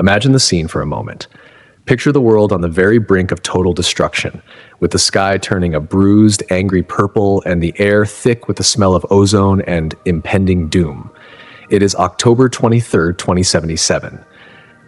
Imagine the scene for a moment. Picture the world on the very brink of total destruction, with the sky turning a bruised, angry purple and the air thick with the smell of ozone and impending doom. It is October 23rd, 2077.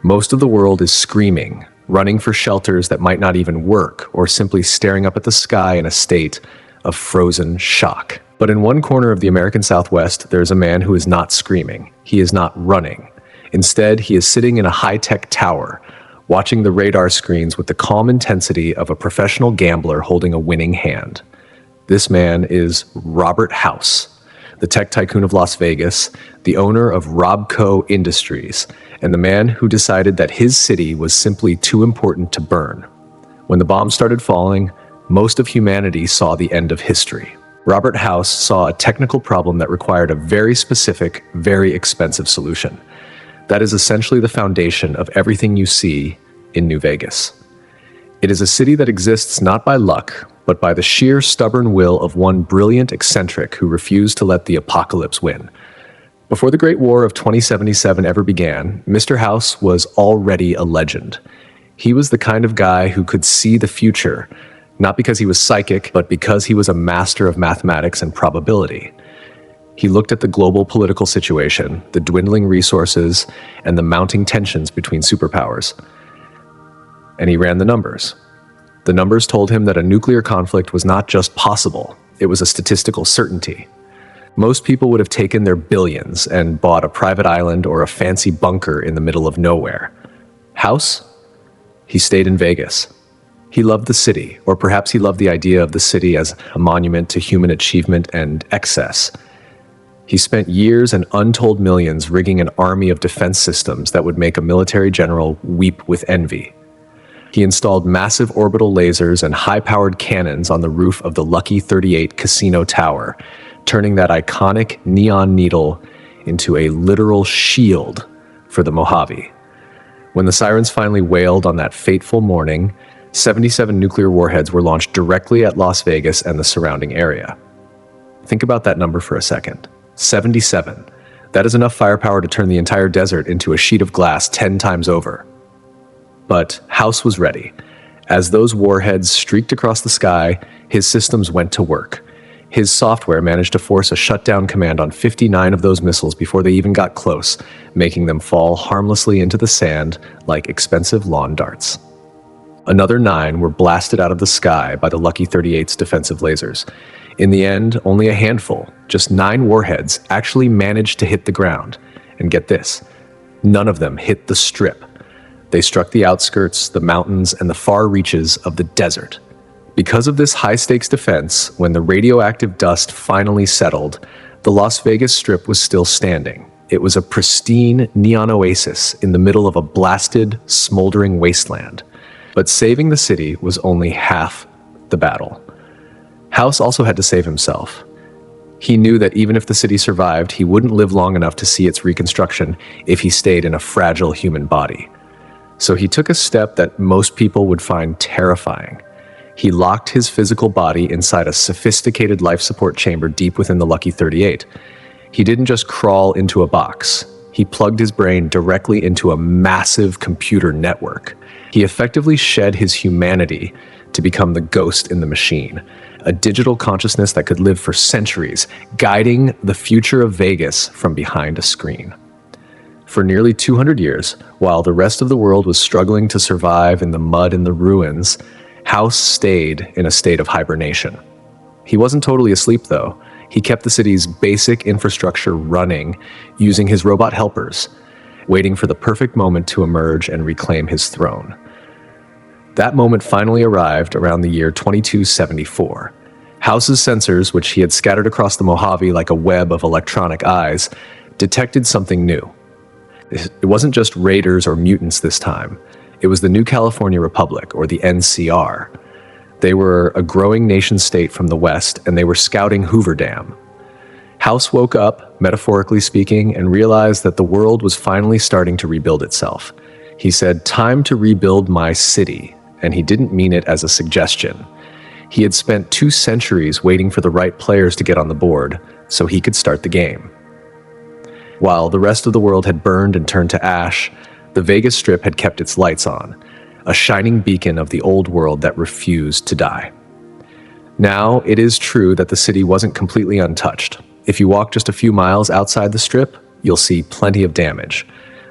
Most of the world is screaming, running for shelters that might not even work, or simply staring up at the sky in a state of frozen shock. But in one corner of the American Southwest, there is a man who is not screaming. He is not running. Instead, he is sitting in a high-tech tower, watching the radar screens with the calm intensity of a professional gambler holding a winning hand. This man is Robert House, the tech tycoon of Las Vegas, the owner of Robco Industries, and the man who decided that his city was simply too important to burn. When the bombs started falling, most of humanity saw the end of history. Robert House saw a technical problem that required a very specific, very expensive solution. That is essentially the foundation of everything you see in New Vegas. It is a city that exists not by luck, but by the sheer stubborn will of one brilliant eccentric who refused to let the apocalypse win. Before the Great War of 2077 ever began, Mr. House was already a legend. He was the kind of guy who could see the future, not because he was psychic, but because he was a master of mathematics and probability. He looked at the global political situation, the dwindling resources, and the mounting tensions between superpowers. And he ran the numbers. The numbers told him that a nuclear conflict was not just possible, it was a statistical certainty. Most people would have taken their billions and bought a private island or a fancy bunker in the middle of nowhere. House? He stayed in Vegas. He loved the city, or perhaps he loved the idea of the city as a monument to human achievement and excess. He spent years and untold millions rigging an army of defense systems that would make a military general weep with envy. He installed massive orbital lasers and high-powered cannons on the roof of the Lucky 38 casino tower, turning that iconic neon needle into a literal shield for the Mojave. When the sirens finally wailed on that fateful morning, 77 nuclear warheads were launched directly at Las Vegas and the surrounding area. Think about that number for a second. 77. That is enough firepower to turn the entire desert into a sheet of glass 10 times over. But House was ready. As those warheads streaked across the sky, his systems went to work. His software managed to force a shutdown command on 59 of those missiles before they even got close, making them fall harmlessly into the sand like expensive lawn darts. Another 9 were blasted out of the sky by the Lucky 38's defensive lasers. In the end, only a handful, just 9 warheads, actually managed to hit the ground. And get this, none of them hit the Strip. They struck the outskirts, the mountains, and the far reaches of the desert. Because of this high-stakes defense, when the radioactive dust finally settled, the Las Vegas Strip was still standing. It was a pristine neon oasis in the middle of a blasted, smoldering wasteland. But saving the city was only half the battle. House also had to save himself. He knew that even if the city survived, he wouldn't live long enough to see its reconstruction if he stayed in a fragile human body. So he took a step that most people would find terrifying. He locked his physical body inside a sophisticated life support chamber deep within the Lucky 38. He didn't just crawl into a box. He plugged his brain directly into a massive computer network. He effectively shed his humanity to become the ghost in the machine, a digital consciousness that could live for centuries, guiding the future of Vegas from behind a screen. For nearly 200 years, while the rest of the world was struggling to survive in the mud and the ruins, House stayed in a state of hibernation. He wasn't totally asleep, though. He kept the city's basic infrastructure running, using his robot helpers, waiting for the perfect moment to emerge and reclaim his throne. That moment finally arrived around the year 2274. House's sensors, which he had scattered across the Mojave like a web of electronic eyes, detected something new. It wasn't just raiders or mutants this time. It was the New California Republic, or the NCR. They were a growing nation-state from the west, and they were scouting Hoover Dam. House woke up, metaphorically speaking, and realized that the world was finally starting to rebuild itself. He said, "Time to rebuild my city," and he didn't mean it as a suggestion. He had spent 2 centuries waiting for the right players to get on the board, so he could start the game. While the rest of the world had burned and turned to ash, The Vegas Strip had kept its lights on, a shining beacon of the old world that refused to die. Now, it is true that the city wasn't completely untouched. If you walk just a few miles outside the Strip, you'll see plenty of damage.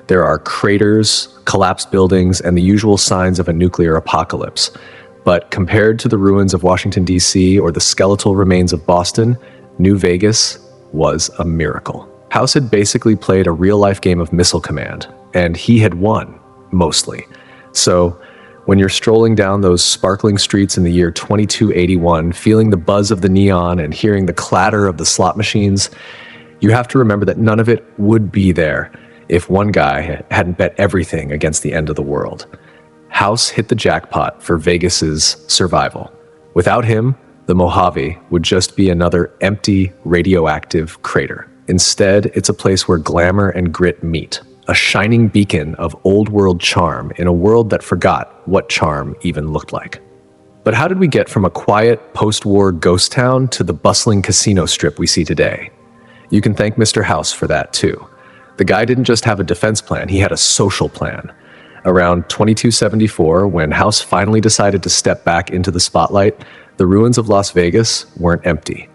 There are craters, collapsed buildings, and the usual signs of a nuclear apocalypse. But compared to the ruins of Washington, D.C., or the skeletal remains of Boston, New Vegas was a miracle. House had basically played a real-life game of Missile Command, and he had won, mostly. So, when you're strolling down those sparkling streets in the year 2281, feeling the buzz of the neon and hearing the clatter of the slot machines, you have to remember that none of it would be there if one guy hadn't bet everything against the end of the world. House hit the jackpot for Vegas's survival. Without him, the Mojave would just be another empty, radioactive crater. Instead, it's a place where glamour and grit meet, a shining beacon of old-world charm in a world that forgot what charm even looked like. But how did we get from a quiet, post-war ghost town to the bustling casino strip we see today? You can thank Mr. House for that, too. The guy didn't just have a defense plan, he had a social plan. Around 2274, when House finally decided to step back into the spotlight, the ruins of Las Vegas weren't empty.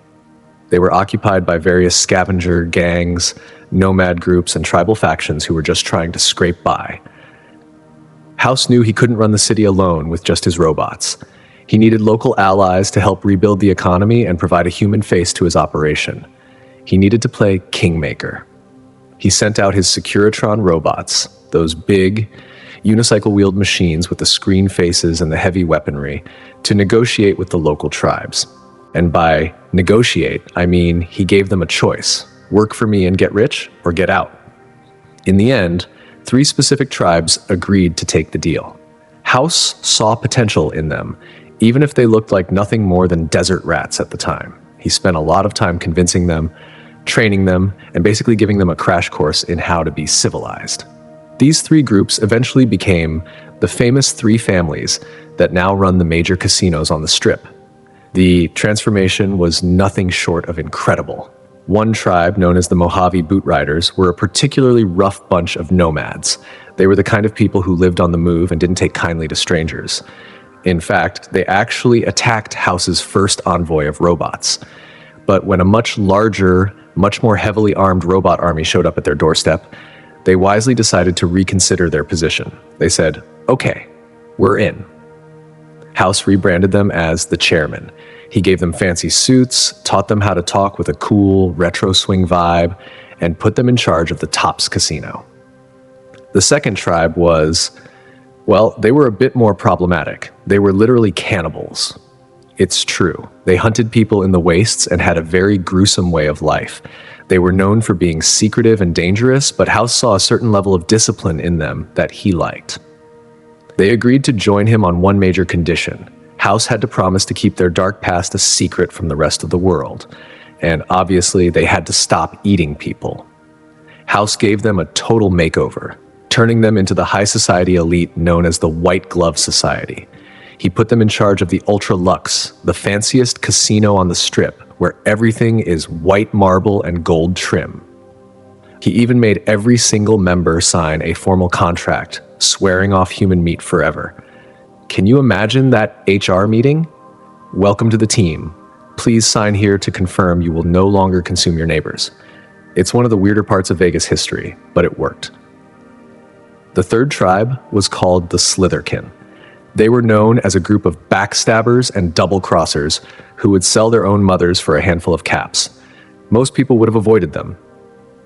They were occupied by various scavenger gangs, nomad groups, and tribal factions who were just trying to scrape by. House knew he couldn't run the city alone with just his robots. He needed local allies to help rebuild the economy and provide a human face to his operation. He needed to play kingmaker. He sent out his Securitron robots, those big, unicycle-wheeled machines with the screen faces and the heavy weaponry, to negotiate with the local tribes. And by negotiate, I mean he gave them a choice: work for me and get rich, or get out. In the end, 3 specific tribes agreed to take the deal. House saw potential in them, even if they looked like nothing more than desert rats at the time. He spent a lot of time convincing them, training them, and basically giving them a crash course in how to be civilized. These 3 groups eventually became the famous 3 families that now run the major casinos on the Strip. The transformation was nothing short of incredible. One tribe, known as the Mojave Boot Riders, were a particularly rough bunch of nomads. They were the kind of people who lived on the move and didn't take kindly to strangers. In fact, they actually attacked House's first envoy of robots. But when a much larger, much more heavily armed robot army showed up at their doorstep, they wisely decided to reconsider their position. They said, "Okay, we're in." House rebranded them as the Chairman. He gave them fancy suits, taught them how to talk with a cool, retro swing vibe, and put them in charge of the Tops Casino. The second tribe was, well, they were a bit more problematic. They were literally cannibals. It's true. They hunted people in the wastes and had a very gruesome way of life. They were known for being secretive and dangerous, but House saw a certain level of discipline in them that he liked. They agreed to join him on one major condition. House had to promise to keep their dark past a secret from the rest of the world. And obviously, they had to stop eating people. House gave them a total makeover, turning them into the high society elite known as the White Glove Society. He put them in charge of the Ultra Luxe, the fanciest casino on the Strip, where everything is white marble and gold trim. He even made every single member sign a formal contract, swearing off human meat forever. Can you imagine that HR meeting? Welcome to the team. Please sign here to confirm you will no longer consume your neighbors. It's one of the weirder parts of Vegas history, but it worked. The third tribe was called the Slitherkin. They were known as a group of backstabbers and double-crossers who would sell their own mothers for a handful of caps. Most people would have avoided them,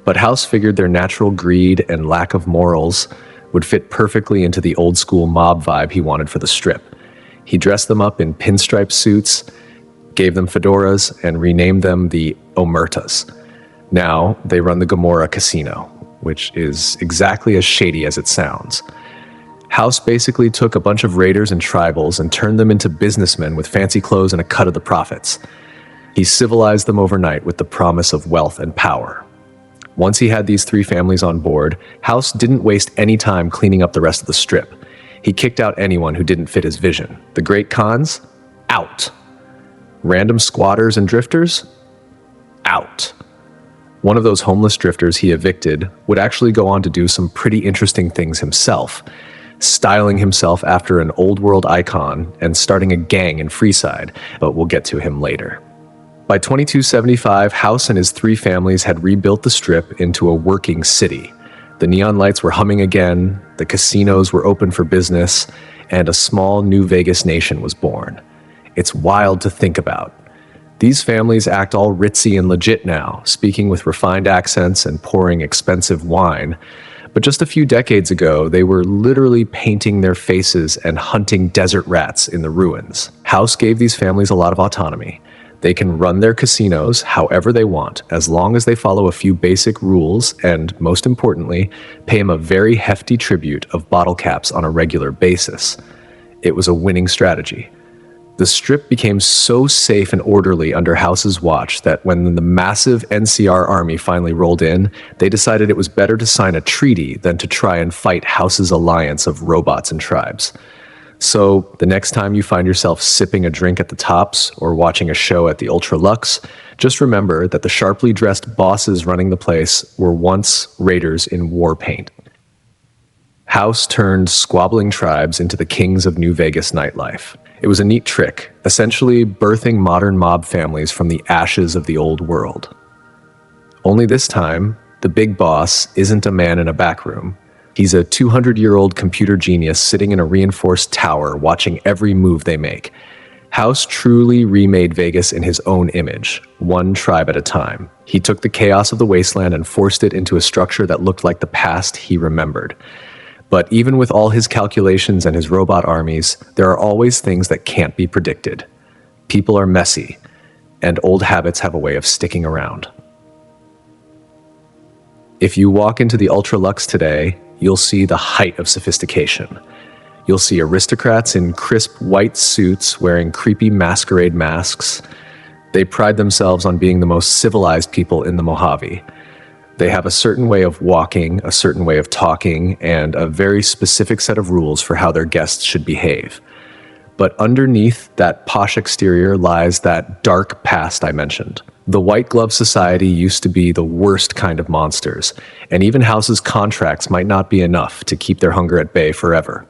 but House figured their natural greed and lack of morals would fit perfectly into the old-school mob vibe he wanted for the Strip. He dressed them up in pinstripe suits, gave them fedoras, and renamed them the Omertas. Now, they run the Gomorrah Casino, which is exactly as shady as it sounds. House basically took a bunch of raiders and tribals and turned them into businessmen with fancy clothes and a cut of the profits. He civilized them overnight with the promise of wealth and power. Once he had these 3 families on board, House didn't waste any time cleaning up the rest of the Strip. He kicked out anyone who didn't fit his vision. The great cons? Out. Random squatters and drifters? Out. One of those homeless drifters he evicted would actually go on to do some pretty interesting things himself, styling himself after an old world icon and starting a gang in Freeside, but we'll get to him later. By 2275, House and his 3 families had rebuilt the Strip into a working city. The neon lights were humming again, the casinos were open for business, and a small New Vegas nation was born. It's wild to think about. These families act all ritzy and legit now, speaking with refined accents and pouring expensive wine. But just a few decades ago, they were literally painting their faces and hunting desert rats in the ruins. House gave these families a lot of autonomy. They can run their casinos however they want, as long as they follow a few basic rules and, most importantly, pay him a very hefty tribute of bottle caps on a regular basis. It was a winning strategy. The Strip became so safe and orderly under House's watch that when the massive NCR army finally rolled in, they decided it was better to sign a treaty than to try and fight House's alliance of robots and tribes. So the next time you find yourself sipping a drink at the Tops or watching a show at the Ultra Luxe, just remember that the sharply dressed bosses running the place were once raiders in war paint. House turned squabbling tribes into the kings of New Vegas nightlife. It was a neat trick, essentially birthing modern mob families from the ashes of the old world. Only this time, the big boss isn't a man in a back room. He's a 200-year-old computer genius sitting in a reinforced tower watching every move they make. House truly remade Vegas in his own image, one tribe at a time. He took the chaos of the wasteland and forced it into a structure that looked like the past he remembered. But even with all his calculations and his robot armies, there are always things that can't be predicted. People are messy, and old habits have a way of sticking around. If you walk into the Ultra Luxe today, you'll see the height of sophistication. You'll see aristocrats in crisp white suits wearing creepy masquerade masks. They pride themselves on being the most civilized people in the Mojave. They have a certain way of walking, a certain way of talking, and a very specific set of rules for how their guests should behave. But underneath that posh exterior lies that dark past I mentioned. The White Glove Society used to be the worst kind of monsters, and even House's contracts might not be enough to keep their hunger at bay forever.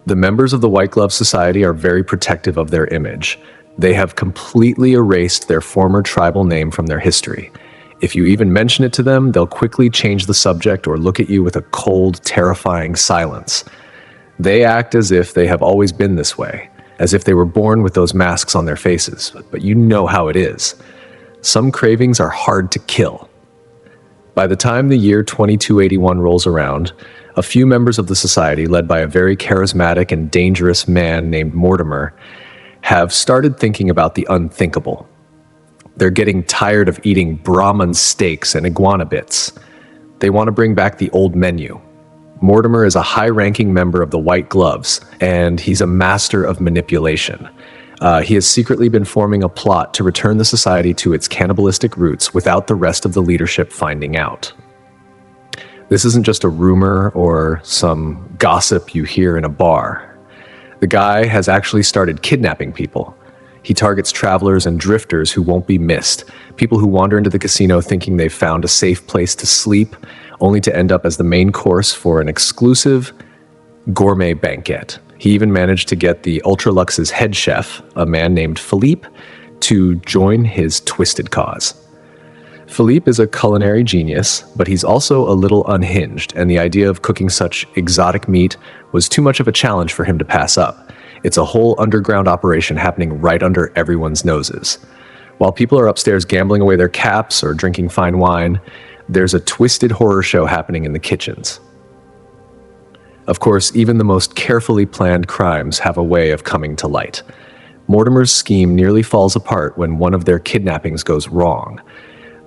The members of the White Glove Society are very protective of their image. They have completely erased their former tribal name from their history. If you even mention it to them, they'll quickly change the subject or look at you with a cold, terrifying silence. They act as if they have always been this way, as if they were born with those masks on their faces, but you know how it is. Some cravings are hard to kill. By the time the year 2281 rolls around, a few members of the society, led by a very charismatic and dangerous man named Mortimer, have started thinking about the unthinkable. They're getting tired of eating Brahman steaks and iguana bits. They want to bring back the old menu. Mortimer is a high-ranking member of the White Gloves, and he's a master of manipulation. He has secretly been forming a plot to return the society to its cannibalistic roots without the rest of the leadership finding out. This isn't just a rumor or some gossip you hear in a bar. The guy has actually started kidnapping people. He targets travelers and drifters who won't be missed, people who wander into the casino thinking they've found a safe place to sleep, only to end up as the main course for an exclusive gourmet banquet. He even managed to get the Ultra Luxe's head chef, a man named Philippe, to join his twisted cause. Philippe is a culinary genius, but he's also a little unhinged, and the idea of cooking such exotic meat was too much of a challenge for him to pass up. It's a whole underground operation happening right under everyone's noses. While people are upstairs gambling away their caps or drinking fine wine, there's a twisted horror show happening in the kitchens. Of course, even the most carefully planned crimes have a way of coming to light. Mortimer's scheme nearly falls apart when one of their kidnappings goes wrong.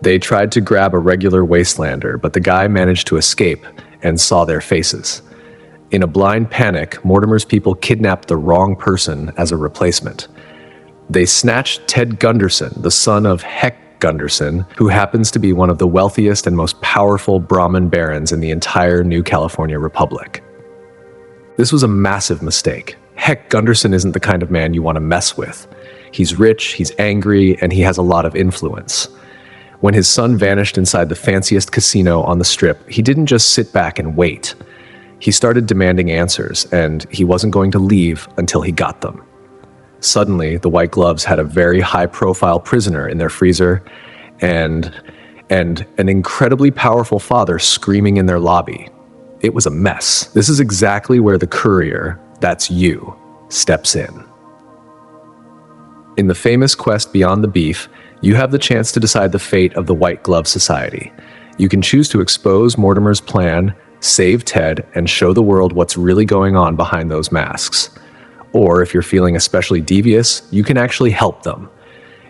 They tried to grab a regular wastelander, but the guy managed to escape and saw their faces. In a blind panic, Mortimer's people kidnapped the wrong person as a replacement. They snatched Ted Gunderson, the son of Heck Gunderson, who happens to be one of the wealthiest and most powerful Brahmin barons in the entire New California Republic. This was a massive mistake. Heck Gunderson isn't the kind of man you want to mess with. He's rich, he's angry, and he has a lot of influence. When his son vanished inside the fanciest casino on the Strip, he didn't just sit back and wait. He started demanding answers, and he wasn't going to leave until he got them. Suddenly, the White Gloves had a very high-profile prisoner in their freezer, and an incredibly powerful father screaming in their lobby. It was a mess. This is exactly where the Courier, that's you, steps in. In the famous quest Beyond the Beef, you have the chance to decide the fate of the White Glove Society. You can choose to expose Mortimer's plan, save Ted, and show the world what's really going on behind those masks. Or if you're feeling especially devious, you can actually help them.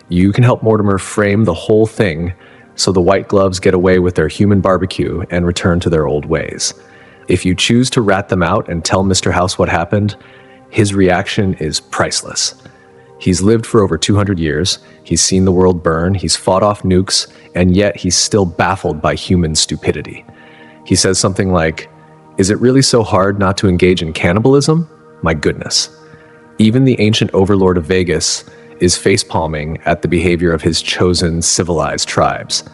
You can help Mortimer frame the whole thing so the White Gloves get away with their human barbecue and return to their old ways. If you choose to rat them out and tell Mr. House what happened, his reaction is priceless. He's lived for over 200 years, he's seen the world burn, he's fought off nukes, and yet he's still baffled by human stupidity. He says something like, "Is it really so hard not to engage in cannibalism? My goodness." Even the ancient overlord of Vegas is facepalming at the behavior of his chosen civilized tribes.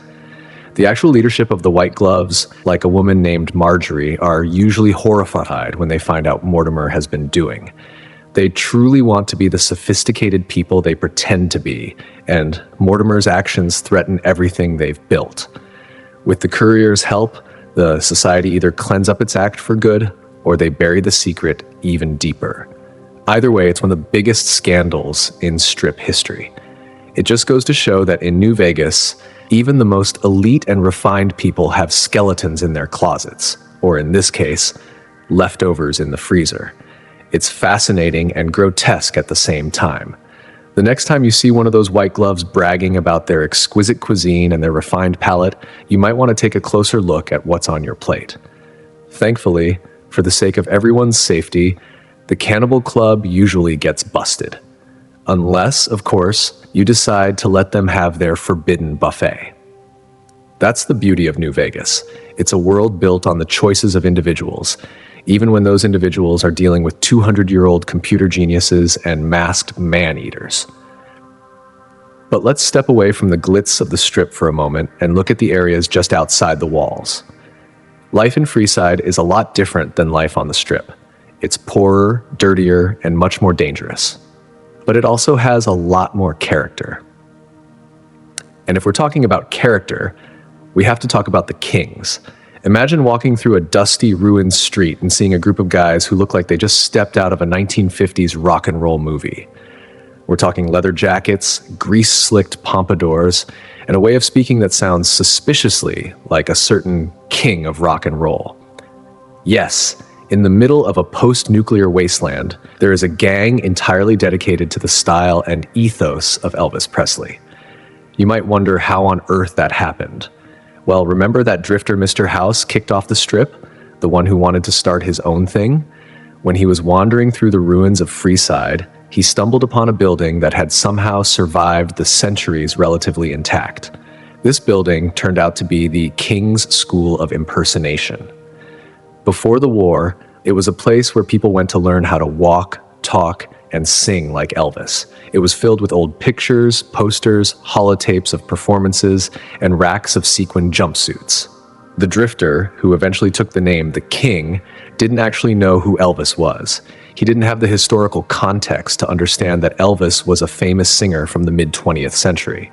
The actual leadership of the White Gloves, like a woman named Marjorie, are usually horrified when they find out Mortimer has been doing. They truly want to be the sophisticated people they pretend to be, and Mortimer's actions threaten everything they've built. With the Courier's help, the society either cleans up its act for good, or they bury the secret even deeper. Either way, it's one of the biggest scandals in Strip history. It just goes to show that in New Vegas, even the most elite and refined people have skeletons in their closets, or in this case, leftovers in the freezer. It's fascinating and grotesque at the same time. The next time you see one of those White Gloves bragging about their exquisite cuisine and their refined palate, you might want to take a closer look at what's on your plate. Thankfully, for the sake of everyone's safety, the Cannibal Club usually gets busted. Unless, of course, you decide to let them have their forbidden buffet. That's the beauty of New Vegas. It's a world built on the choices of individuals, even when those individuals are dealing with 200-year-old computer geniuses and masked man-eaters. But let's step away from the glitz of the Strip for a moment and look at the areas just outside the walls. Life in Freeside is a lot different than life on the Strip. It's poorer, dirtier, and much more dangerous. But it also has a lot more character. And if we're talking about character, we have to talk about the Kings. Imagine walking through a dusty, ruined street and seeing a group of guys who look like they just stepped out of a 1950s rock and roll movie. We're talking leather jackets, grease-slicked pompadours, and a way of speaking that sounds suspiciously like a certain king of rock and roll. Yes, in the middle of a post-nuclear wasteland, there is a gang entirely dedicated to the style and ethos of Elvis Presley. You might wonder how on earth that happened. Well, remember that drifter Mr. House kicked off the Strip, the one who wanted to start his own thing? When he was wandering through the ruins of Freeside, he stumbled upon a building that had somehow survived the centuries relatively intact. This building turned out to be the King's School of Impersonation. Before the war, it was a place where people went to learn how to walk, talk, and sing like Elvis. It was filled with old pictures, posters, holotapes of performances, and racks of sequin jumpsuits. The drifter, who eventually took the name The King, didn't actually know who Elvis was. He didn't have the historical context to understand that Elvis was a famous singer from the mid-20th century.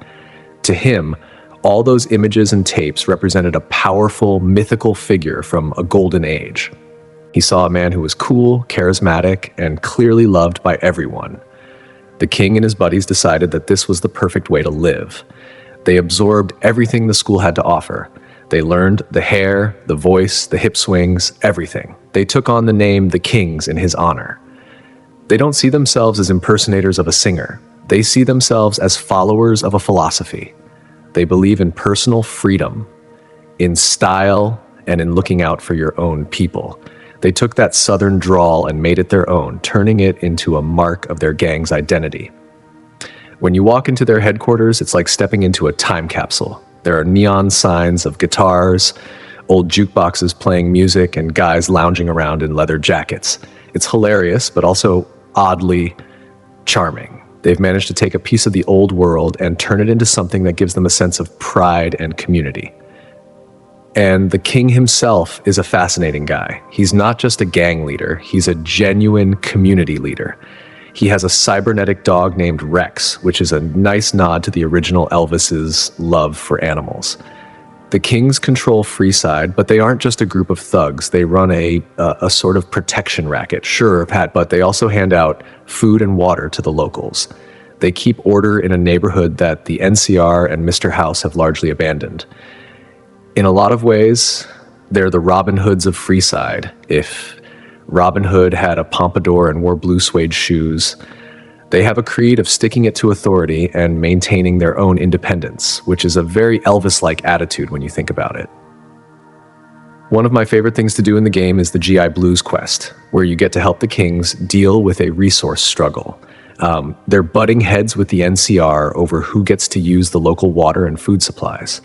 To him, all those images and tapes represented a powerful, mythical figure from a golden age. He saw a man who was cool, charismatic, and clearly loved by everyone. The King and his buddies decided that this was the perfect way to live. They absorbed everything the school had to offer. They learned the hair, the voice, the hip swings, everything. They took on the name The Kings in his honor. They don't see themselves as impersonators of a singer. They see themselves as followers of a philosophy. They believe in personal freedom, in style, and in looking out for your own people. They took that southern drawl and made it their own, turning it into a mark of their gang's identity. When you walk into their headquarters, it's like stepping into a time capsule. There are neon signs of guitars, old jukeboxes playing music, and guys lounging around in leather jackets. It's hilarious, but also oddly charming. They've managed to take a piece of the old world and turn it into something that gives them a sense of pride and community. And the king himself is a fascinating guy. He's not just a gang leader, he's a genuine community leader. He has a cybernetic dog named Rex, which is a nice nod to the original Elvis's love for animals. The kings control Freeside, but they aren't just a group of thugs. They run a sort of protection racket. Sure, Pat, but they also hand out food and water to the locals. They keep order in a neighborhood that the NCR and Mr. House have largely abandoned. In a lot of ways, they're the Robin Hoods of Freeside. If Robin Hood had a pompadour and wore blue suede shoes, they have a creed of sticking it to authority and maintaining their own independence, which is a very Elvis-like attitude when you think about it. One of my favorite things to do in the game is the GI Blues quest, where you get to help the kings deal with a resource struggle. They're butting heads with the NCR over who gets to use the local water and food supplies.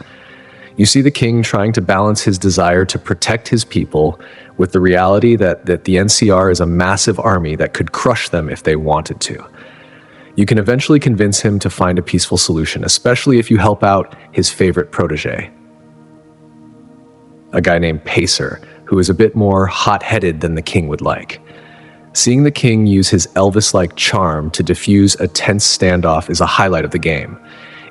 You see the king trying to balance his desire to protect his people with the reality that the NCR is a massive army that could crush them if they wanted to. You can eventually convince him to find a peaceful solution, especially if you help out his favorite protege, a guy named Pacer, who is a bit more hot-headed than the king would like. Seeing the king use his Elvis-like charm to diffuse a tense standoff is a highlight of the game.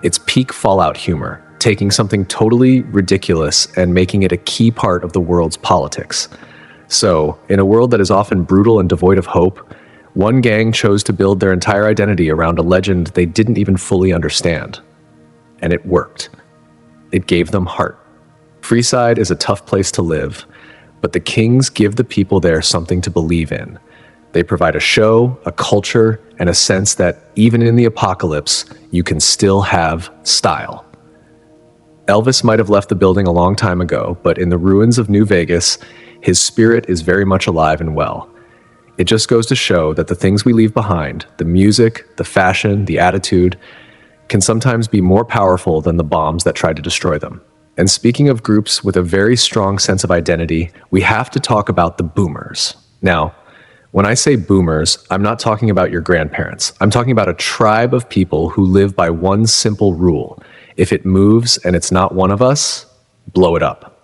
It's peak Fallout humor, taking something totally ridiculous and making it a key part of the world's politics. So, in a world that is often brutal and devoid of hope, one gang chose to build their entire identity around a legend they didn't even fully understand. And it worked. It gave them heart. Freeside is a tough place to live, but the kings give the people there something to believe in. They provide a show, a culture, and a sense that even in the apocalypse, you can still have style. Elvis might have left the building a long time ago, but in the ruins of New Vegas, his spirit is very much alive and well. It just goes to show that the things we leave behind, the music, the fashion, the attitude, can sometimes be more powerful than the bombs that try to destroy them. And speaking of groups with a very strong sense of identity, we have to talk about the boomers. Now, when I say boomers, I'm not talking about your grandparents. I'm talking about a tribe of people who live by one simple rule. If it moves and it's not one of us, blow it up.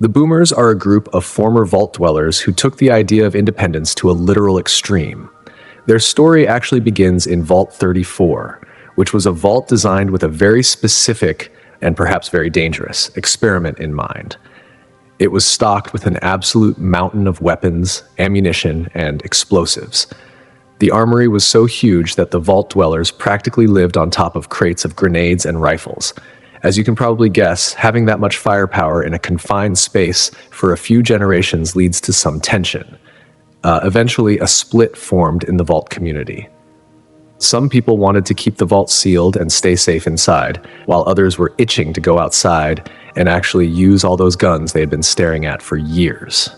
The boomers are a group of former vault dwellers who took the idea of independence to a literal extreme. Their story actually begins in Vault 34, which was a vault designed with a very specific and perhaps very dangerous experiment in mind. It was stocked with an absolute mountain of weapons, ammunition, and explosives. The armory was so huge that the vault dwellers practically lived on top of crates of grenades and rifles. As you can probably guess, having that much firepower in a confined space for a few generations leads to some tension. Eventually, a split formed in the vault community. Some people wanted to keep the vault sealed and stay safe inside, while others were itching to go outside and actually use all those guns they had been staring at for years.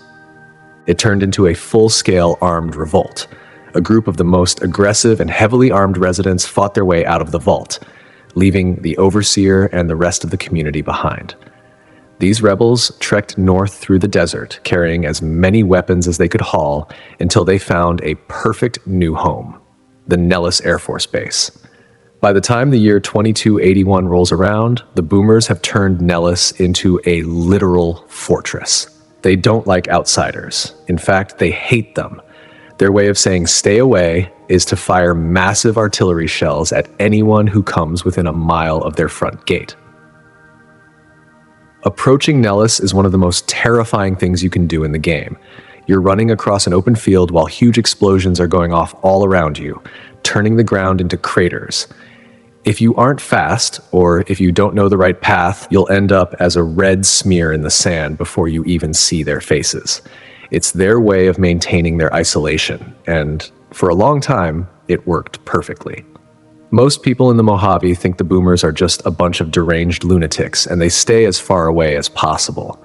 It turned into a full-scale armed revolt. A group of the most aggressive and heavily armed residents fought their way out of the vault, leaving the overseer and the rest of the community behind. These rebels trekked north through the desert, carrying as many weapons as they could haul until they found a perfect new home, the Nellis Air Force Base. By the time the year 2281 rolls around, the boomers have turned Nellis into a literal fortress. They don't like outsiders. In fact, they hate them. Their way of saying stay away is to fire massive artillery shells at anyone who comes within a mile of their front gate. Approaching Nellis is one of the most terrifying things you can do in the game. You're running across an open field while huge explosions are going off all around you, turning the ground into craters. If you aren't fast, or if you don't know the right path, you'll end up as a red smear in the sand before you even see their faces. It's their way of maintaining their isolation, and for a long time, it worked perfectly. Most people in the Mojave think the boomers are just a bunch of deranged lunatics, and they stay as far away as possible.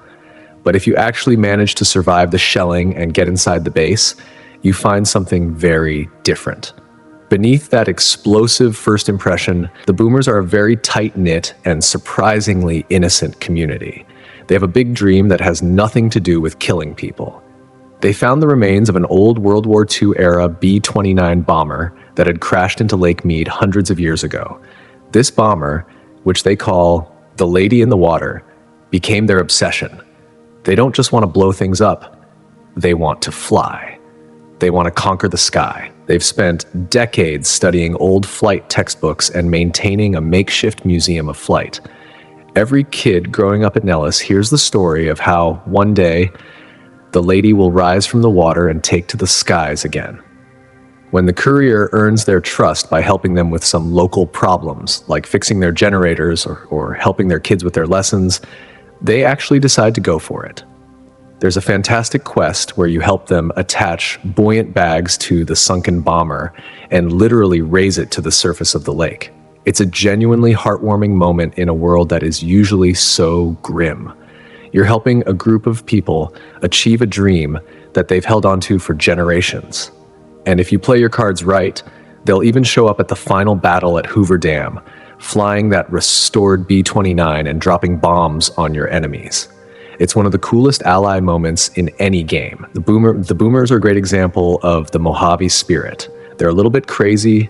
But if you actually manage to survive the shelling and get inside the base, you find something very different. Beneath that explosive first impression, the boomers are a very tight-knit and surprisingly innocent community. They have a big dream that has nothing to do with killing people. They found the remains of an old World War II era B-29 bomber that had crashed into Lake Mead hundreds of years ago. This bomber, which they call the Lady in the Water, became their obsession. They don't just want to blow things up, they want to fly. They want to conquer the sky. They've spent decades studying old flight textbooks and maintaining a makeshift museum of flight. Every kid growing up at Nellis hears the story of how one day the lady will rise from the water and take to the skies again. When the Courier earns their trust by helping them with some local problems, like fixing their generators or helping their kids with their lessons, they actually decide to go for it. There's a fantastic quest where you help them attach buoyant bags to the sunken bomber and literally raise it to the surface of the lake. It's a genuinely heartwarming moment in a world that is usually so grim. You're helping a group of people achieve a dream that they've held onto for generations. And if you play your cards right, they'll even show up at the final battle at Hoover Dam, flying that restored B-29 and dropping bombs on your enemies. It's one of the coolest ally moments in any game. The boomers are a great example of the Mojave spirit. They're a little bit crazy,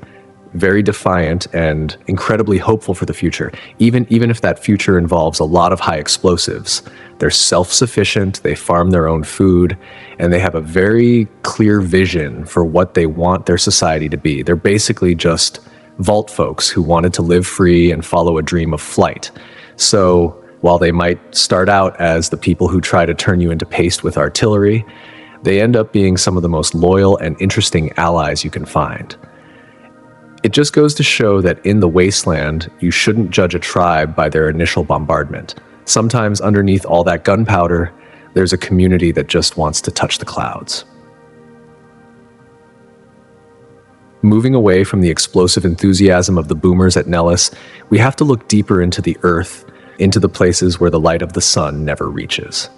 very defiant, and incredibly hopeful for the future, even if that future involves a lot of high explosives. They're self-sufficient, they farm their own food, and they have a very clear vision for what they want their society to be. They're basically just vault folks who wanted to live free and follow a dream of flight. So while they might start out as the people who try to turn you into paste with artillery, they end up being some of the most loyal and interesting allies you can find. It just goes to show that in the wasteland, you shouldn't judge a tribe by their initial bombardment. Sometimes underneath all that gunpowder, there's a community that just wants to touch the clouds. Moving away from the explosive enthusiasm of the boomers at Nellis, we have to look deeper into the earth, into the places where the light of the sun never reaches.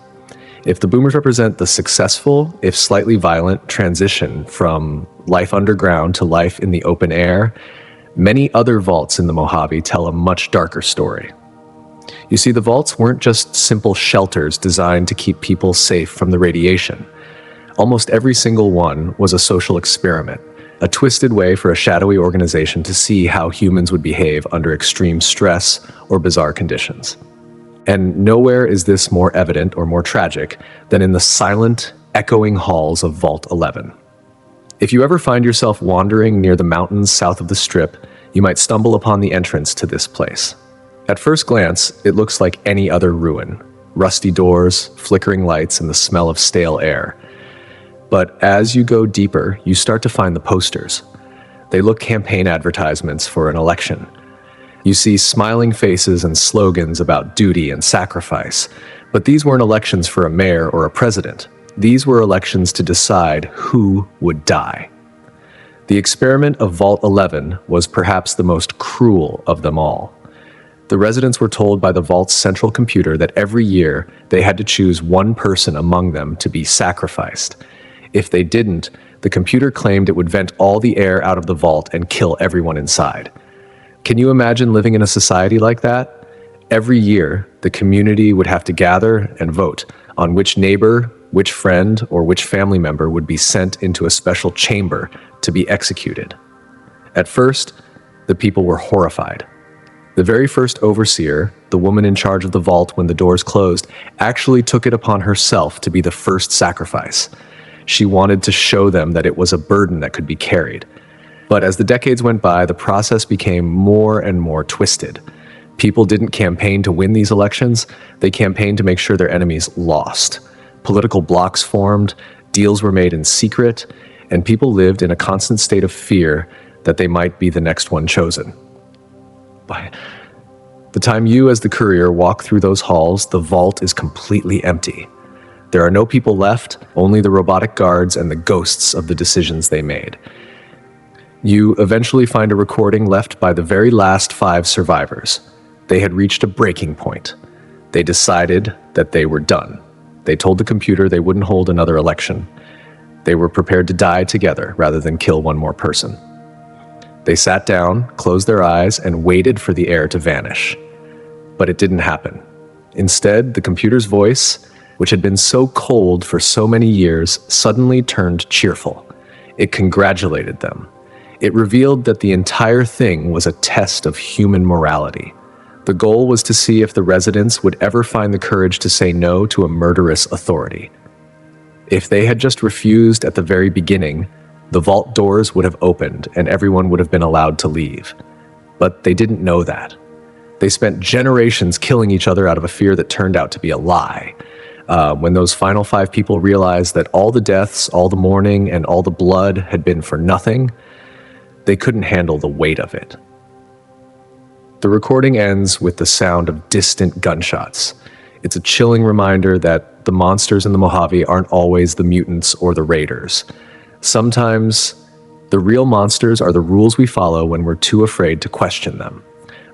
If the boomers represent the successful, if slightly violent, transition from life underground to life in the open air, many other vaults in the Mojave tell a much darker story. You see, the vaults weren't just simple shelters designed to keep people safe from the radiation. Almost every single one was a social experiment, a twisted way for a shadowy organization to see how humans would behave under extreme stress or bizarre conditions. And nowhere is this more evident or more tragic than in the silent, echoing halls of Vault 11. If you ever find yourself wandering near the mountains south of the Strip, you might stumble upon the entrance to this place. At first glance, it looks like any other ruin. Rusty doors, flickering lights, and the smell of stale air. But as you go deeper, you start to find the posters. They look campaign advertisements for an election. You see smiling faces and slogans about duty and sacrifice. But these weren't elections for a mayor or a president. These were elections to decide who would die. The experiment of Vault 11 was perhaps the most cruel of them all. The residents were told by the Vault's central computer that every year they had to choose one person among them to be sacrificed. If they didn't, the computer claimed it would vent all the air out of the vault and kill everyone inside. Can you imagine living in a society like that? Every year, the community would have to gather and vote on which neighbor, which friend, or which family member would be sent into a special chamber to be executed. At first, the people were horrified. The very first overseer, the woman in charge of the vault when the doors closed, actually took it upon herself to be the first sacrifice. She wanted to show them that it was a burden that could be carried. But as the decades went by, the process became more and more twisted. People didn't campaign to win these elections, they campaigned to make sure their enemies lost. Political blocs formed, deals were made in secret, and people lived in a constant state of fear that they might be the next one chosen. By the time you, as the Courier, walk through those halls, the vault is completely empty. There are no people left, only the robotic guards and the ghosts of the decisions they made. You eventually find a recording left by the very last 5 survivors. They had reached a breaking point. They decided that they were done. They told the computer they wouldn't hold another election. They were prepared to die together rather than kill one more person. They sat down, closed their eyes, and waited for the air to vanish. But it didn't happen. Instead, the computer's voice, which had been so cold for so many years, suddenly turned cheerful. It congratulated them. It revealed that the entire thing was a test of human morality. The goal was to see if the residents would ever find the courage to say no to a murderous authority. If they had just refused at the very beginning, the vault doors would have opened and everyone would have been allowed to leave. But they didn't know that. They spent generations killing each other out of a fear that turned out to be a lie. When those final 5 people realized that all the deaths, all the mourning, and all the blood had been for nothing, they couldn't handle the weight of it. The recording ends with the sound of distant gunshots. It's a chilling reminder that the monsters in the Mojave aren't always the mutants or the raiders. Sometimes, the real monsters are the rules we follow when we're too afraid to question them.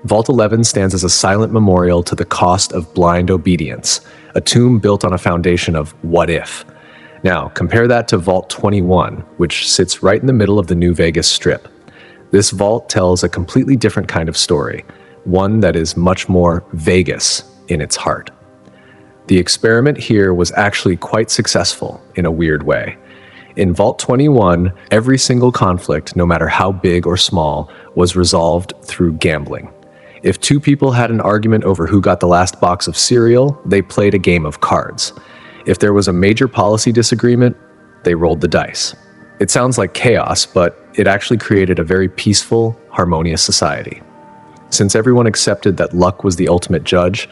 Vault 11 stands as a silent memorial to the cost of blind obedience, a tomb built on a foundation of what if. Now, compare that to Vault 21, which sits right in the middle of the New Vegas Strip. This vault tells a completely different kind of story, one that is much more Vegas in its heart. The experiment here was actually quite successful in a weird way. In Vault 21, every single conflict, no matter how big or small, was resolved through gambling. If 2 people had an argument over who got the last box of cereal, they played a game of cards. If there was a major policy disagreement, they rolled the dice. It sounds like chaos, but it actually created a very peaceful, harmonious society. Since everyone accepted that luck was the ultimate judge,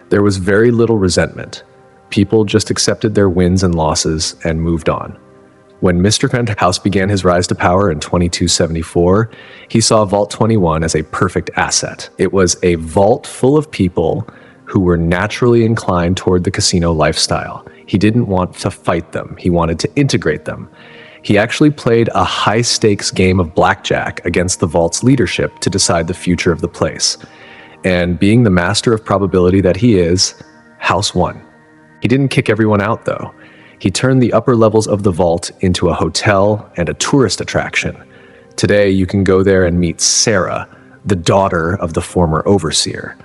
there was very little resentment. People just accepted their wins and losses and moved on. When Mr. House began his rise to power in 2274, he saw Vault 21 as a perfect asset. It was a vault full of people who were naturally inclined toward the casino lifestyle. He didn't want to fight them. He wanted to integrate them. He actually played a high-stakes game of blackjack against the vault's leadership to decide the future of the place. And being the master of probability that he is, House won. He didn't kick everyone out, though. He turned the upper levels of the vault into a hotel and a tourist attraction. Today, you can go there and meet Sarah, the daughter of the former overseer.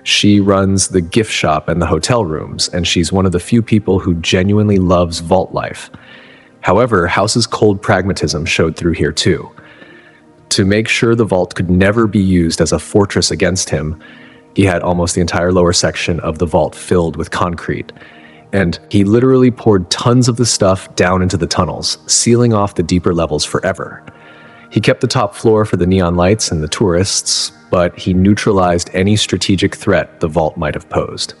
She runs the gift shop and the hotel rooms, and she's one of the few people who genuinely loves vault life. However, House's cold pragmatism showed through here too. To make sure the vault could never be used as a fortress against him, he had almost the entire lower section of the vault filled with concrete. And he literally poured tons of the stuff down into the tunnels, sealing off the deeper levels forever. He kept the top floor for the neon lights and the tourists, but he neutralized any strategic threat the vault might have posed.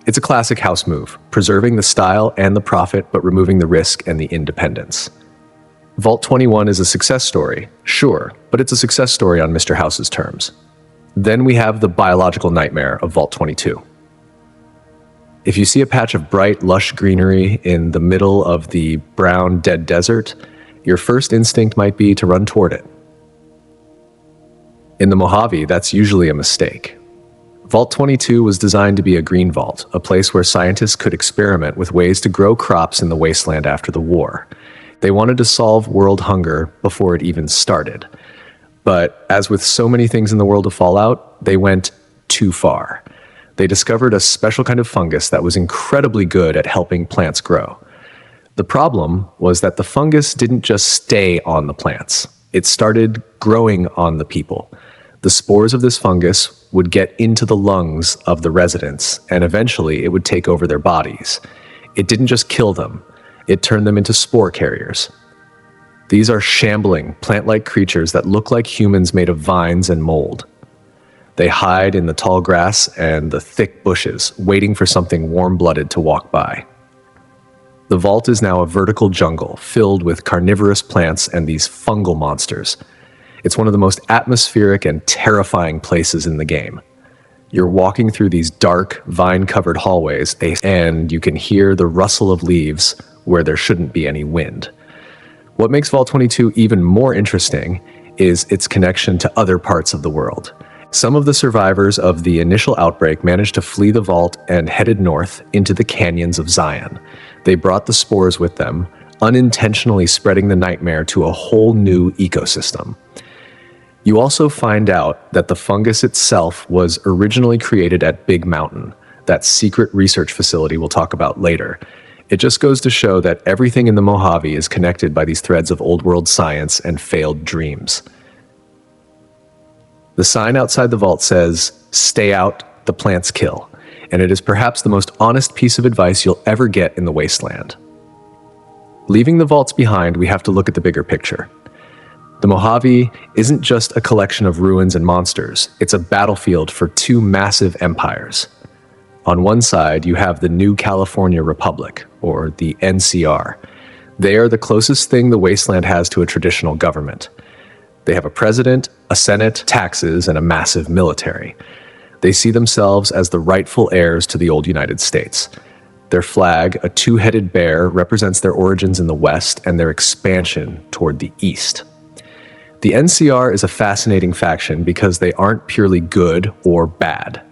It's a classic House move, preserving the style and the profit, but removing the risk and the independence. Vault 21 is a success story, sure, but it's a success story on Mr. House's terms. Then we have the biological nightmare of Vault 22. If you see a patch of bright, lush greenery in the middle of the brown, dead desert, your first instinct might be to run toward it. In the Mojave, that's usually a mistake. Vault 22 was designed to be a green vault, a place where scientists could experiment with ways to grow crops in the wasteland after the war. They wanted to solve world hunger before it even started. But as with so many things in the world of Fallout, they went too far. They discovered a special kind of fungus that was incredibly good at helping plants grow. The problem was that the fungus didn't just stay on the plants. It started growing on the people. The spores of this fungus would get into the lungs of the residents, and eventually it would take over their bodies. It didn't just kill them, it turned them into spore carriers. These are shambling, plant-like creatures that look like humans made of vines and mold. They hide in the tall grass and the thick bushes, waiting for something warm-blooded to walk by. The vault is now a vertical jungle filled with carnivorous plants and these fungal monsters. It's one of the most atmospheric and terrifying places in the game. You're walking through these dark, vine-covered hallways, and you can hear the rustle of leaves where there shouldn't be any wind. What makes Vault 22 even more interesting is its connection to other parts of the world. Some of the survivors of the initial outbreak managed to flee the vault and headed north into the canyons of Zion. They brought the spores with them, unintentionally spreading the nightmare to a whole new ecosystem. You also find out that the fungus itself was originally created at Big Mountain. that secret research facility we'll talk about later. It just goes to show that everything in the Mojave is connected by these threads of old world science and failed dreams. The sign outside the vault says, "Stay out, the plants kill," and it is perhaps the most honest piece of advice you'll ever get in the wasteland. Leaving the vaults behind, we have to look at the bigger picture. The Mojave isn't just a collection of ruins and monsters, it's a battlefield for two massive empires. On one side, you have the New California Republic, or the NCR. They are the closest thing the wasteland has to a traditional government. They have a president, a senate, taxes, and a massive military. They see themselves as the rightful heirs to the old United States. Their flag, a two-headed bear, represents their origins in the west and their expansion toward the east. The NCR is a fascinating faction because they aren't purely good or bad.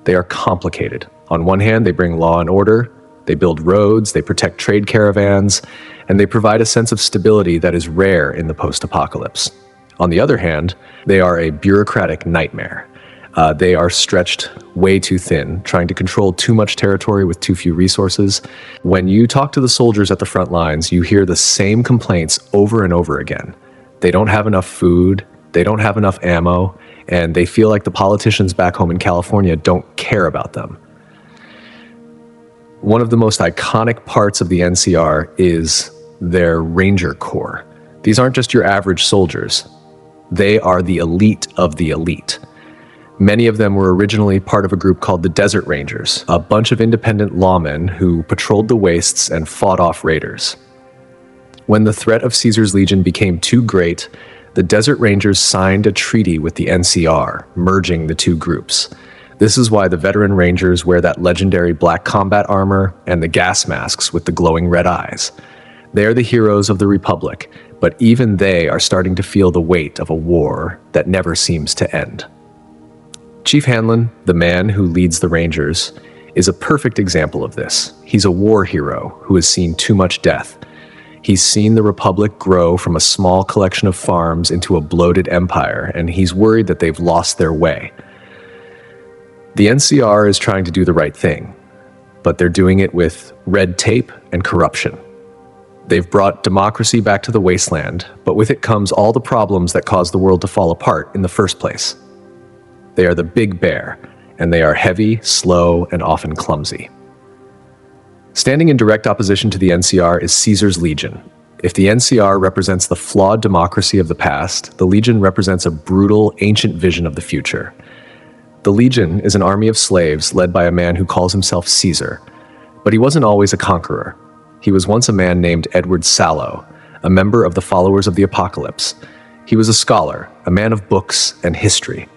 They are complicated. On one hand, they bring law and order, they build roads, they protect trade caravans, and they provide a sense of stability that is rare in the post-apocalypse. On the other hand, they are a bureaucratic nightmare. They are stretched way too thin, trying to control too much territory with too few resources. When you talk to the soldiers at the front lines, you hear the same complaints over and over again. They don't have enough food, they don't have enough ammo, and they feel like the politicians back home in California don't care about them. One of the most iconic parts of the NCR is their Ranger Corps. These aren't just your average soldiers. They are the elite of the elite. Many of them were originally part of a group called the Desert Rangers, a bunch of independent lawmen who patrolled the wastes and fought off raiders. When the threat of Caesar's Legion became too great, the Desert Rangers signed a treaty with the NCR, merging the two groups. This is why the veteran Rangers wear that legendary black combat armor and the gas masks with the glowing red eyes. They are the heroes of the Republic, but even they are starting to feel the weight of a war that never seems to end. Chief Hanlon, the man who leads the Rangers, is a perfect example of this. He's a war hero who has seen too much death. He's seen the Republic grow from a small collection of farms into a bloated empire, and he's worried that they've lost their way. The NCR is trying to do the right thing, but they're doing it with red tape and corruption. They've brought democracy back to the wasteland, but with it comes all the problems that caused the world to fall apart in the first place. They are the big bear, and they are heavy, slow, and often clumsy. Standing in direct opposition to the NCR is Caesar's Legion. If the NCR represents the flawed democracy of the past, the Legion represents a brutal, ancient vision of the future. The Legion is an army of slaves led by a man who calls himself Caesar, but he wasn't always a conqueror. He was once a man named Edward Sallow, a member of the Followers of the Apocalypse. He was a scholar, a man of books and history.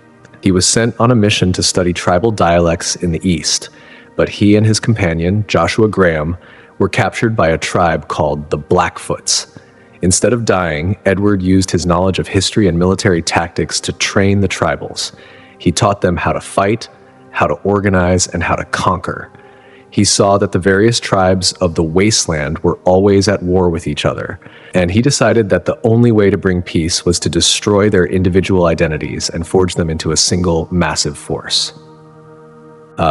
He was sent on a mission to study tribal dialects in the East, but he and his companion, Joshua Graham, were captured by a tribe called the Blackfoots. Instead of dying, Edward used his knowledge of history and military tactics to train the tribals. He taught them how to fight, how to organize, and how to conquer. He saw that the various tribes of the wasteland were always at war with each other, and he decided that the only way to bring peace was to destroy their individual identities and forge them into a single massive force.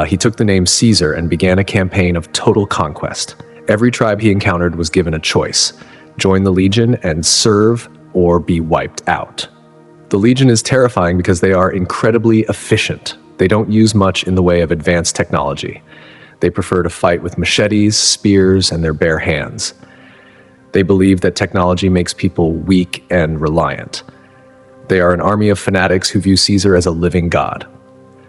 He took the name Caesar and began a campaign of total conquest. Every tribe he encountered was given a choice: join the Legion and serve, or be wiped out. The Legion is terrifying because they are incredibly efficient. They don't use much in the way of advanced technology. They prefer to fight with machetes, spears, and their bare hands. They believe that technology makes people weak and reliant. They are an army of fanatics who view Caesar as a living god.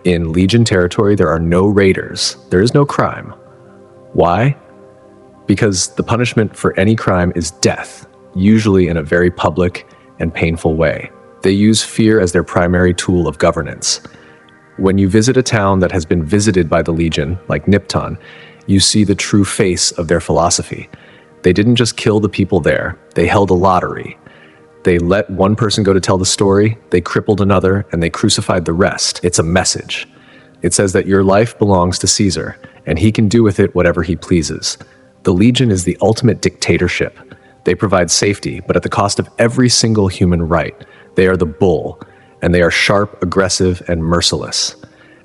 In Legion territory, there are no raiders. There is no crime. Why? Because the punishment for any crime is death, usually in a very public and painful way. They use fear as their primary tool of governance. When you visit a town that has been visited by the Legion, like Nipton, you see the true face of their philosophy. They didn't just kill the people there, they held a lottery. They let one person go to tell the story, they crippled another, and they crucified the rest. It's a message. It says that your life belongs to Caesar, and he can do with it whatever he pleases. The Legion is the ultimate dictatorship. They provide safety, but at the cost of every single human right. They are the bull, and they are sharp, aggressive, and merciless.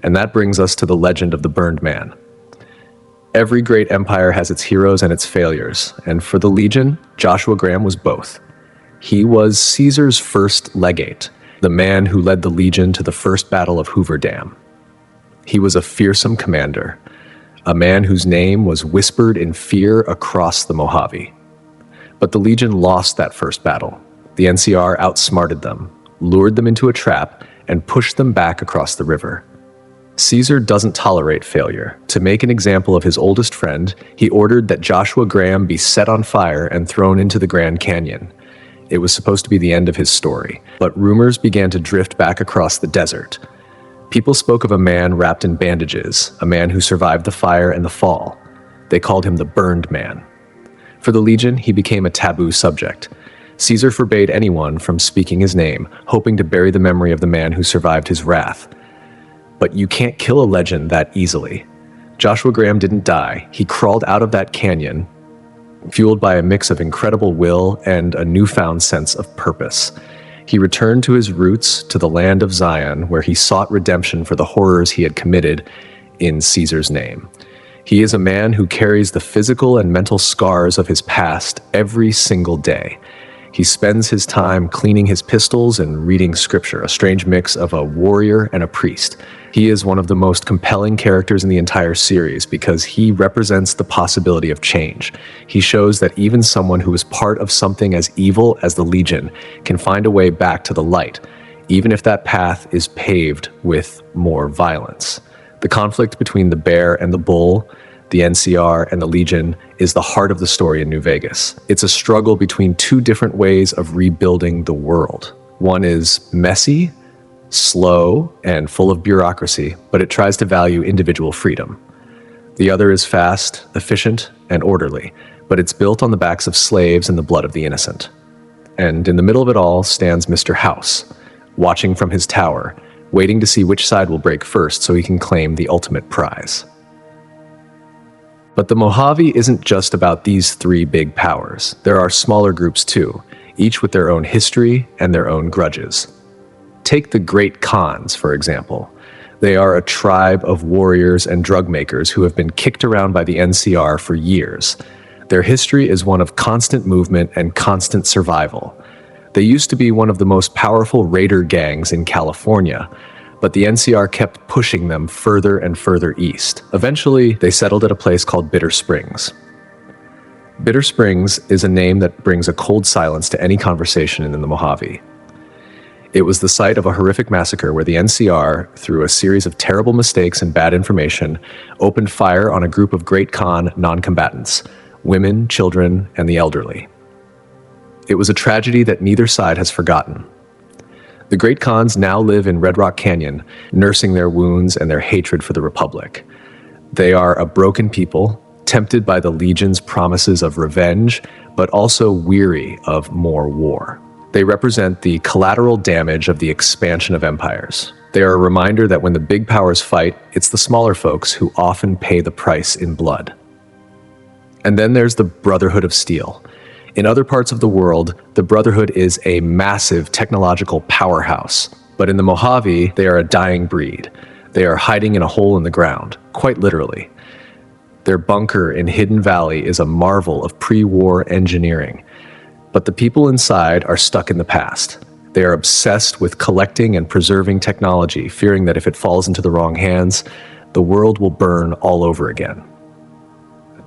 And that brings us to the legend of the Burned Man. Every great empire has its heroes and its failures, and for the Legion, Joshua Graham was both. He was Caesar's first legate, the man who led the Legion to the first battle of Hoover Dam. He was a fearsome commander, a man whose name was whispered in fear across the Mojave. But the Legion lost that first battle. The NCR outsmarted them, lured them into a trap, and pushed them back across the river. Caesar doesn't tolerate failure. To make an example of his oldest friend, he ordered that Joshua Graham be set on fire and thrown into the Grand Canyon. It was supposed to be the end of his story, but rumors began to drift back across the desert. People spoke of a man wrapped in bandages, a man who survived the fire and the fall. They called him the Burned Man. For the Legion, he became a taboo subject. Caesar forbade anyone from speaking his name, hoping to bury the memory of the man who survived his wrath. But you can't kill a legend that easily. Joshua Graham didn't die. He crawled out of that canyon, fueled by a mix of incredible will and a newfound sense of purpose. He returned to his roots, to the land of Zion, where he sought redemption for the horrors he had committed in Caesar's name. He is a man who carries the physical and mental scars of his past every single day. He spends his time cleaning his pistols and reading scripture, a strange mix of a warrior and a priest. He is one of the most compelling characters in the entire series because he represents the possibility of change. He shows that even someone who is part of something as evil as the Legion can find a way back to the light, even if that path is paved with more violence. The conflict between the bear and the bull, the NCR and the Legion, is the heart of the story in New Vegas. It's a struggle between two different ways of rebuilding the world. One is messy, slow, and full of bureaucracy, but it tries to value individual freedom. The other is fast, efficient, and orderly, but it's built on the backs of slaves and the blood of the innocent. And in the middle of it all stands Mr. House, watching from his tower, waiting to see which side will break first so he can claim the ultimate prize. But the Mojave isn't just about these three big powers. There are smaller groups too, each with their own history and their own grudges. Take the Great Khans, for example. They are a tribe of warriors and drug makers who have been kicked around by the NCR for years. Their history is one of constant movement and constant survival. They used to be one of the most powerful raider gangs in California, but the NCR kept pushing them further and further east. Eventually, they settled at a place called Bitter Springs. Bitter Springs is a name that brings a cold silence to any conversation in the Mojave. It was the site of a horrific massacre where the NCR, through a series of terrible mistakes and bad information, opened fire on a group of Great Khan non-combatants, women, children, and the elderly. It was a tragedy that neither side has forgotten. The Great Khans now live in Red Rock Canyon, nursing their wounds and their hatred for the Republic. They are a broken people, tempted by the Legion's promises of revenge, but also weary of more war. They represent the collateral damage of the expansion of empires. They are a reminder that when the big powers fight, it's the smaller folks who often pay the price in blood. And then there's the Brotherhood of Steel. In other parts of the world, the Brotherhood is a massive technological powerhouse. But in the Mojave, they are a dying breed. They are hiding in a hole in the ground, quite literally. Their bunker in Hidden Valley is a marvel of pre-war engineering. But the people inside are stuck in the past. They are obsessed with collecting and preserving technology, fearing that if it falls into the wrong hands, the world will burn all over again.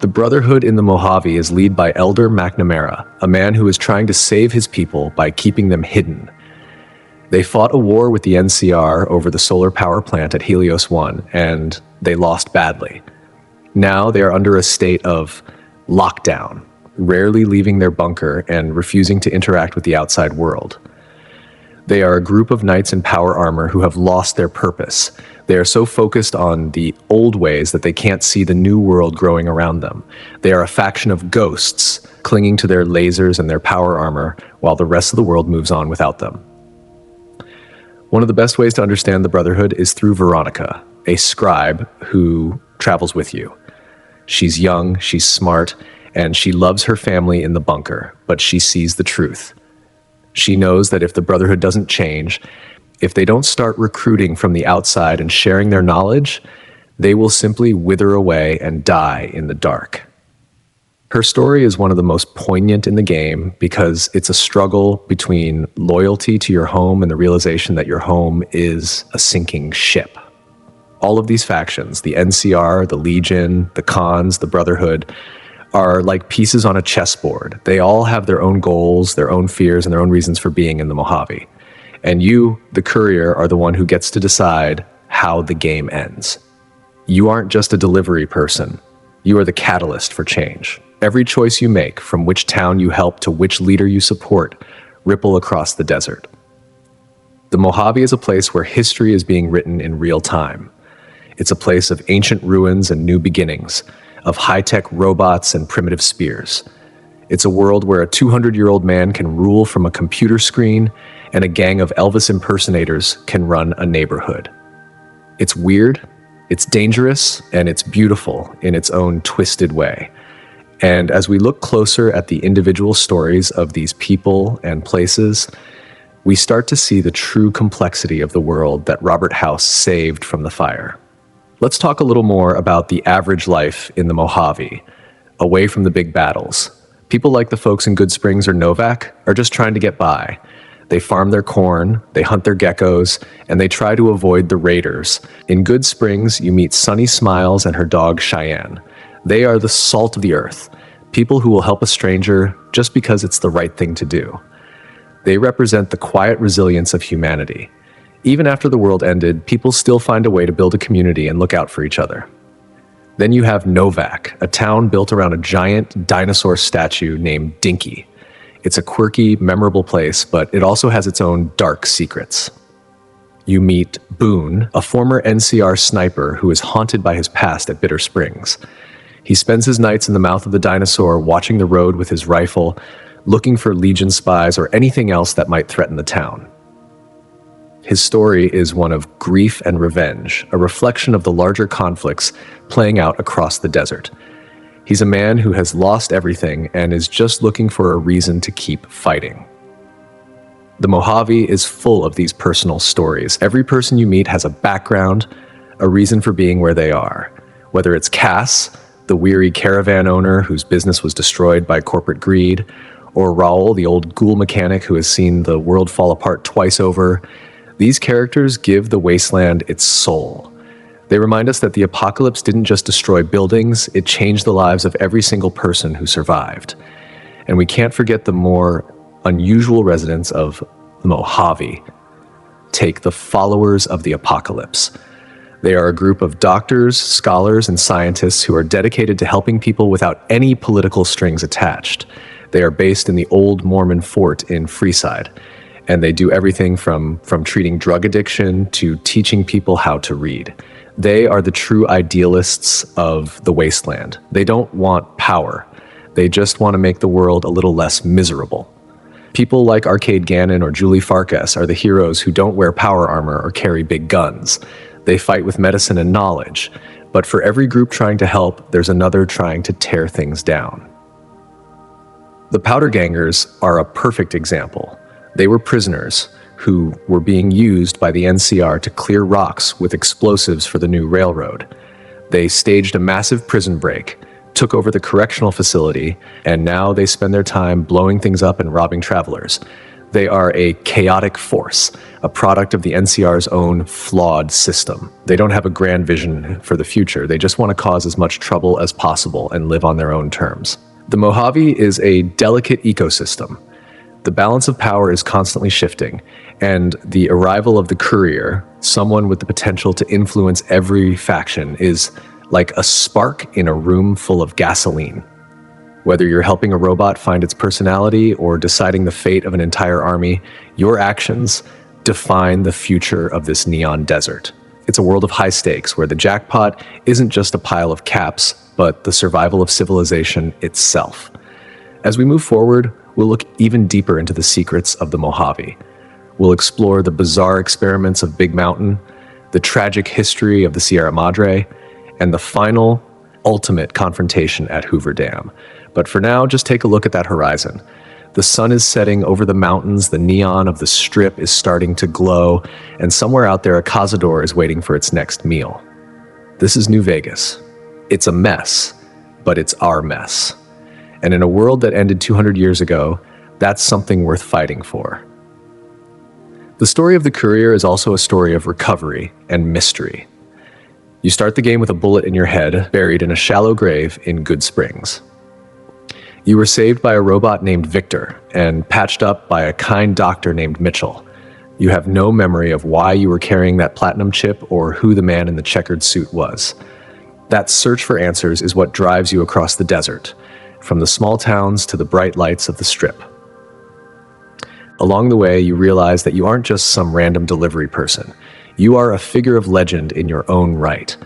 The Brotherhood in the Mojave is led by Elder McNamara, a man who is trying to save his people by keeping them hidden. They fought a war with the NCR over the solar power plant at Helios 1, and they lost badly. Now they are under a state of lockdown, rarely leaving their bunker and refusing to interact with the outside world. They are a group of knights in power armor who have lost their purpose. They are so focused on the old ways that they can't see the new world growing around them. They are a faction of ghosts, clinging to their lasers and their power armor, while the rest of the world moves on without them. One of the best ways to understand the Brotherhood is through Veronica, a scribe who travels with you. She's young, she's smart, and she loves her family in the bunker, but she sees the truth. She knows that if the Brotherhood doesn't change, if they don't start recruiting from the outside and sharing their knowledge, They will simply wither away and die in the dark. Her story is one of the most poignant in the game because it's a struggle between loyalty to your home and the realization that your home is a sinking ship. All of these factions, the NCR, the Legion, the Khans, the Brotherhood, are like pieces on a chessboard. They all have their own goals, their own fears, and their own reasons for being in the Mojave. And you, the Courier, are the one who gets to decide how the game ends. You aren't just a delivery person. You are the catalyst for change. Every choice you make, from which town you help to which leader you support, ripple across the desert. The Mojave is a place where history is being written in real time. It's a place of ancient ruins and new beginnings, of high-tech robots and primitive spears. It's a world where a 200-year-old man can rule from a computer screen and a gang of Elvis impersonators can run a neighborhood. It's weird, it's dangerous, and it's beautiful in its own twisted way. And as we look closer at the individual stories of these people and places, we start to see the true complexity of the world that Robert House saved from the fire. Let's talk a little more about the average life in the Mojave, away from the big battles. People like the folks in Good Springs or Novak are just trying to get by. They farm their corn, they hunt their geckos, and they try to avoid the raiders. In Good Springs, you meet Sunny Smiles and her dog Cheyenne. They are the salt of the earth, people who will help a stranger just because it's the right thing to do. They represent the quiet resilience of humanity. Even after the world ended, people still find a way to build a community and look out for each other. Then you have Novak, a town built around a giant dinosaur statue named Dinky. It's a quirky, memorable place, but it also has its own dark secrets. You meet Boone, a former NCR sniper who is haunted by his past at Bitter Springs. He spends his nights in the mouth of the dinosaur, watching the road with his rifle, looking for Legion spies or anything else that might threaten the town. His story is one of grief and revenge, a reflection of the larger conflicts playing out across the desert. He's a man who has lost everything and is just looking for a reason to keep fighting. The Mojave is full of these personal stories. Every person you meet has a background, a reason for being where they are. Whether it's Cass, the weary caravan owner whose business was destroyed by corporate greed, or Raul, the old ghoul mechanic who has seen the world fall apart twice over, these characters give the wasteland its soul. They remind us that the apocalypse didn't just destroy buildings, it changed the lives of every single person who survived. And we can't forget the more unusual residents of the Mojave. Take the followers of the apocalypse. They are a group of doctors, scholars, and scientists who are dedicated to helping people without any political strings attached. They are based in the old Mormon fort in Freeside, and they do everything from treating drug addiction to teaching people how to read. They are the true idealists of the wasteland. They don't want power. They just want to make the world a little less miserable. People like Arcade Gannon or Julie Farkas are the heroes who don't wear power armor or carry big guns. They fight with medicine and knowledge. But for every group trying to help, there's another trying to tear things down. The Powder Gangers are a perfect example. They were prisoners who were being used by the NCR to clear rocks with explosives for the new railroad. They staged a massive prison break, took over the correctional facility, and now they spend their time blowing things up and robbing travelers. They are a chaotic force, a product of the NCR's own flawed system. They don't have a grand vision for the future. They just want to cause as much trouble as possible and live on their own terms. The Mojave is a delicate ecosystem. The balance of power is constantly shifting, and the arrival of the Courier, someone with the potential to influence every faction, is like a spark in a room full of gasoline. Whether you're helping a robot find its personality or deciding the fate of an entire army, your actions define the future of this neon desert. It's a world of high stakes where the jackpot isn't just a pile of caps, but the survival of civilization itself. As we move forward, we'll look even deeper into the secrets of the Mojave. We'll explore the bizarre experiments of Big Mountain, the tragic history of the Sierra Madre, and the final, ultimate confrontation at Hoover Dam. But for now, just take a look at that horizon. The sun is setting over the mountains, the neon of the strip is starting to glow, and somewhere out there a cazador is waiting for its next meal. This is New Vegas. It's a mess, but it's our mess. And in a world that ended 200 years ago, that's something worth fighting for. The story of the Courier is also a story of recovery and mystery. You start the game with a bullet in your head, buried in a shallow grave in Good Springs. You were saved by a robot named Victor and patched up by a kind doctor named Mitchell. You have no memory of why you were carrying that platinum chip or who the man in the checkered suit was. That search for answers is what drives you across the desert, from the small towns to the bright lights of the Strip. Along the way, you realize that you aren't just some random delivery person. You are a figure of legend in your own right,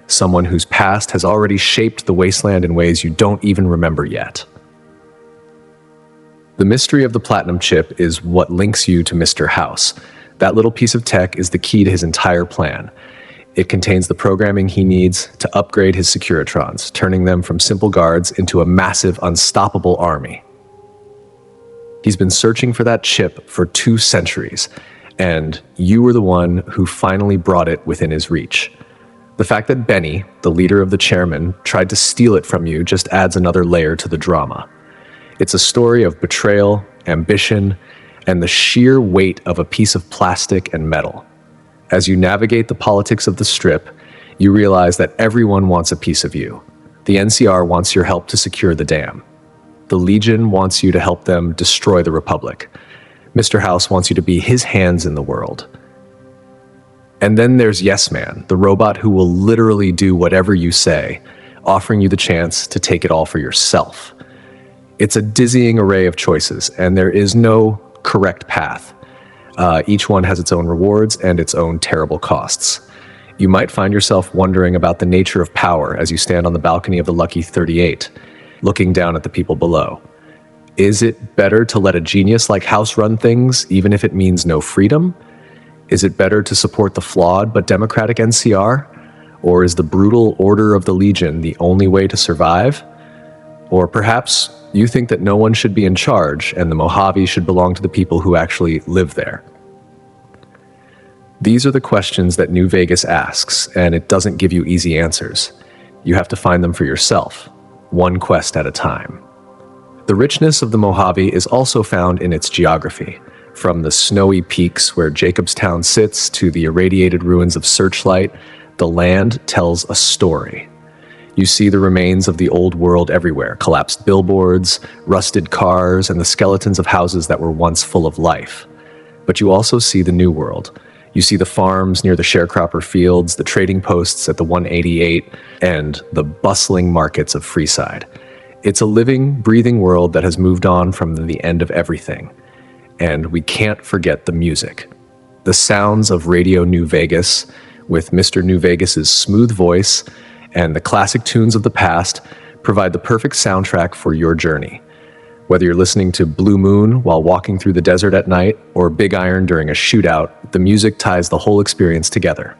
someone whose past has already shaped the wasteland in ways you don't even remember yet. The mystery of the platinum chip is what links you to Mr. House. That little piece of tech is the key to his entire plan. It contains the programming he needs to upgrade his Securitrons, turning them from simple guards into a massive, unstoppable army. He's been searching for that chip for 2 centuries, and you were the one who finally brought it within his reach. The fact that Benny, the leader of the chairmen, tried to steal it from you just adds another layer to the drama. It's a story of betrayal, ambition, and the sheer weight of a piece of plastic and metal. As you navigate the politics of the Strip, you realize that everyone wants a piece of you. The NCR wants your help to secure the dam. The Legion wants you to help them destroy the Republic. Mr. House wants you to be his hands in the world. And then there's Yes Man, the robot who will literally do whatever you say, offering you the chance to take it all for yourself. It's a dizzying array of choices, and there is no correct path. Each one has its own rewards and its own terrible costs. You might find yourself wondering about the nature of power as you stand on the balcony of the Lucky 38, looking down at the people below. Is it better to let a genius like House run things, even if it means no freedom? Is it better to support the flawed but democratic NCR? Or is the brutal order of the Legion the only way to survive? Or perhaps you think that no one should be in charge and the Mojave should belong to the people who actually live there. These are the questions that New Vegas asks, and it doesn't give you easy answers. You have to find them for yourself, one quest at a time. The richness of the Mojave is also found in its geography, from the snowy peaks where Jacobstown sits to the irradiated ruins of Searchlight. The land tells a story. You see the remains of the old world everywhere, collapsed billboards, rusted cars, and the skeletons of houses that were once full of life. But you also see the new world. You see the farms near the sharecropper fields, the trading posts at the 188, and the bustling markets of Freeside. It's a living, breathing world that has moved on from the end of everything. And we can't forget the music. The sounds of Radio New Vegas, with Mr. New Vegas's smooth voice, and the classic tunes of the past provide the perfect soundtrack for your journey. Whether you're listening to Blue Moon while walking through the desert at night or Big Iron during a shootout, the music ties the whole experience together.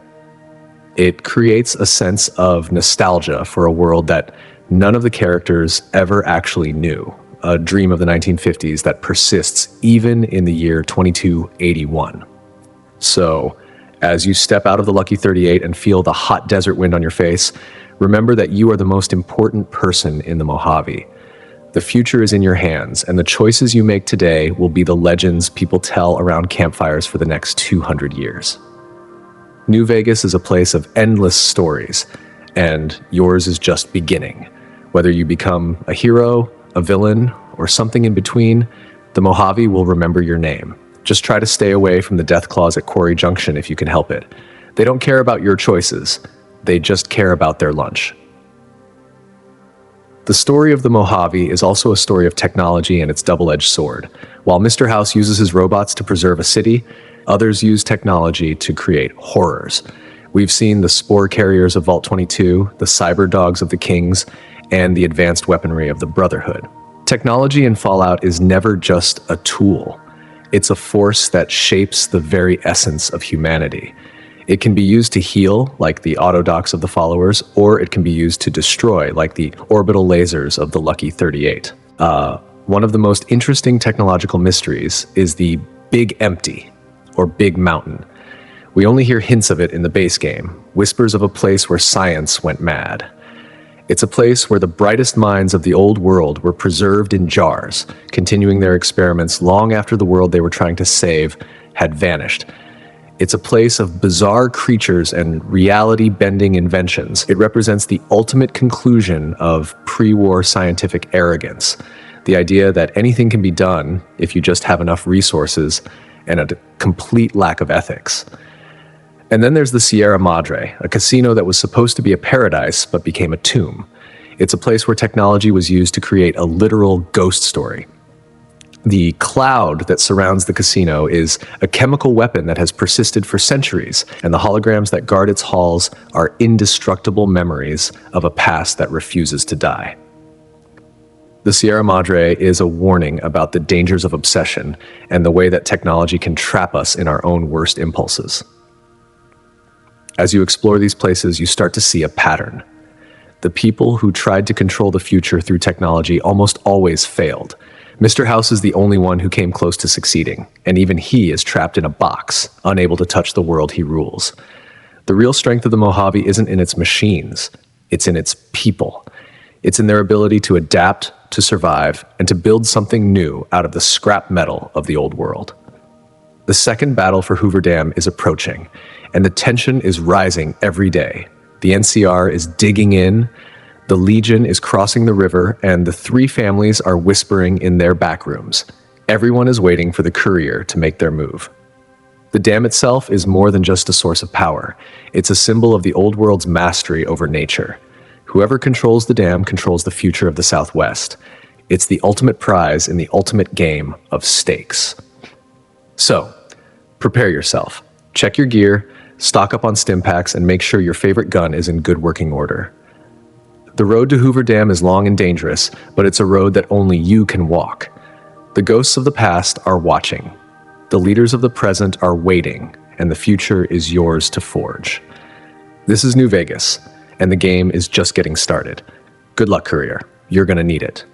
It creates a sense of nostalgia for a world that none of the characters ever actually knew, a dream of the 1950s that persists even in the year 2281. So, as you step out of the Lucky 38 and feel the hot desert wind on your face, remember that you are the most important person in the Mojave. The future is in your hands, and the choices you make today will be the legends people tell around campfires for the next 200 years. New Vegas is a place of endless stories, and yours is just beginning. Whether you become a hero, a villain, or something in between, the Mojave will remember your name. Just try to stay away from the death claws at Quarry Junction if you can help it. They don't care about your choices. They just care about their lunch. The story of the Mojave is also a story of technology and its double-edged sword. While Mr. House uses his robots to preserve a city, others use technology to create horrors. We've seen the spore carriers of Vault 22, the cyber dogs of the Kings, and the advanced weaponry of the Brotherhood. Technology in Fallout is never just a tool. It's a force that shapes the very essence of humanity. It can be used to heal, like the autodocs of the Followers, or it can be used to destroy, like the orbital lasers of the Lucky 38. One of the most interesting technological mysteries is the Big Empty, or Big Mountain. We only hear hints of it in the base game, whispers of a place where science went mad. It's a place where the brightest minds of the old world were preserved in jars, continuing their experiments long after the world they were trying to save had vanished. It's a place of bizarre creatures and reality-bending inventions. It represents the ultimate conclusion of pre-war scientific arrogance, the idea that anything can be done if you just have enough resources, and a complete lack of ethics. And then there's the Sierra Madre, a casino that was supposed to be a paradise but became a tomb. It's a place where technology was used to create a literal ghost story. The cloud that surrounds the casino is a chemical weapon that has persisted for centuries, and the holograms that guard its halls are indestructible memories of a past that refuses to die. The Sierra Madre is a warning about the dangers of obsession and the way that technology can trap us in our own worst impulses. As you explore these places, you start to see a pattern. The people who tried to control the future through technology almost always failed. Mr. House is the only one who came close to succeeding, and even he is trapped in a box, unable to touch the world he rules. The real strength of the Mojave isn't in its machines, it's in its people. It's in their ability to adapt, to survive, and to build something new out of the scrap metal of the old world. The second battle for Hoover Dam is approaching, and the tension is rising every day. The NCR is digging in, the Legion is crossing the river, and the three families are whispering in their back rooms. Everyone is waiting for the Courier to make their move. The dam itself is more than just a source of power. It's a symbol of the old world's mastery over nature. Whoever controls the dam controls the future of the Southwest. It's the ultimate prize in the ultimate game of stakes. So, prepare yourself. Check your gear, stock up on stim packs, and make sure your favorite gun is in good working order. The road to Hoover Dam is long and dangerous, but it's a road that only you can walk. The ghosts of the past are watching. The leaders of the present are waiting, and the future is yours to forge. This is New Vegas, and the game is just getting started. Good luck, Courier. You're gonna need it.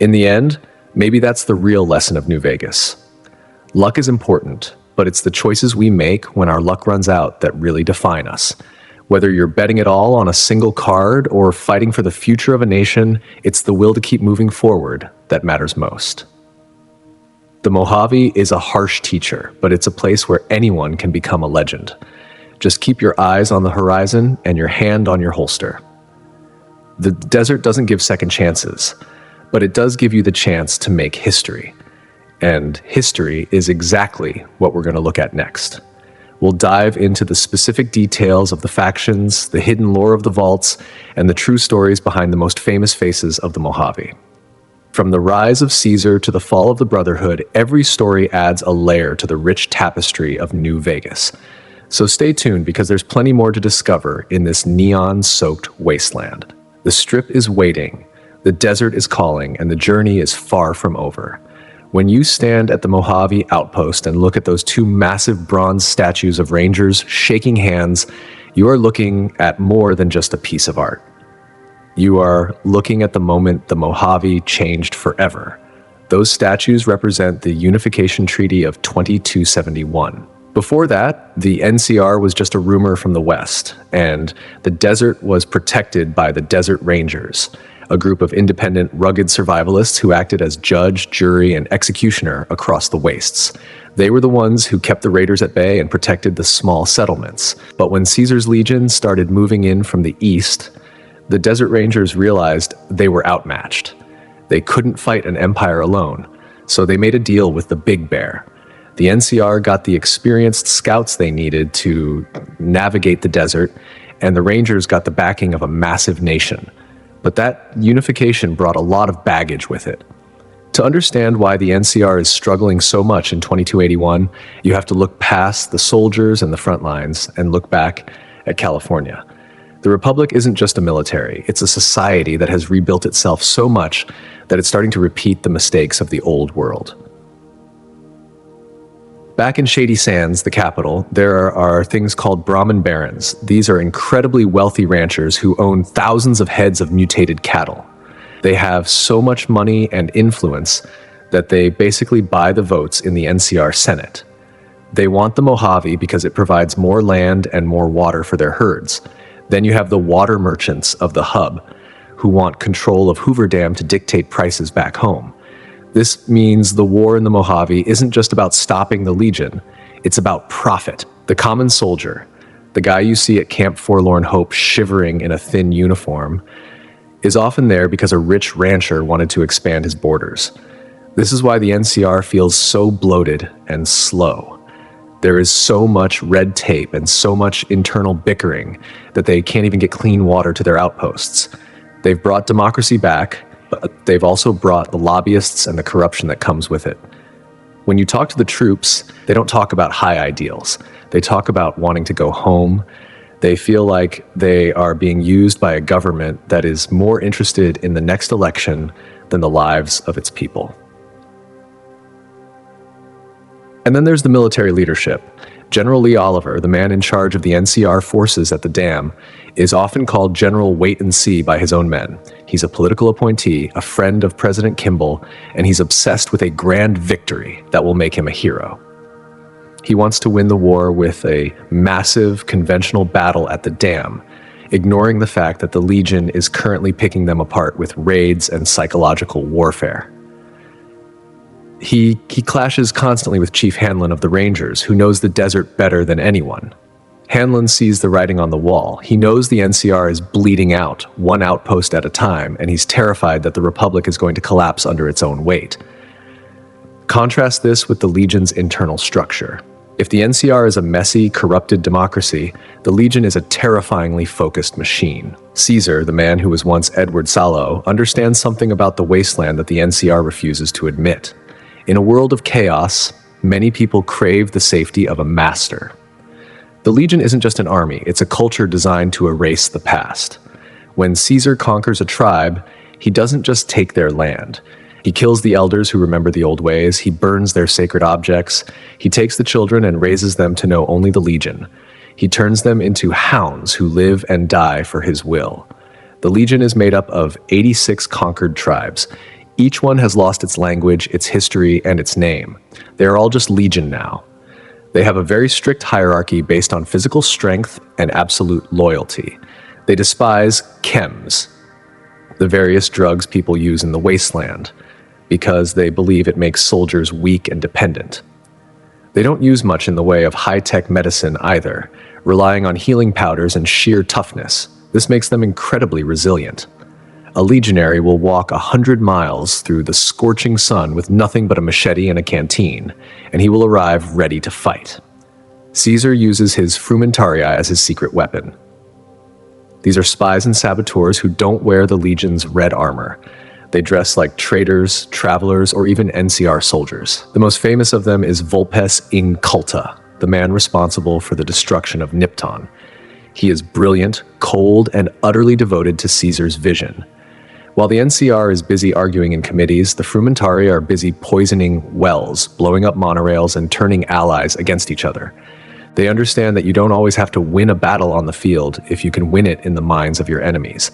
In the end, maybe that's the real lesson of New Vegas. Luck is important, but it's the choices we make when our luck runs out that really define us. Whether you're betting it all on a single card or fighting for the future of a nation, it's the will to keep moving forward that matters most. The Mojave is a harsh teacher, but it's a place where anyone can become a legend. Just keep your eyes on the horizon and your hand on your holster. The desert doesn't give second chances, but it does give you the chance to make history. And history is exactly what we're going to look at next. We'll dive into the specific details of the factions, the hidden lore of the vaults, and the true stories behind the most famous faces of the Mojave. From the rise of Caesar to the fall of the Brotherhood, every story adds a layer to the rich tapestry of New Vegas. So stay tuned because there's plenty more to discover in this neon-soaked wasteland. The Strip is waiting, the desert is calling, and the journey is far from over. When you stand at the Mojave outpost and look at those two massive bronze statues of rangers shaking hands, you are looking at more than just a piece of art. You are looking at the moment the Mojave changed forever. Those statues represent the Unification Treaty of 2271. Before that, the NCR was just a rumor from the West, and the desert was protected by the Desert Rangers, a group of independent, rugged survivalists who acted as judge, jury, and executioner across the wastes. They were the ones who kept the raiders at bay and protected the small settlements. But when Caesar's legion started moving in from the east, the Desert Rangers realized they were outmatched. They couldn't fight an empire alone, so they made a deal with the Big Bear. The NCR got the experienced scouts they needed to navigate the desert, and the Rangers got the backing of a massive nation. But that unification brought a lot of baggage with it. To understand why the NCR is struggling so much in 2281, you have to look past the soldiers and the front lines and look back at California. The Republic isn't just a military, it's a society that has rebuilt itself so much that it's starting to repeat the mistakes of the old world. Back in Shady Sands, the capital, there are things called Brahmin barons. These are incredibly wealthy ranchers who own thousands of heads of mutated cattle. They have so much money and influence that they basically buy the votes in the NCR Senate. They want the Mojave because it provides more land and more water for their herds. Then you have the water merchants of the hub, who want control of Hoover Dam to dictate prices back home. This means the war in the Mojave isn't just about stopping the Legion, it's about profit. The common soldier, the guy you see at Camp Forlorn Hope shivering in a thin uniform, is often there because a rich rancher wanted to expand his borders. This is why the NCR feels so bloated and slow. There is so much red tape and so much internal bickering that they can't even get clean water to their outposts. They've brought democracy back, but they've also brought the lobbyists and the corruption that comes with it. When you talk to the troops, they don't talk about high ideals. They talk about wanting to go home. They feel like they are being used by a government that is more interested in the next election than the lives of its people. And then there's the military leadership. General Lee Oliver, the man in charge of the NCR forces at the dam, is often called General Wait and See by his own men. He's a political appointee, a friend of President Kimball, and he's obsessed with a grand victory that will make him a hero. He wants to win the war with a massive conventional battle at the dam, ignoring the fact that the Legion is currently picking them apart with raids and psychological warfare. He clashes constantly with Chief Hanlon of the Rangers, who knows the desert better than anyone. Hanlon sees the writing on the wall. He knows the NCR is bleeding out, one outpost at a time, and he's terrified that the Republic is going to collapse under its own weight. Contrast this with the Legion's internal structure. If the NCR is a messy, corrupted democracy, the Legion is a terrifyingly focused machine. Caesar, the man who was once Edward Salo, understands something about the wasteland that the NCR refuses to admit. In a world of chaos, many people crave the safety of a master. The Legion isn't just an army, it's a culture designed to erase the past. When Caesar conquers a tribe, he doesn't just take their land. He kills the elders who remember the old ways, he burns their sacred objects, he takes the children and raises them to know only the Legion. He turns them into hounds who live and die for his will. The Legion is made up of 86 conquered tribes. Each one has lost its language, its history, and its name. They are all just Legion now. They have a very strict hierarchy based on physical strength and absolute loyalty. They despise chems, the various drugs people use in the wasteland, because they believe it makes soldiers weak and dependent. They don't use much in the way of high-tech medicine either, relying on healing powders and sheer toughness. This makes them incredibly resilient. A legionary will walk 100 miles through the scorching sun with nothing but a machete and a canteen, and he will arrive ready to fight. Caesar uses his frumentaria as his secret weapon. These are spies and saboteurs who don't wear the Legion's red armor. They dress like traders, travelers, or even NCR soldiers. The most famous of them is Vulpes Inculta, the man responsible for the destruction of Nipton. He is brilliant, cold, and utterly devoted to Caesar's vision. While the NCR is busy arguing in committees, the Frumentaria are busy poisoning wells, blowing up monorails, and turning allies against each other. They understand that you don't always have to win a battle on the field if you can win it in the minds of your enemies.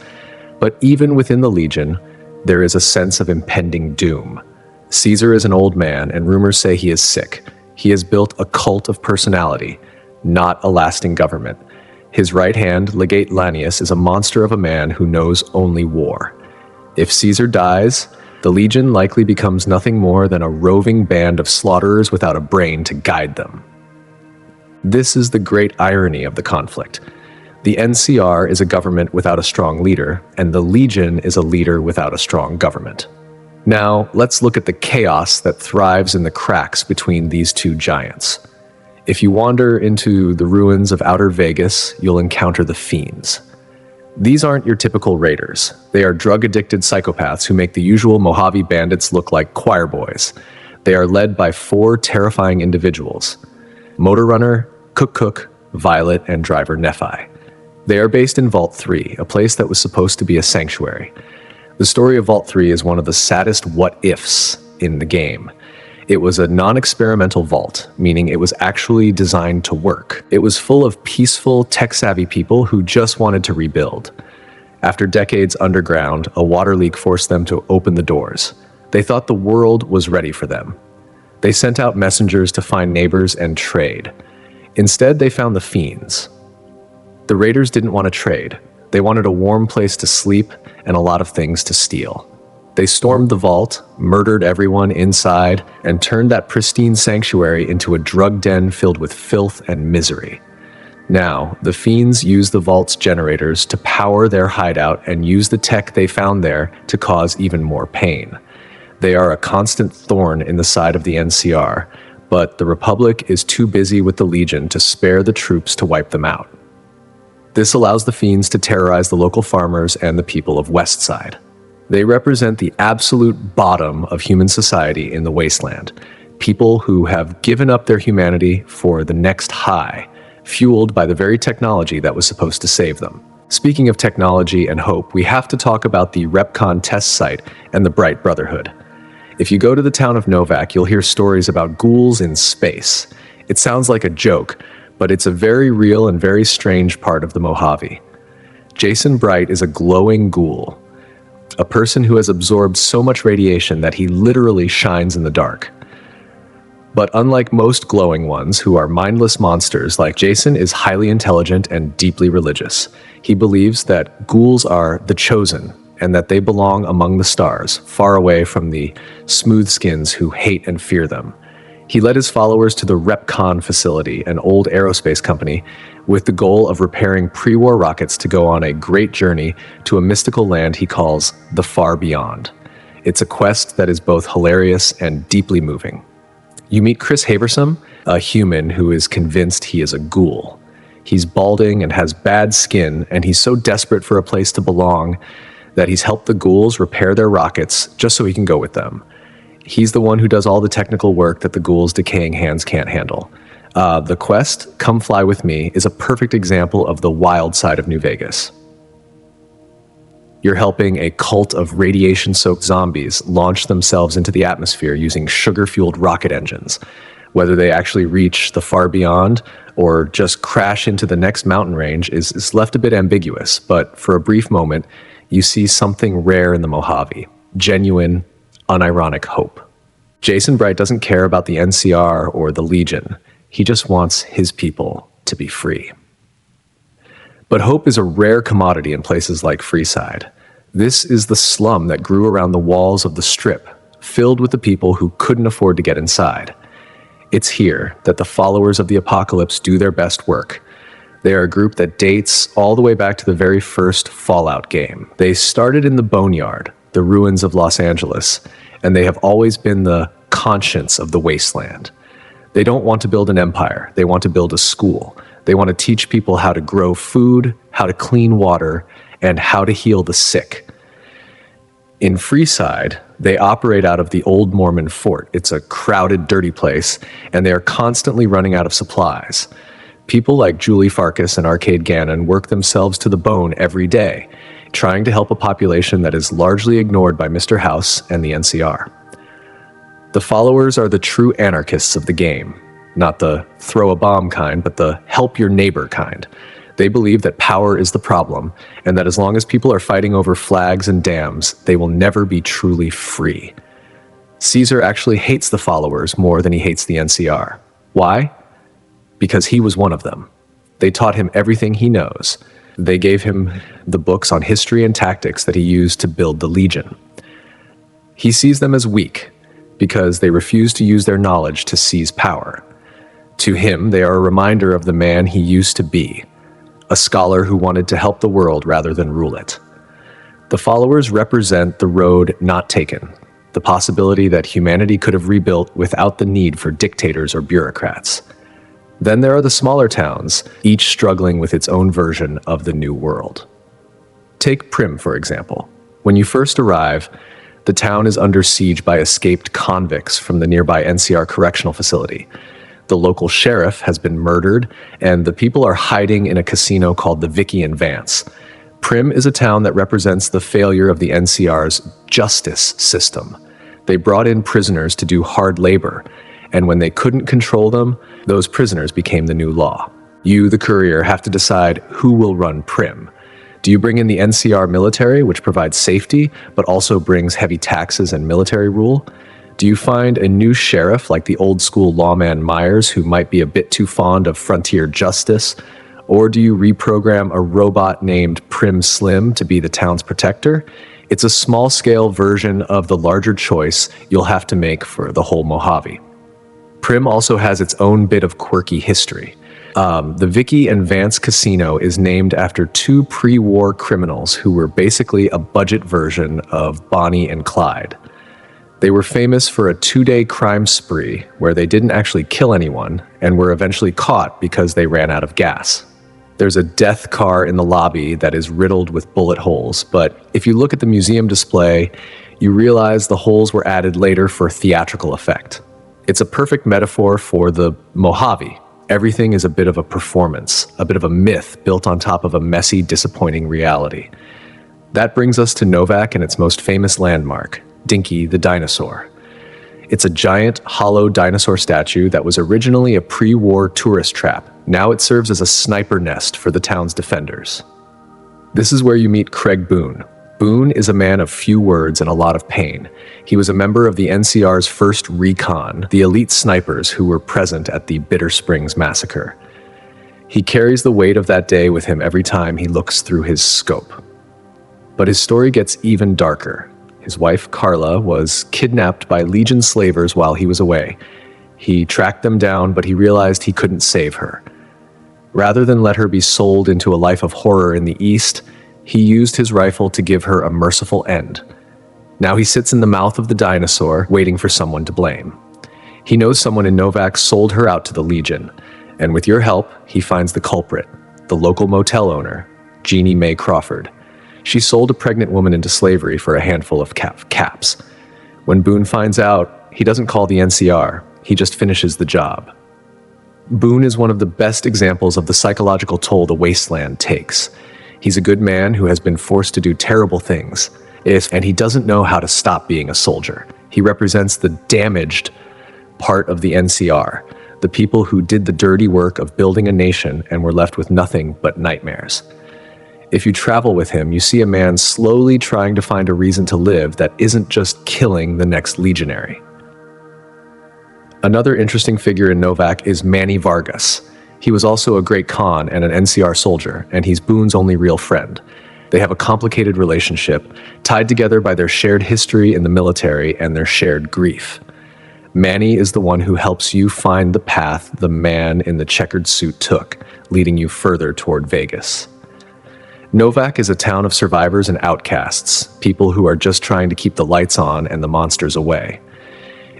But even within the Legion, there is a sense of impending doom. Caesar is an old man, and rumors say he is sick. He has built a cult of personality, not a lasting government. His right hand, Legate Lanius, is a monster of a man who knows only war. If Caesar dies, the Legion likely becomes nothing more than a roving band of slaughterers without a brain to guide them. This is the great irony of the conflict. The NCR is a government without a strong leader, and the Legion is a leader without a strong government. Now, let's look at the chaos that thrives in the cracks between these two giants. If you wander into the ruins of Outer Vegas, you'll encounter the Fiends. These aren't your typical raiders. They are drug-addicted psychopaths who make the usual Mojave bandits look like choir boys. They are led by 4 terrifying individuals: Motor Runner, Cook, Violet, and Driver Nephi. They are based in Vault 3, a place that was supposed to be a sanctuary. The story of Vault 3 is one of the saddest what-ifs in the game. It was a non-experimental vault, meaning it was actually designed to work. It was full of peaceful, tech-savvy people who just wanted to rebuild. After decades underground, a water leak forced them to open the doors. They thought the world was ready for them. They sent out messengers to find neighbors and trade. Instead, they found the fiends. The raiders didn't want to trade. They wanted a warm place to sleep and a lot of things to steal. They stormed the vault, murdered everyone inside, and turned that pristine sanctuary into a drug den filled with filth and misery. Now, the fiends use the vault's generators to power their hideout and use the tech they found there to cause even more pain. They are a constant thorn in the side of the NCR, but the Republic is too busy with the Legion to spare the troops to wipe them out. This allows the fiends to terrorize the local farmers and the people of Westside. They represent the absolute bottom of human society in the wasteland, people who have given up their humanity for the next high, fueled by the very technology that was supposed to save them. Speaking of technology and hope, we have to talk about the RepCon test site and the Bright Brotherhood. If you go to the town of Novak, you'll hear stories about ghouls in space. It sounds like a joke, but it's a very real and very strange part of the Mojave. Jason Bright is a glowing ghoul, a person who has absorbed so much radiation that he literally shines in the dark. But unlike most glowing ones who are mindless monsters, like Jason is highly intelligent and deeply religious. He believes that ghouls are the chosen and that they belong among the stars, far away from the smooth skins who hate and fear them. He led his followers to the RepCon facility, an old aerospace company, with the goal of repairing pre-war rockets to go on a great journey to a mystical land he calls the Far Beyond. It's a quest that is both hilarious and deeply moving. You meet Chris Haversam, a human who is convinced he is a ghoul. He's balding and has bad skin, and he's so desperate for a place to belong that he's helped the ghouls repair their rockets just so he can go with them. He's the one who does all the technical work that the ghouls' decaying hands can't handle. The quest, Come Fly With Me, is a perfect example of the wild side of New Vegas. You're helping a cult of radiation-soaked zombies launch themselves into the atmosphere using sugar-fueled rocket engines. Whether they actually reach the Far Beyond or just crash into the next mountain range is left a bit ambiguous, but for a brief moment, you see something rare in the Mojave, genuine, unironic hope. Jason Bright doesn't care about the NCR or the Legion. He just wants his people to be free. But hope is a rare commodity in places like Freeside. This is the slum that grew around the walls of the Strip, filled with the people who couldn't afford to get inside. It's here that the followers of the apocalypse do their best work. They are a group that dates all the way back to the very first Fallout game. They started in the Boneyard, the ruins of Los Angeles, and they have always been the conscience of the wasteland. They don't want to build an empire. They want to build a school. They want to teach people how to grow food, how to clean water, and how to heal the sick. In Freeside, they operate out of the old Mormon fort. It's a crowded, dirty place, and they are constantly running out of supplies. People like Julie Farkas and Arcade Gannon work themselves to the bone every day, trying to help a population that is largely ignored by Mr. House and the NCR. The followers are the true anarchists of the game, not the throw a bomb kind, but the help your neighbor kind. They believe that power is the problem, and that as long as people are fighting over flags and dams, they will never be truly free. Caesar actually hates the followers more than he hates the NCR. Why? Because he was one of them. They taught him everything he knows. They gave him the books on history and tactics that he used to build the Legion. He sees them as weak because they refuse to use their knowledge to seize power. To him, they are a reminder of the man he used to be, a scholar who wanted to help the world rather than rule it. The followers represent the road not taken, the possibility that humanity could have rebuilt without the need for dictators or bureaucrats. Then there are the smaller towns, each struggling with its own version of the new world. Take Prim, for example. When you first arrive, the town is under siege by escaped convicts from the nearby NCR correctional facility. The local sheriff has been murdered, and the people are hiding in a casino called the Vicky and Vance. Prim is a town that represents the failure of the NCR's justice system. They brought in prisoners to do hard labor, and when they couldn't control them, those prisoners became the new law. You, the Courier, have to decide who will run Prim. Do you bring in the NCR military, which provides safety, but also brings heavy taxes and military rule? Do you find a new sheriff like the old-school lawman Myers who might be a bit too fond of frontier justice? Or do you reprogram a robot named Prim Slim to be the town's protector? It's a small-scale version of the larger choice you'll have to make for the whole Mojave. Prim also has its own bit of quirky history. The Vicky and Vance Casino is named after two pre-war criminals who were basically a budget version of Bonnie and Clyde. They were famous for a 2-day crime spree where they didn't actually kill anyone and were eventually caught because they ran out of gas. There's a death car in the lobby that is riddled with bullet holes, but if you look at the museum display, you realize the holes were added later for theatrical effect. It's a perfect metaphor for the Mojave. Everything is a bit of a performance, a bit of a myth built on top of a messy, disappointing reality. That brings us to Novak and its most famous landmark, Dinky the dinosaur. It's a giant, hollow dinosaur statue that was originally a pre-war tourist trap. Now it serves as a sniper nest for the town's defenders. This is where you meet Craig Boone. Boone is a man of few words and a lot of pain. He was a member of the NCR's first recon, the elite snipers who were present at the Bitter Springs massacre. He carries the weight of that day with him every time he looks through his scope. But his story gets even darker. His wife, Carla, was kidnapped by Legion slavers while he was away. He tracked them down, but he realized he couldn't save her. Rather than let her be sold into a life of horror in the East, he used his rifle to give her a merciful end. Now he sits in the mouth of the dinosaur, waiting for someone to blame. He knows someone in Novak sold her out to the Legion, and with your help, he finds the culprit, the local motel owner, Jeannie Mae Crawford. She sold a pregnant woman into slavery for a handful of caps. When Boone finds out, he doesn't call the NCR, he just finishes the job. Boone is one of the best examples of the psychological toll the wasteland takes. He's a good man who has been forced to do terrible things, and he doesn't know how to stop being a soldier. He represents the damaged part of the NCR, the people who did the dirty work of building a nation and were left with nothing but nightmares. If you travel with him, you see a man slowly trying to find a reason to live that isn't just killing the next legionary. Another interesting figure in Novak is Manny Vargas. He was also a great con and an NCR soldier, and he's Boone's only real friend. They have a complicated relationship, tied together by their shared history in the military and their shared grief. Manny is the one who helps you find the path the man in the checkered suit took, leading you further toward Vegas. Novak is a town of survivors and outcasts, people who are just trying to keep the lights on and the monsters away.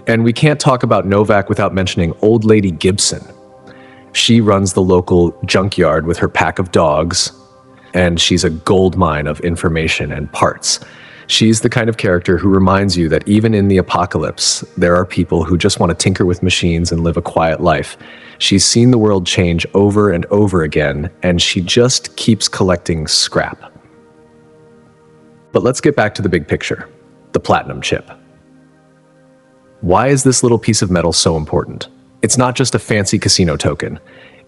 And we can't talk about Novak without mentioning Old Lady Gibson. She runs the local junkyard with her pack of dogs, and she's a goldmine of information and parts. She's the kind of character who reminds you that even in the apocalypse, there are people who just want to tinker with machines and live a quiet life. She's seen the world change over and over again, and she just keeps collecting scrap. But let's get back to the big picture, the platinum chip. Why is this little piece of metal so important? It's not just a fancy casino token.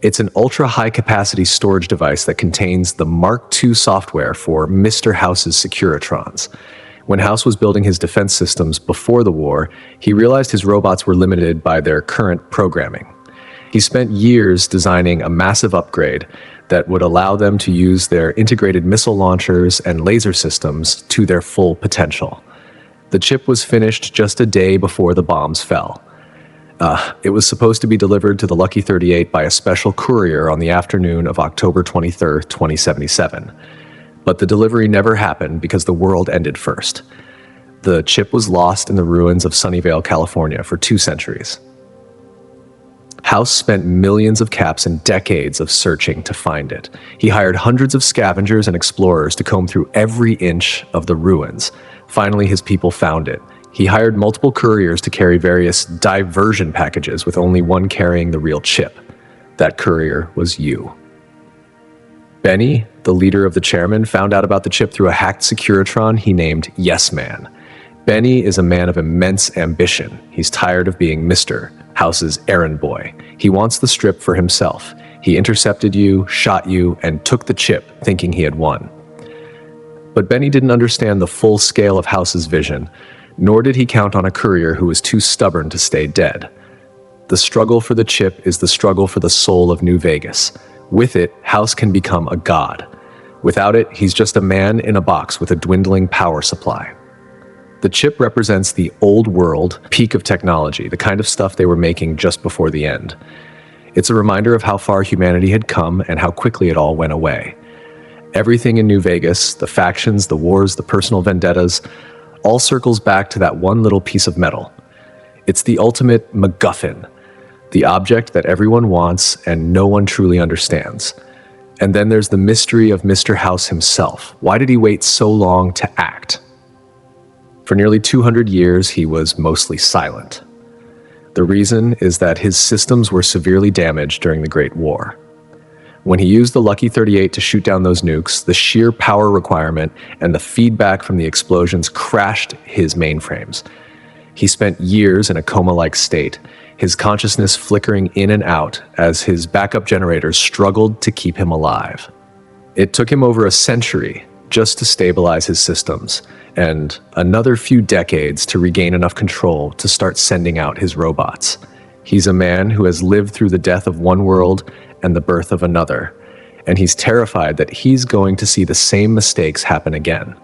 It's an ultra-high-capacity storage device that contains the Mark II software for Mr. House's Securitrons. When House was building his defense systems before the war, he realized his robots were limited by their current programming. He spent years designing a massive upgrade that would allow them to use their integrated missile launchers and laser systems to their full potential. The chip was finished just a day before the bombs fell. It was supposed to be delivered to the Lucky 38 by a special courier on the afternoon of October 23, 2077. But the delivery never happened because the world ended first. The chip was lost in the ruins of Sunnyvale, California for 2 centuries. House spent millions of caps and decades of searching to find it. He hired hundreds of scavengers and explorers to comb through every inch of the ruins. Finally, his people found it. He hired multiple couriers to carry various diversion packages with only one carrying the real chip. That courier was you. Benny, the leader of the chairman, found out about the chip through a hacked Securitron he named Yes Man. Benny is a man of immense ambition. He's tired of being Mr. House's errand boy. He wants the strip for himself. He intercepted you, shot you, and took the chip, thinking he had won. But Benny didn't understand the full scale of House's vision. Nor did he count on a courier who was too stubborn to stay dead. The struggle for the chip is the struggle for the soul of New Vegas. With it, House can become a god. Without it, he's just a man in a box with a dwindling power supply. The chip represents the old world peak of technology, the kind of stuff they were making just before the end. It's a reminder of how far humanity had come and how quickly it all went away. Everything in New Vegas, the factions, the wars, the personal vendettas, all circles back to that one little piece of metal. It's the ultimate MacGuffin, the object that everyone wants and no one truly understands. And then there's the mystery of Mr. House himself. Why did he wait so long to act? For nearly 200 years, he was mostly silent. The reason is that his systems were severely damaged during the Great War. When he used the Lucky 38 to shoot down those nukes, the sheer power requirement and the feedback from the explosions crashed his mainframes. He spent years in a coma-like state, his consciousness flickering in and out as his backup generators struggled to keep him alive. It took him over a century just to stabilize his systems, and another few decades to regain enough control to start sending out his robots. He's a man who has lived through the death of one world and the birth of another, and he's terrified that he's going to see the same mistakes happen again.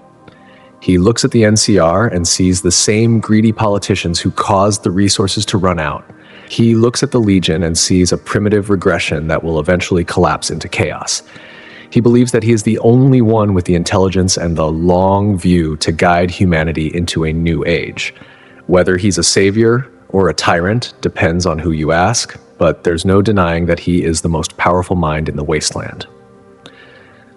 He looks at the NCR and sees the same greedy politicians who caused the resources to run out. He looks at the Legion and sees a primitive regression that will eventually collapse into chaos. He believes that he is the only one with the intelligence and the long view to guide humanity into a new age. Whether he's a savior or a tyrant depends on who you ask, but there's no denying that he is the most powerful mind in the wasteland.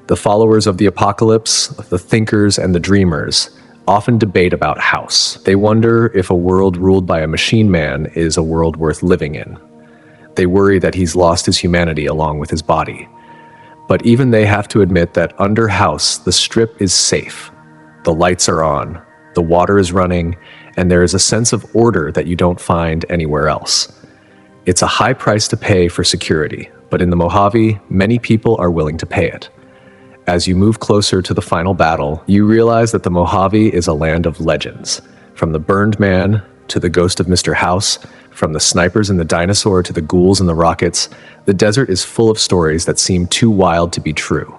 The followers of the apocalypse, the thinkers and the dreamers, often debate about House. They wonder if a world ruled by a machine man is a world worth living in. They worry that he's lost his humanity along with his body. But even they have to admit that under House, the strip is safe. The lights are on, the water is running, and there is a sense of order that you don't find anywhere else. It's a high price to pay for security, but in the Mojave, many people are willing to pay it. As you move closer to the final battle, you realize that the Mojave is a land of legends. From the burned man to the ghost of Mr. House, from the snipers and the dinosaur to the ghouls and the rockets, the desert is full of stories that seem too wild to be true.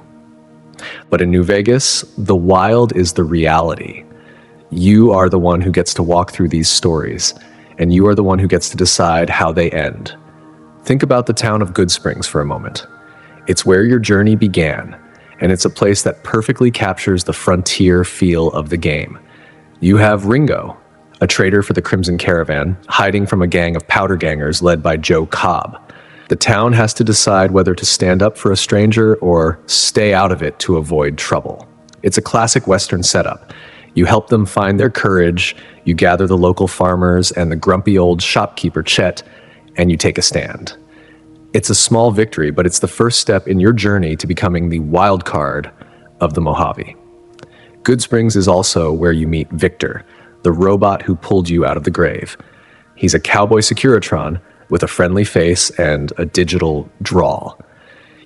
But in New Vegas, the wild is the reality. You are the one who gets to walk through these stories, and you are the one who gets to decide how they end. Think about the town of Good Springs for a moment. It's where your journey began, and it's a place that perfectly captures the frontier feel of the game. You have Ringo, a trader for the Crimson Caravan, hiding from a gang of powder gangers led by Joe Cobb. The town has to decide whether to stand up for a stranger or stay out of it to avoid trouble. It's a classic Western setup. You help them find their courage, you gather the local farmers and the grumpy old shopkeeper Chet, and you take a stand. It's a small victory, but it's the first step in your journey to becoming the wild card of the Mojave. Good Springs is also where you meet Victor, the robot who pulled you out of the grave. He's a cowboy Securitron with a friendly face and a digital drawl.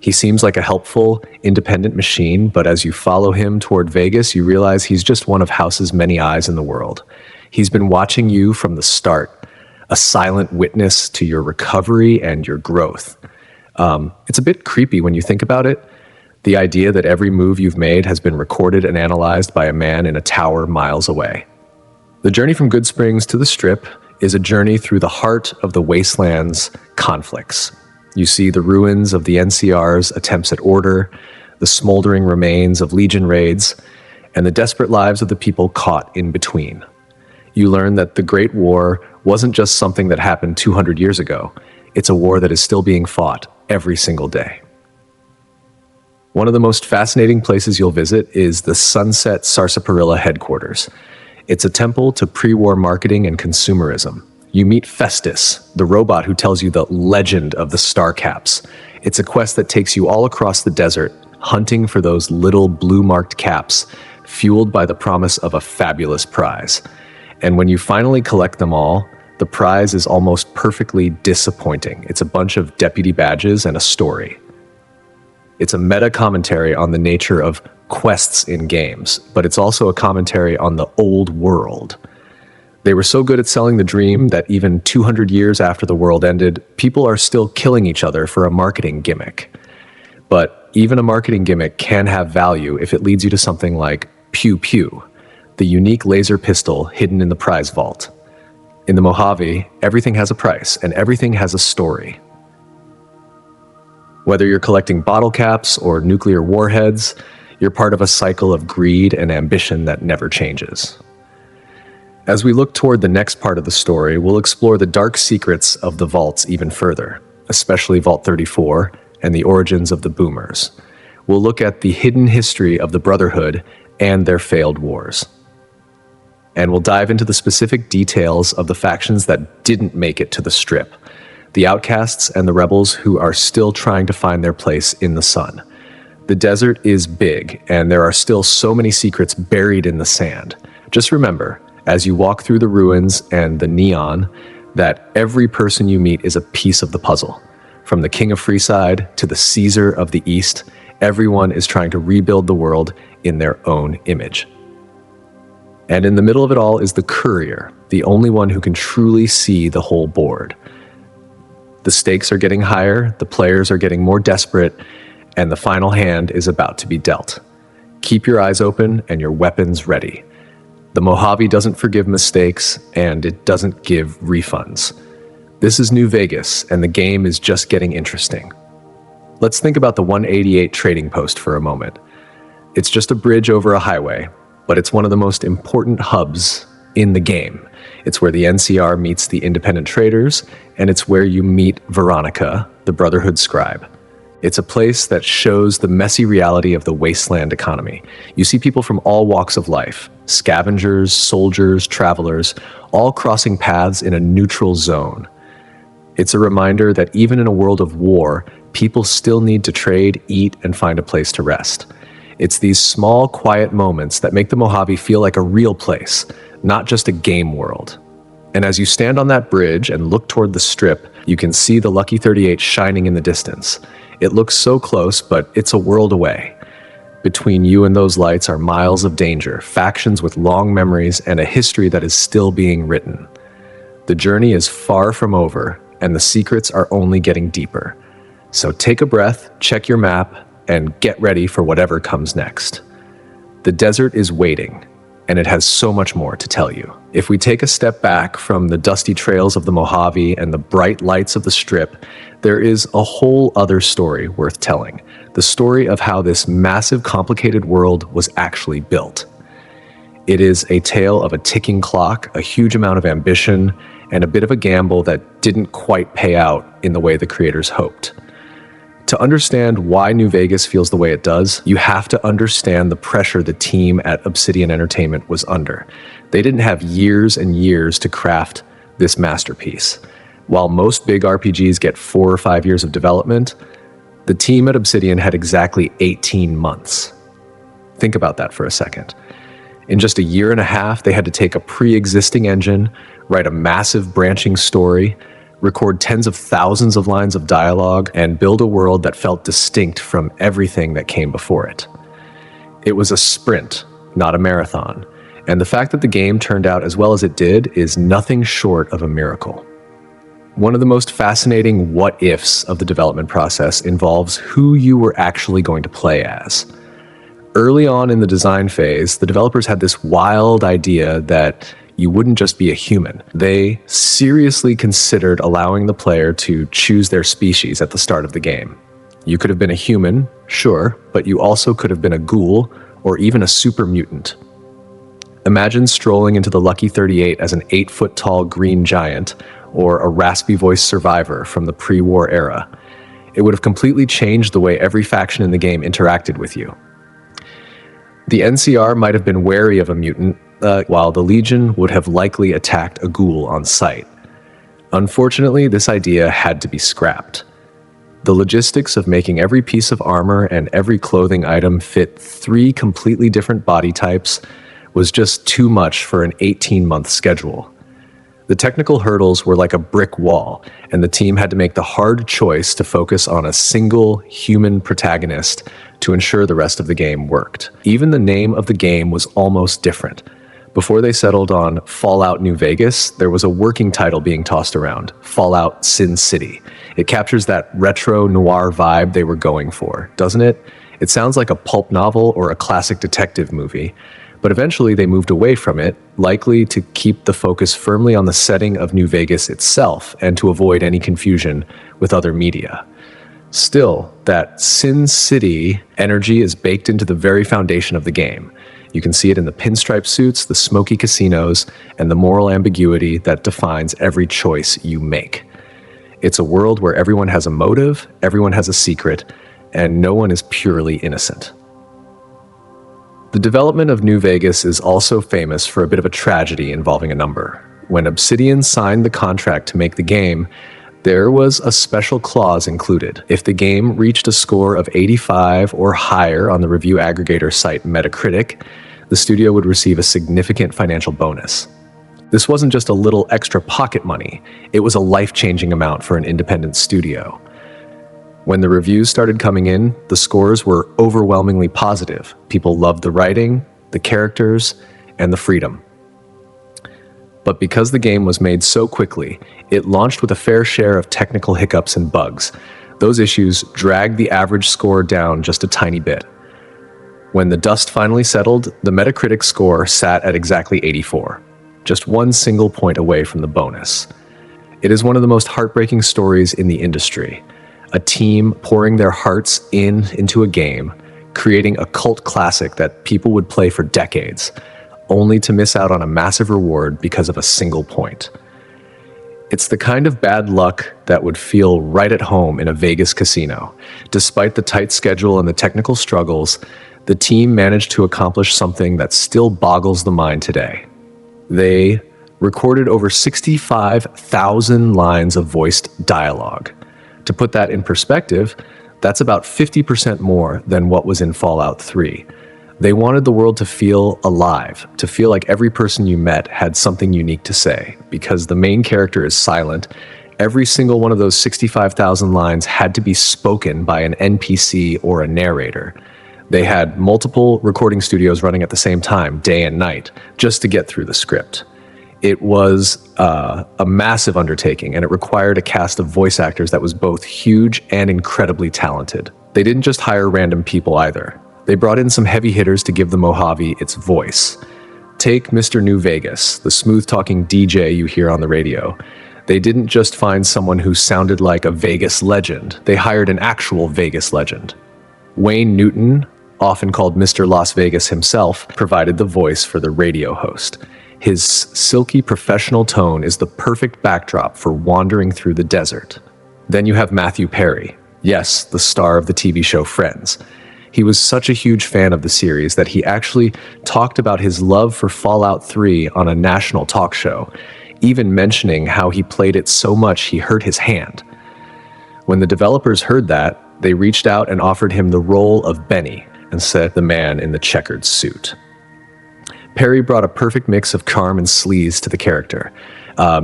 He seems like a helpful, independent machine, but as you follow him toward Vegas, you realize he's just one of House's many eyes in the world. He's been watching you from the start, a silent witness to your recovery and your growth. It's a bit creepy when you think about it. The idea that every move you've made has been recorded and analyzed by a man in a tower miles away. The journey from Good Springs to the Strip is a journey through the heart of the wasteland's conflicts. You see the ruins of the NCR's attempts at order, the smoldering remains of Legion raids, and the desperate lives of the people caught in between. You learn that the Great War wasn't just something that happened 200 years ago. It's a war that is still being fought every single day. One of the most fascinating places you'll visit is the Sunset Sarsaparilla headquarters. It's a temple to pre-war marketing and consumerism. You meet Festus, the robot who tells you the legend of the star caps. It's a quest that takes you all across the desert, hunting for those little blue-marked caps, fueled by the promise of a fabulous prize. And when you finally collect them all, the prize is almost perfectly disappointing. It's a bunch of deputy badges and a story. It's a meta-commentary on the nature of quests in games, but it's also a commentary on the old world. They were so good at selling the dream that even 200 years after the world ended, people are still killing each other for a marketing gimmick. But even a marketing gimmick can have value if it leads you to something like Pew Pew, the unique laser pistol hidden in the prize vault. In the Mojave, everything has a price and everything has a story. Whether you're collecting bottle caps or nuclear warheads, you're part of a cycle of greed and ambition that never changes. As we look toward the next part of the story, we'll explore the dark secrets of the vaults even further, especially Vault 34 and the origins of the Boomers. We'll look at the hidden history of the Brotherhood and their failed wars. And we'll dive into the specific details of the factions that didn't make it to the Strip, the outcasts and the rebels who are still trying to find their place in the sun. The desert is big, and there are still so many secrets buried in the sand. Just remember, as you walk through the ruins and the neon, that every person you meet is a piece of the puzzle. From the King of Freeside to the Caesar of the East, everyone is trying to rebuild the world in their own image. And in the middle of it all is the Courier, the only one who can truly see the whole board. The stakes are getting higher, the players are getting more desperate, and the final hand is about to be dealt. Keep your eyes open and your weapons ready. The Mojave doesn't forgive mistakes, and it doesn't give refunds. This is New Vegas, and the game is just getting interesting. Let's think about the 188 trading post for a moment. It's just a bridge over a highway, but it's one of the most important hubs in the game. It's where the NCR meets the independent traders, and it's where you meet Veronica, the Brotherhood scribe. It's a place that shows the messy reality of the wasteland economy. You see people from all walks of life, scavengers, soldiers, travelers, all crossing paths in a neutral zone. It's a reminder that even in a world of war, people still need to trade, eat, and find a place to rest. It's these small, quiet moments that make the Mojave feel like a real place, not just a game world. And as you stand on that bridge and look toward the Strip, you can see the Lucky 38 shining in the distance. It looks so close, but it's a world away. Between you and those lights are miles of danger, factions with long memories, and a history that is still being written. The journey is far from over, and the secrets are only getting deeper. So take a breath, check your map, and get ready for whatever comes next. The desert is waiting, and it has so much more to tell you. If we take a step back from the dusty trails of the Mojave and the bright lights of the Strip, there is a whole other story worth telling. The story of how this massive, complicated world was actually built. It is a tale of a ticking clock, a huge amount of ambition, and a bit of a gamble that didn't quite pay out in the way the creators hoped. To understand why New Vegas feels the way it does, you have to understand the pressure the team at Obsidian Entertainment was under. They didn't have years and years to craft this masterpiece. While most big RPGs get 4 or 5 years of development, the team at Obsidian had exactly 18 months. Think about that for a second. In just a year and a half, they had to take a pre-existing engine, write a massive branching story, record tens of thousands of lines of dialogue, and build a world that felt distinct from everything that came before it. It was a sprint, not a marathon, and the fact that the game turned out as well as it did is nothing short of a miracle. One of the most fascinating what-ifs of the development process involves who you were actually going to play as. Early on in the design phase, the developers had this wild idea that you wouldn't just be a human. They seriously considered allowing the player to choose their species at the start of the game. You could have been a human, sure, but you also could have been a ghoul or even a super mutant. Imagine strolling into the Lucky 38 as an 8-foot-tall green giant or a raspy-voiced survivor from the pre-war era. It would have completely changed the way every faction in the game interacted with you. The NCR might have been wary of a mutant, while the Legion would have likely attacked a ghoul on sight. Unfortunately, this idea had to be scrapped. The logistics of making every piece of armor and every clothing item fit 3 completely different body types was just too much for an 18-month schedule. The technical hurdles were like a brick wall, and the team had to make the hard choice to focus on a single human protagonist to ensure the rest of the game worked. Even the name of the game was almost different. Before they settled on Fallout New Vegas, there was a working title being tossed around, Fallout Sin City. It captures that retro noir vibe they were going for, doesn't it? It sounds like a pulp novel or a classic detective movie, but eventually they moved away from it, likely to keep the focus firmly on the setting of New Vegas itself and to avoid any confusion with other media. Still, that Sin City energy is baked into the very foundation of the game. You can see it in the pinstripe suits, the smoky casinos, and the moral ambiguity that defines every choice you make. It's a world where everyone has a motive, everyone has a secret, and no one is purely innocent. The development of New Vegas is also famous for a bit of a tragedy involving a number. When Obsidian signed the contract to make the game, there was a special clause included. If the game reached a score of 85 or higher on the review aggregator site Metacritic, the studio would receive a significant financial bonus. This wasn't just a little extra pocket money, it was a life-changing amount for an independent studio. When the reviews started coming in, the scores were overwhelmingly positive. People loved the writing, the characters, and the freedom. But because the game was made so quickly, it launched with a fair share of technical hiccups and bugs. Those issues dragged the average score down just a tiny bit. When the dust finally settled, the Metacritic score sat at exactly 84, just one single point away from the bonus. It is one of the most heartbreaking stories in the industry. A team pouring their hearts into a game, creating a cult classic that people would play for decades, only to miss out on a massive reward because of a single point. It's the kind of bad luck that would feel right at home in a Vegas casino. Despite the tight schedule and the technical struggles, the team managed to accomplish something that still boggles the mind today. They recorded over 65,000 lines of voiced dialogue. To put that in perspective, that's about 50% more than what was in Fallout 3. They wanted the world to feel alive, to feel like every person you met had something unique to say. Because the main character is silent, every single one of those 65,000 lines had to be spoken by an NPC or a narrator. They had multiple recording studios running at the same time, day and night, just to get through the script. It was a massive undertaking, and it required a cast of voice actors that was both huge and incredibly talented. They didn't just hire random people either. They brought in some heavy hitters to give the Mojave its voice. Take Mr. New Vegas, the smooth-talking DJ you hear on the radio. They didn't just find someone who sounded like a Vegas legend. They hired an actual Vegas legend. Wayne Newton, often called Mr. Las Vegas himself, provided the voice for the radio host. His silky professional tone is the perfect backdrop for wandering through the desert. Then you have Matthew Perry, yes, the star of the TV show Friends. He was such a huge fan of the series that he actually talked about his love for Fallout 3 on a national talk show, even mentioning how he played it so much he hurt his hand. When the developers heard that, they reached out and offered him the role of Benny instead of the man in the checkered suit. Perry brought a perfect mix of charm and sleaze to the character,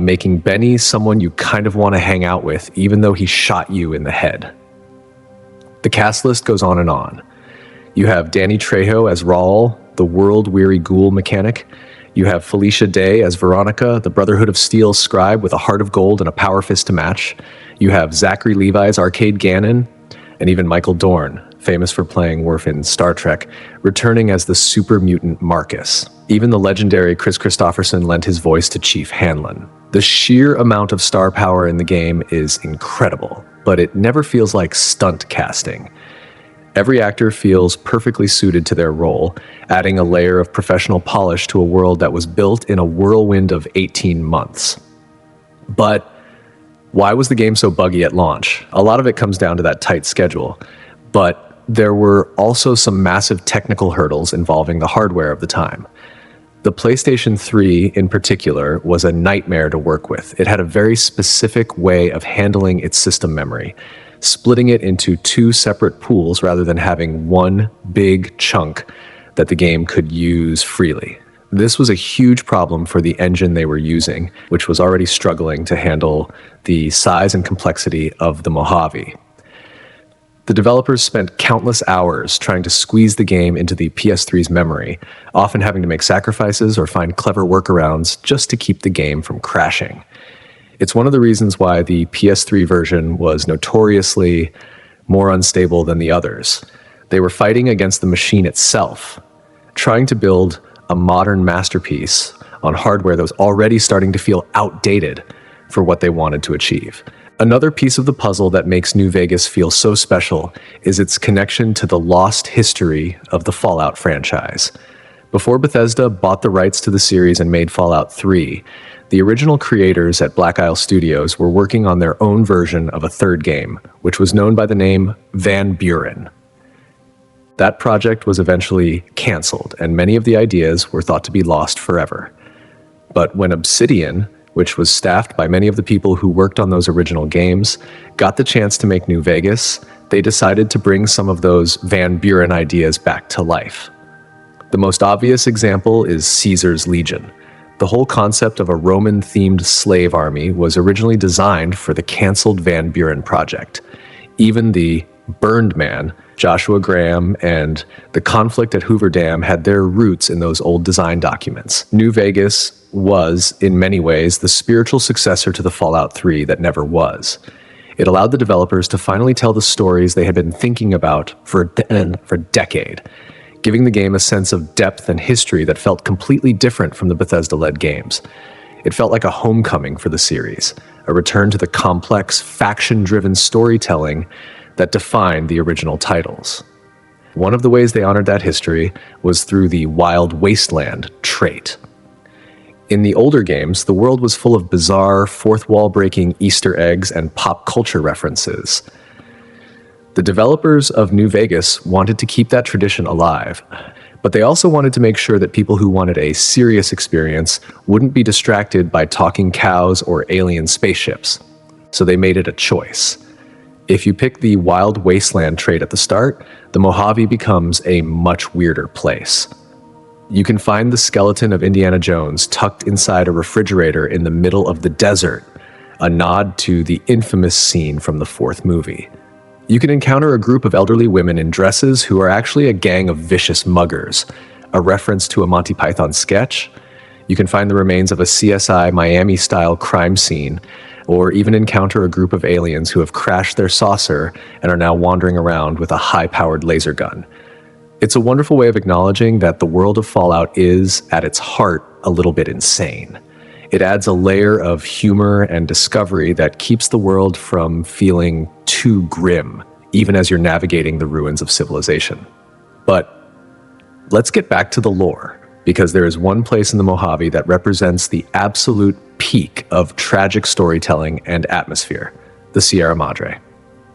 making Benny someone you kind of want to hang out with, even though he shot you in the head. The cast list goes on and on. You have Danny Trejo as Raul, the world-weary ghoul mechanic. You have Felicia Day as Veronica, the Brotherhood of Steel scribe with a heart of gold and a power fist to match. You have Zachary Levi as Arcade Gannon, and even Michael Dorn, famous for playing Worf in Star Trek, returning as the super mutant Marcus. Even the legendary Chris Christopherson lent his voice to Chief Hanlon. The sheer amount of star power in the game is incredible, but it never feels like stunt casting. Every actor feels perfectly suited to their role, adding a layer of professional polish to a world that was built in a whirlwind of 18 months. But why was the game so buggy at launch? A lot of it comes down to that tight schedule, but there were also some massive technical hurdles involving the hardware of the time. The PlayStation 3 in particular was a nightmare to work with. It had a very specific way of handling its system memory, splitting it into two separate pools rather than having one big chunk that the game could use freely. This was a huge problem for the engine they were using, which was already struggling to handle the size and complexity of the Mojave. The developers spent countless hours trying to squeeze the game into the PS3's memory, often having to make sacrifices or find clever workarounds just to keep the game from crashing. It's one of the reasons why the PS3 version was notoriously more unstable than the others. They were fighting against the machine itself, trying to build a modern masterpiece on hardware that was already starting to feel outdated for what they wanted to achieve. Another piece of the puzzle that makes New Vegas feel so special is its connection to the lost history of the Fallout franchise. Before Bethesda bought the rights to the series and made Fallout 3, the original creators at Black Isle Studios were working on their own version of a third game, which was known by the name Van Buren. That project was eventually canceled, and many of the ideas were thought to be lost forever. But when Obsidian, which was staffed by many of the people who worked on those original games, got the chance to make New Vegas, they decided to bring some of those Van Buren ideas back to life. The most obvious example is Caesar's Legion. The whole concept of a Roman-themed slave army was originally designed for the canceled Van Buren project. Even the Burned Man, Joshua Graham, and the conflict at Hoover Dam had their roots in those old design documents. New Vegas was, in many ways, the spiritual successor to the Fallout 3 that never was. It allowed the developers to finally tell the stories they had been thinking about for a decade, giving the game a sense of depth and history that felt completely different from the Bethesda-led games. It felt like a homecoming for the series, a return to the complex, faction-driven storytelling that defined the original titles. One of the ways they honored that history was through the Wild Wasteland trait. In the older games, the world was full of bizarre, fourth-wall-breaking Easter eggs and pop culture references. The developers of New Vegas wanted to keep that tradition alive, but they also wanted to make sure that people who wanted a serious experience wouldn't be distracted by talking cows or alien spaceships. So they made it a choice. If you pick the Wild Wasteland trait at the start, the Mojave becomes a much weirder place. You can find the skeleton of Indiana Jones tucked inside a refrigerator in the middle of the desert, a nod to the infamous scene from the fourth movie. You can encounter a group of elderly women in dresses who are actually a gang of vicious muggers, a reference to a Monty Python sketch. You can find the remains of a CSI Miami-style crime scene, or even encounter a group of aliens who have crashed their saucer and are now wandering around with a high-powered laser gun. It's a wonderful way of acknowledging that the world of Fallout is, at its heart, a little bit insane. It adds a layer of humor and discovery that keeps the world from feeling too grim, even as you're navigating the ruins of civilization. But let's get back to the lore, because there is one place in the Mojave that represents the absolute peak of tragic storytelling and atmosphere, the Sierra Madre.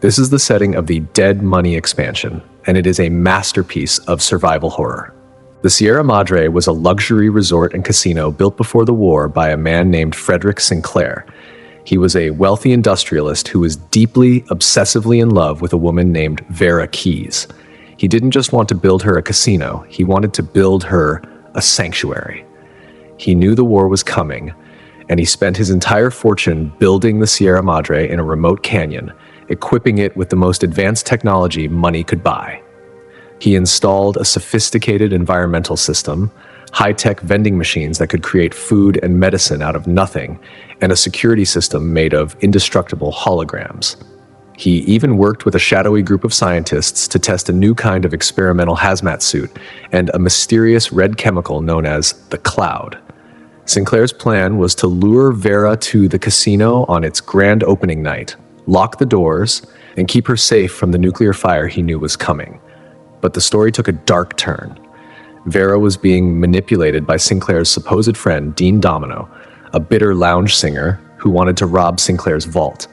This is the setting of the Dead Money expansion, and it is a masterpiece of survival horror. The Sierra Madre was a luxury resort and casino built before the war by a man named Frederick Sinclair. He was a wealthy industrialist who was deeply, obsessively in love with a woman named Vera Keyes. He didn't just want to build her a casino, he wanted to build her a sanctuary. He knew the war was coming, and he spent his entire fortune building the Sierra Madre in a remote canyon, equipping it with the most advanced technology money could buy. He installed a sophisticated environmental system, high-tech vending machines that could create food and medicine out of nothing, and a security system made of indestructible holograms. He even worked with a shadowy group of scientists to test a new kind of experimental hazmat suit and a mysterious red chemical known as the Cloud. Sinclair's plan was to lure Vera to the casino on its grand opening night, lock the doors, and keep her safe from the nuclear fire he knew was coming. But the story took a dark turn. Vera was being manipulated by Sinclair's supposed friend, Dean Domino, a bitter lounge singer who wanted to rob Sinclair's vault.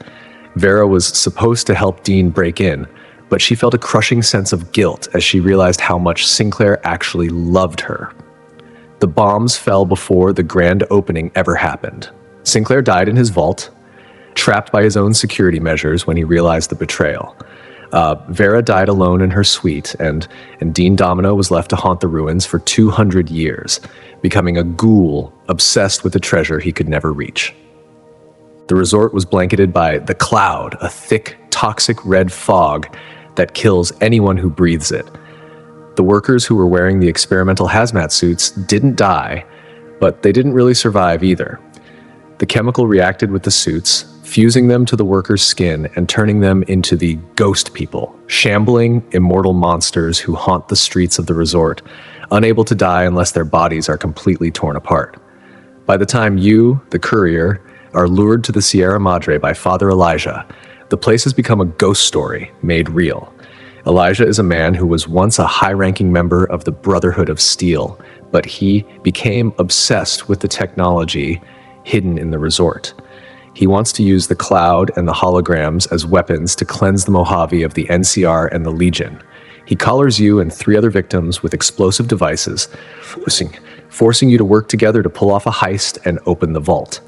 Vera was supposed to help Dean break in, but she felt a crushing sense of guilt as she realized how much Sinclair actually loved her. The bombs fell before the grand opening ever happened. Sinclair died in his vault, trapped by his own security measures when he realized the betrayal. Vera died alone in her suite, and Dean Domino was left to haunt the ruins for 200 years, becoming a ghoul obsessed with a treasure he could never reach. The resort was blanketed by the Cloud, a thick, toxic red fog that kills anyone who breathes it. The workers who were wearing the experimental hazmat suits didn't die, but they didn't really survive either. The chemical reacted with the suits, fusing them to the workers' skin and turning them into the ghost people, shambling, immortal monsters who haunt the streets of the resort, unable to die unless their bodies are completely torn apart. By the time you, the Courier, are lured to the Sierra Madre by Father Elijah, the place has become a ghost story made real. Elijah is a man who was once a high-ranking member of the Brotherhood of Steel, but he became obsessed with the technology hidden in the resort. He wants to use the cloud and the holograms as weapons to cleanse the Mojave of the NCR and the Legion. He collars you and 3 other victims with explosive devices, forcing you to work together to pull off a heist and open the vault.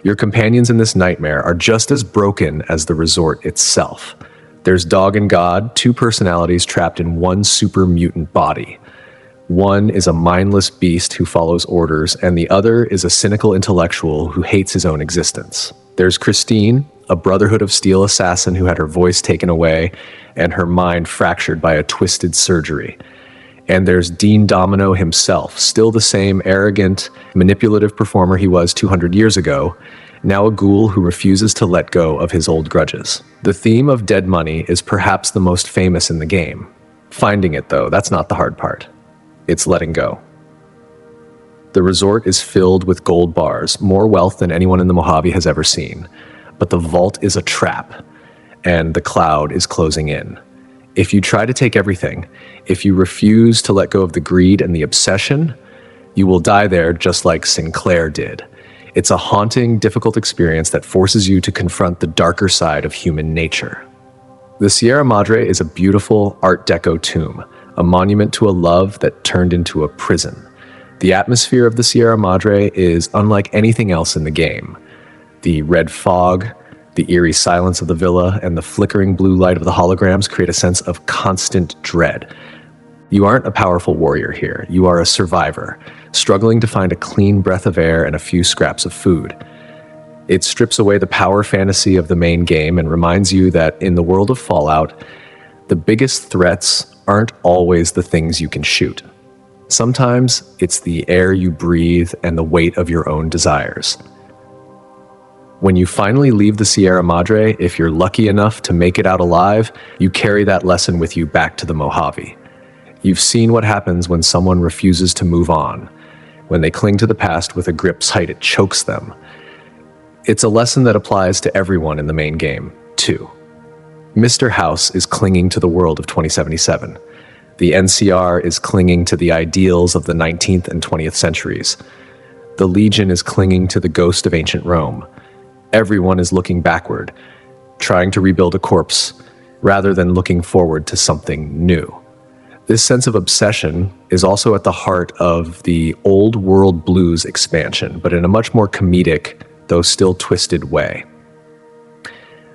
Your companions in this nightmare are just as broken as the resort itself. There's Dog and God, 2 personalities trapped in one super mutant body. One is a mindless beast who follows orders, and the other is a cynical intellectual who hates his own existence. There's Christine, a Brotherhood of Steel assassin who had her voice taken away and her mind fractured by a twisted surgery. And there's Dean Domino himself, still the same arrogant, manipulative performer he was 200 years ago, now a ghoul who refuses to let go of his old grudges. The theme of dead money is perhaps the most famous in the game. Finding it, though, that's not the hard part. It's letting go. The resort is filled with gold bars, more wealth than anyone in the Mojave has ever seen. But the vault is a trap, and the cloud is closing in. If you try to take everything, if you refuse to let go of the greed and the obsession, you will die there just like Sinclair did. It's a haunting, difficult experience that forces you to confront the darker side of human nature. The Sierra Madre is a beautiful Art Deco tomb, a monument to a love that turned into a prison. The atmosphere of the Sierra Madre is unlike anything else in the game. The red fog, the eerie silence of the villa, and the flickering blue light of the holograms create a sense of constant dread. You aren't a powerful warrior here. You are a survivor, struggling to find a clean breath of air and a few scraps of food. It strips away the power fantasy of the main game and reminds you that in the world of Fallout, the biggest threats aren't always the things you can shoot. Sometimes it's the air you breathe and the weight of your own desires. When you finally leave the Sierra Madre, if you're lucky enough to make it out alive, you carry that lesson with you back to the Mojave. You've seen what happens when someone refuses to move on. When they cling to the past with a grip so tight it chokes them. It's a lesson that applies to everyone in the main game, too. Mr. House is clinging to the world of 2077. The NCR is clinging to the ideals of the 19th and 20th centuries. The Legion is clinging to the ghost of ancient Rome. Everyone is looking backward, trying to rebuild a corpse, rather than looking forward to something new. This sense of obsession is also at the heart of the Old World Blues expansion, but in a much more comedic, though still twisted way.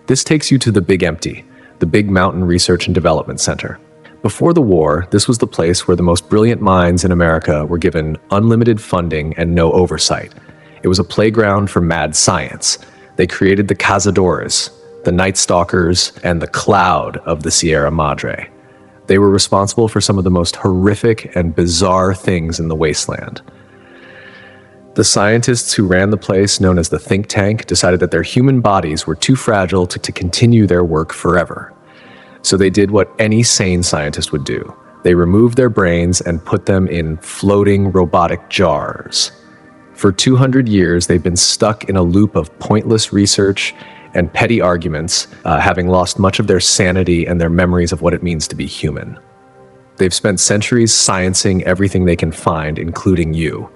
This takes you to the Big Empty, the Big Mountain Research and Development Center. Before the war, this was the place where the most brilliant minds in America were given unlimited funding and no oversight. It was a playground for mad science. They created the cazadores, the night stalkers, and the cloud of the Sierra Madre. They were responsible for some of the most horrific and bizarre things in the wasteland. The scientists who ran the place, known as the think tank, decided that their human bodies were too fragile to continue their work forever. So they did what any sane scientist would do. They removed their brains and put them in floating robotic jars. For 200 years, they've been stuck in a loop of pointless research and petty arguments, having lost much of their sanity and their memories of what it means to be human. They've spent centuries sciencing everything they can find, including you.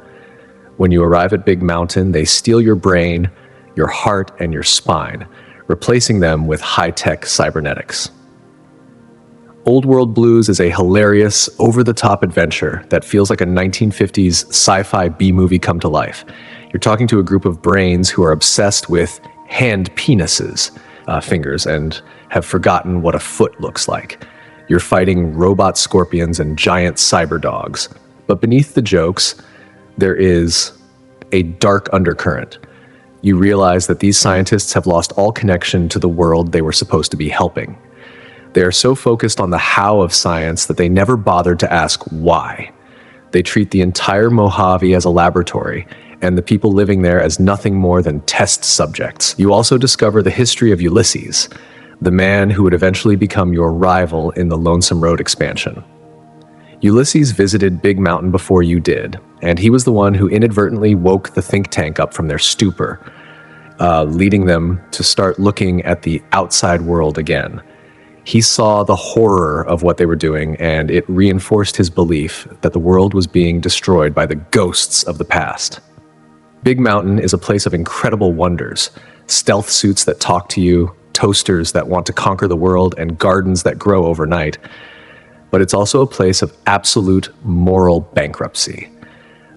When you arrive at Big Mountain, they steal your brain, your heart, and your spine, replacing them with high-tech cybernetics. Old World Blues is a hilarious, over-the-top adventure that feels like a 1950s sci-fi B-movie come to life. You're talking to a group of brains who are obsessed with hand penises, fingers, and have forgotten what a foot looks like. You're fighting robot scorpions and giant cyber dogs. But beneath the jokes, there is a dark undercurrent. You realize that these scientists have lost all connection to the world they were supposed to be helping. They are so focused on the how of science that they never bothered to ask why. They treat the entire Mojave as a laboratory, and the people living there as nothing more than test subjects. You also discover the history of Ulysses, the man who would eventually become your rival in the Lonesome Road expansion. Ulysses visited Big Mountain before you did, and he was the one who inadvertently woke the think tank up from their stupor, leading them to start looking at the outside world again. He saw the horror of what they were doing, and it reinforced his belief that the world was being destroyed by the ghosts of the past. Big Mountain is a place of incredible wonders, stealth suits that talk to you, toasters that want to conquer the world, and gardens that grow overnight. But it's also a place of absolute moral bankruptcy.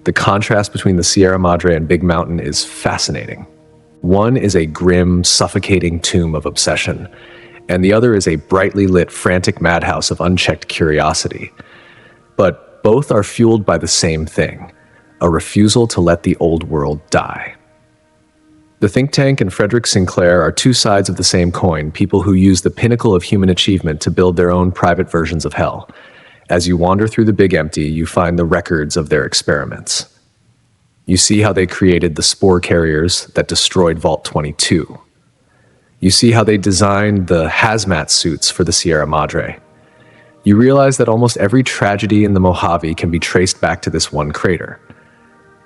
The contrast between the Sierra Madre and Big Mountain is fascinating. One is a grim, suffocating tomb of obsession, and the other is a brightly lit, frantic madhouse of unchecked curiosity. But both are fueled by the same thing, a refusal to let the old world die. The think tank and Frederick Sinclair are two sides of the same coin, people who use the pinnacle of human achievement to build their own private versions of hell. As you wander through the Big Empty, you find the records of their experiments. You see how they created the spore carriers that destroyed Vault 22. You see how they designed the hazmat suits for the Sierra Madre. You realize that almost every tragedy in the Mojave can be traced back to this one crater.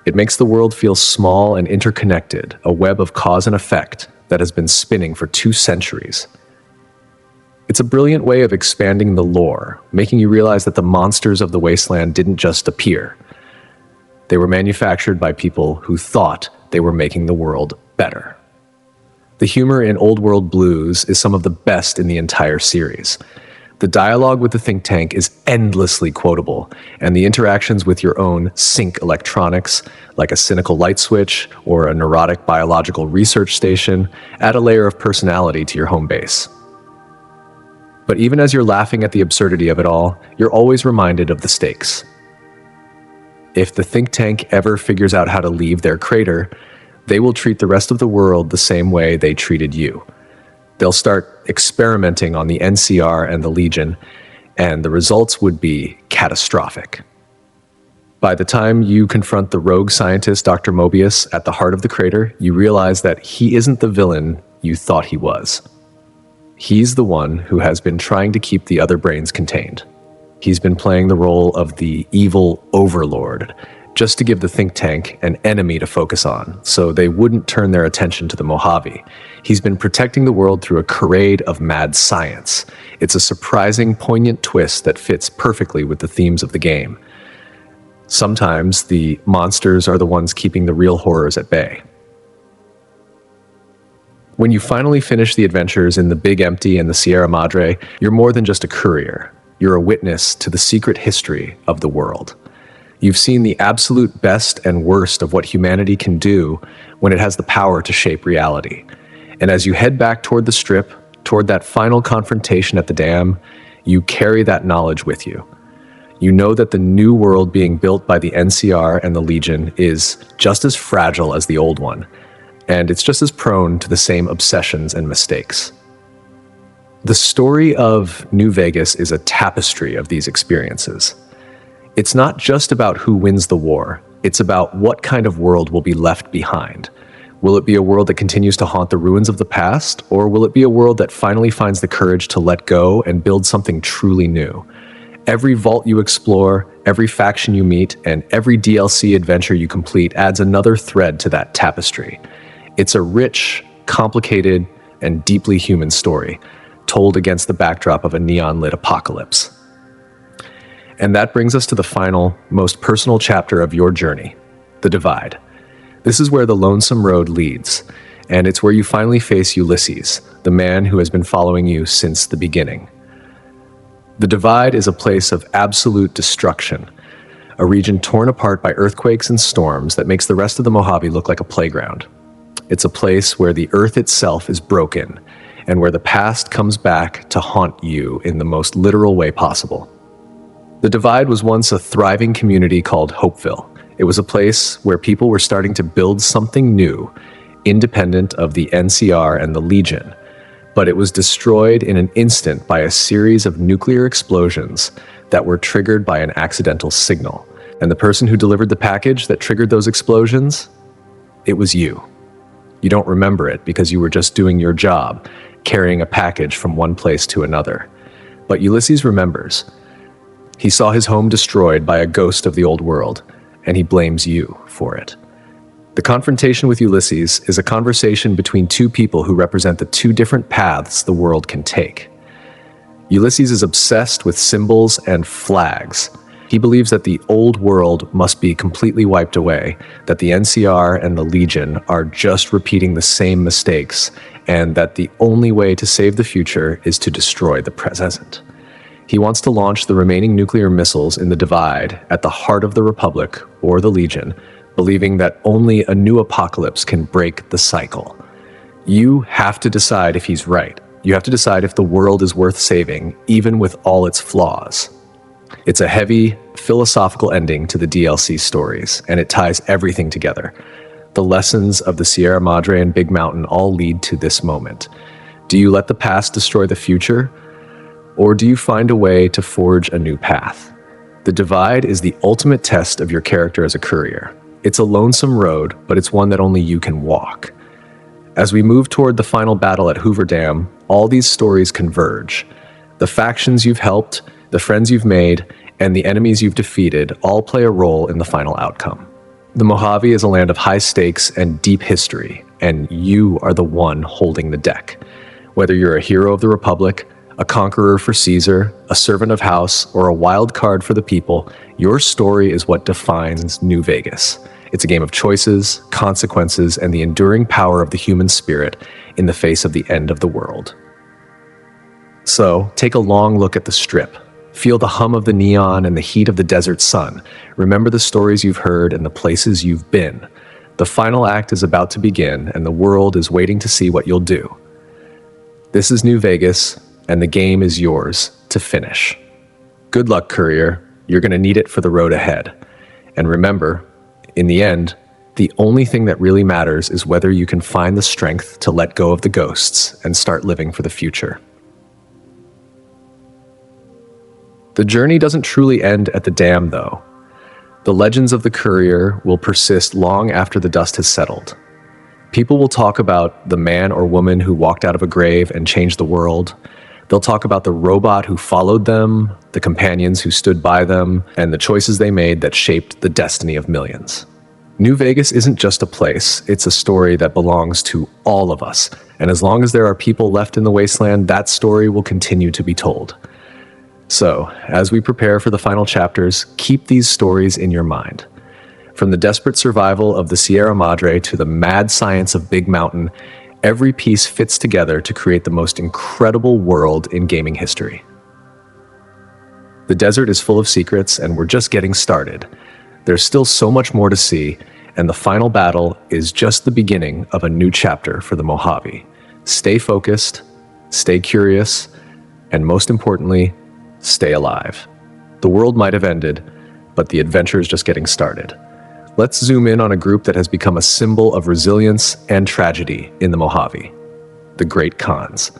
It makes the world feel small and interconnected, a web of cause and effect that has been spinning for 2 centuries. It's a brilliant way of expanding the lore, making you realize that the monsters of the wasteland didn't just appear. They were manufactured by people who thought they were making the world better. The humor in Old World Blues is some of the best in the entire series. The dialogue with the think tank is endlessly quotable, and the interactions with your own sync electronics, like a cynical light switch or a neurotic biological research station, add a layer of personality to your home base. But even as you're laughing at the absurdity of it all, you're always reminded of the stakes. If the think tank ever figures out how to leave their crater, they will treat the rest of the world the same way they treated you. They'll start experimenting on the NCR and the Legion, and the results would be catastrophic. By the time you confront the rogue scientist Dr. Mobius at the heart of the crater, you realize that he isn't the villain you thought he was. He's the one who has been trying to keep the other brains contained. He's been playing the role of the evil overlord, just to give the think tank an enemy to focus on, so they wouldn't turn their attention to the Mojave. He's been protecting the world through a charade of mad science. It's a surprising, poignant twist that fits perfectly with the themes of the game. Sometimes the monsters are the ones keeping the real horrors at bay. When you finally finish the adventures in the Big Empty and the Sierra Madre, you're more than just a courier. You're a witness to the secret history of the world. You've seen the absolute best and worst of what humanity can do when it has the power to shape reality. And as you head back toward the Strip, toward that final confrontation at the dam, you carry that knowledge with you. You know that the new world being built by the NCR and the Legion is just as fragile as the old one, and it's just as prone to the same obsessions and mistakes. The story of New Vegas is a tapestry of these experiences. It's not just about who wins the war, it's about what kind of world will be left behind. Will it be a world that continues to haunt the ruins of the past, or will it be a world that finally finds the courage to let go and build something truly new? Every vault you explore, every faction you meet, and every DLC adventure you complete adds another thread to that tapestry. It's a rich, complicated, and deeply human story, told against the backdrop of a neon-lit apocalypse. And that brings us to the final, most personal chapter of your journey, the Divide. This is where the Lonesome Road leads, and it's where you finally face Ulysses, the man who has been following you since the beginning. The Divide is a place of absolute destruction, a region torn apart by earthquakes and storms that makes the rest of the Mojave look like a playground. It's a place where the earth itself is broken, and where the past comes back to haunt you in the most literal way possible. The Divide was once a thriving community called Hopeville. It was a place where people were starting to build something new, independent of the NCR and the Legion. but it was destroyed in an instant by a series of nuclear explosions that were triggered by an accidental signal. And the person who delivered the package that triggered those explosions, it was you. You don't remember it because you were just doing your job, carrying a package from one place to another. But Ulysses remembers. He saw his home destroyed by a ghost of the old world, and he blames you for it. The confrontation with Ulysses is a conversation between two people who represent the two different paths the world can take. Ulysses is obsessed with symbols and flags. He believes that the old world must be completely wiped away, that the NCR and the Legion are just repeating the same mistakes, and that the only way to save the future is to destroy the present. He wants to launch the remaining nuclear missiles in the Divide at the heart of the Republic or the Legion, believing that only a new apocalypse can break the cycle. You have to decide if he's right. You have to decide if the world is worth saving, even with all its flaws. It's a heavy, philosophical ending to the DLC stories, and it ties everything together. The lessons of the Sierra Madre and Big Mountain all lead to this moment. Do you let the past destroy the future, or do you find a way to forge a new path? The Divide is the ultimate test of your character as a courier. It's a lonesome road, but it's one that only you can walk. As we move toward the final battle at Hoover Dam, all these stories converge. The factions you've helped, the friends you've made, and the enemies you've defeated all play a role in the final outcome. The Mojave is a land of high stakes and deep history, and you are the one holding the deck. Whether you're a hero of the Republic, a conqueror for Caesar, a servant of House, or a wild card for the people, your story is what defines New Vegas. It's a game of choices, consequences, and the enduring power of the human spirit in the face of the end of the world. So, take a long look at the Strip. Feel the hum of the neon and the heat of the desert sun. Remember the stories you've heard and the places you've been. The final act is about to begin, and the world is waiting to see what you'll do. This is New Vegas, and the game is yours to finish. Good luck, Courier. You're going to need it for the road ahead. And remember, in the end, the only thing that really matters is whether you can find the strength to let go of the ghosts and start living for the future. The journey doesn't truly end at the dam, though. The legends of the Courier will persist long after the dust has settled. People will talk about the man or woman who walked out of a grave and changed the world. They'll talk about the robot who followed them, the companions who stood by them, and the choices they made that shaped the destiny of millions. New Vegas isn't just a place, it's a story that belongs to all of us. And as long as there are people left in the wasteland, that story will continue to be told. So, as we prepare for the final chapters, keep these stories in your mind. From the desperate survival of the Sierra Madre to the mad science of Big Mountain, every piece fits together to create the most incredible world in gaming history. The desert is full of secrets, and we're just getting started. There's still so much more to see, and the final battle is just the beginning of a new chapter for the Mojave. Stay focused, stay curious, and most importantly, stay alive. The world might have ended, but the adventure is just getting started. Let's zoom in on a group that has become a symbol of resilience and tragedy in the Mojave, the Great Khans.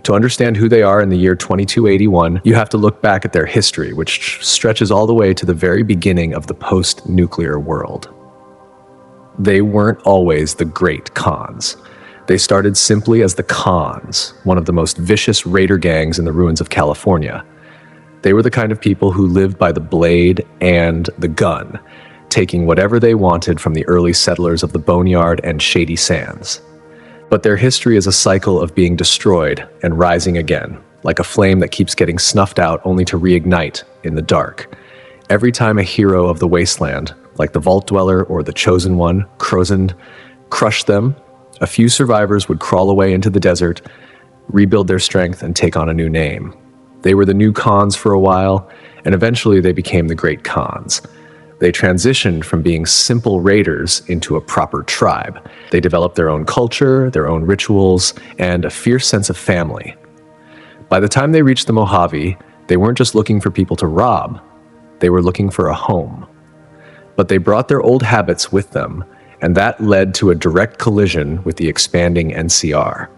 To understand who they are in the year 2281, you have to look back at their history, which stretches all the way to the very beginning of the post-nuclear world. They weren't always the Great Khans. They started simply as the Khans, one of the most vicious raider gangs in the ruins of California. They were the kind of people who lived by the blade and the gun, taking whatever they wanted from the early settlers of the Boneyard and Shady Sands. But their history is a cycle of being destroyed and rising again, like a flame that keeps getting snuffed out only to reignite in the dark. Every time a hero of the wasteland, like the Vault Dweller or the Chosen One, Crozend, crushed them, a few survivors would crawl away into the desert, rebuild their strength, and take on a new name. They were the new Khans for a while, and eventually they became the Great Khans. They transitioned from being simple raiders into a proper tribe. They developed their own culture, their own rituals, and a fierce sense of family. By the time they reached the Mojave, they weren't just looking for people to rob, they were looking for a home. But they brought their old habits with them, and that led to a direct collision with the expanding NCR.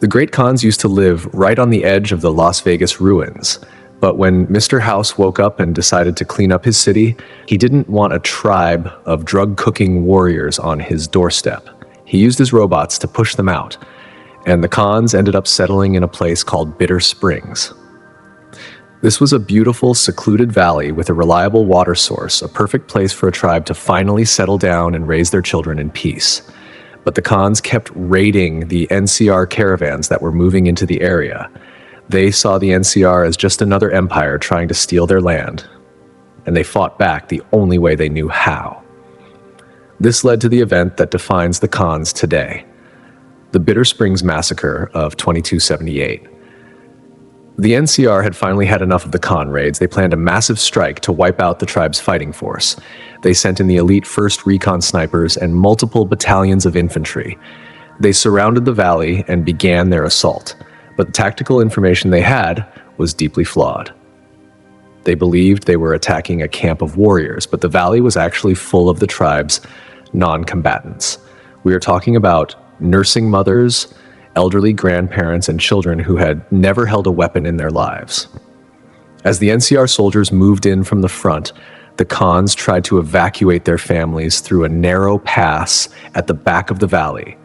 The Great Khans used to live right on the edge of the Las Vegas ruins, but when Mr. House woke up and decided to clean up his city, he didn't want a tribe of drug-cooking warriors on his doorstep. He used his robots to push them out, and the Khans ended up settling in a place called Bitter Springs. This was a beautiful, secluded valley with a reliable water source, a perfect place for a tribe to finally settle down and raise their children in peace. But the Khans kept raiding the NCR caravans that were moving into the area. They saw the NCR as just another empire trying to steal their land, and they fought back the only way they knew how. This led to the event that defines the Khans today, the Bitter Springs Massacre of 2278. The NCR had finally had enough of the Khan raids. They planned a massive strike to wipe out the tribe's fighting force. They sent in the elite 1st Recon snipers and multiple battalions of infantry. They surrounded the valley and began their assault, but the tactical information they had was deeply flawed. They believed they were attacking a camp of warriors, but the valley was actually full of the tribe's non-combatants. We are talking about nursing mothers, elderly grandparents, and children who had never held a weapon in their lives. As the NCR soldiers moved in from the front, the Khans tried to evacuate their families through a narrow pass at the back of the valley.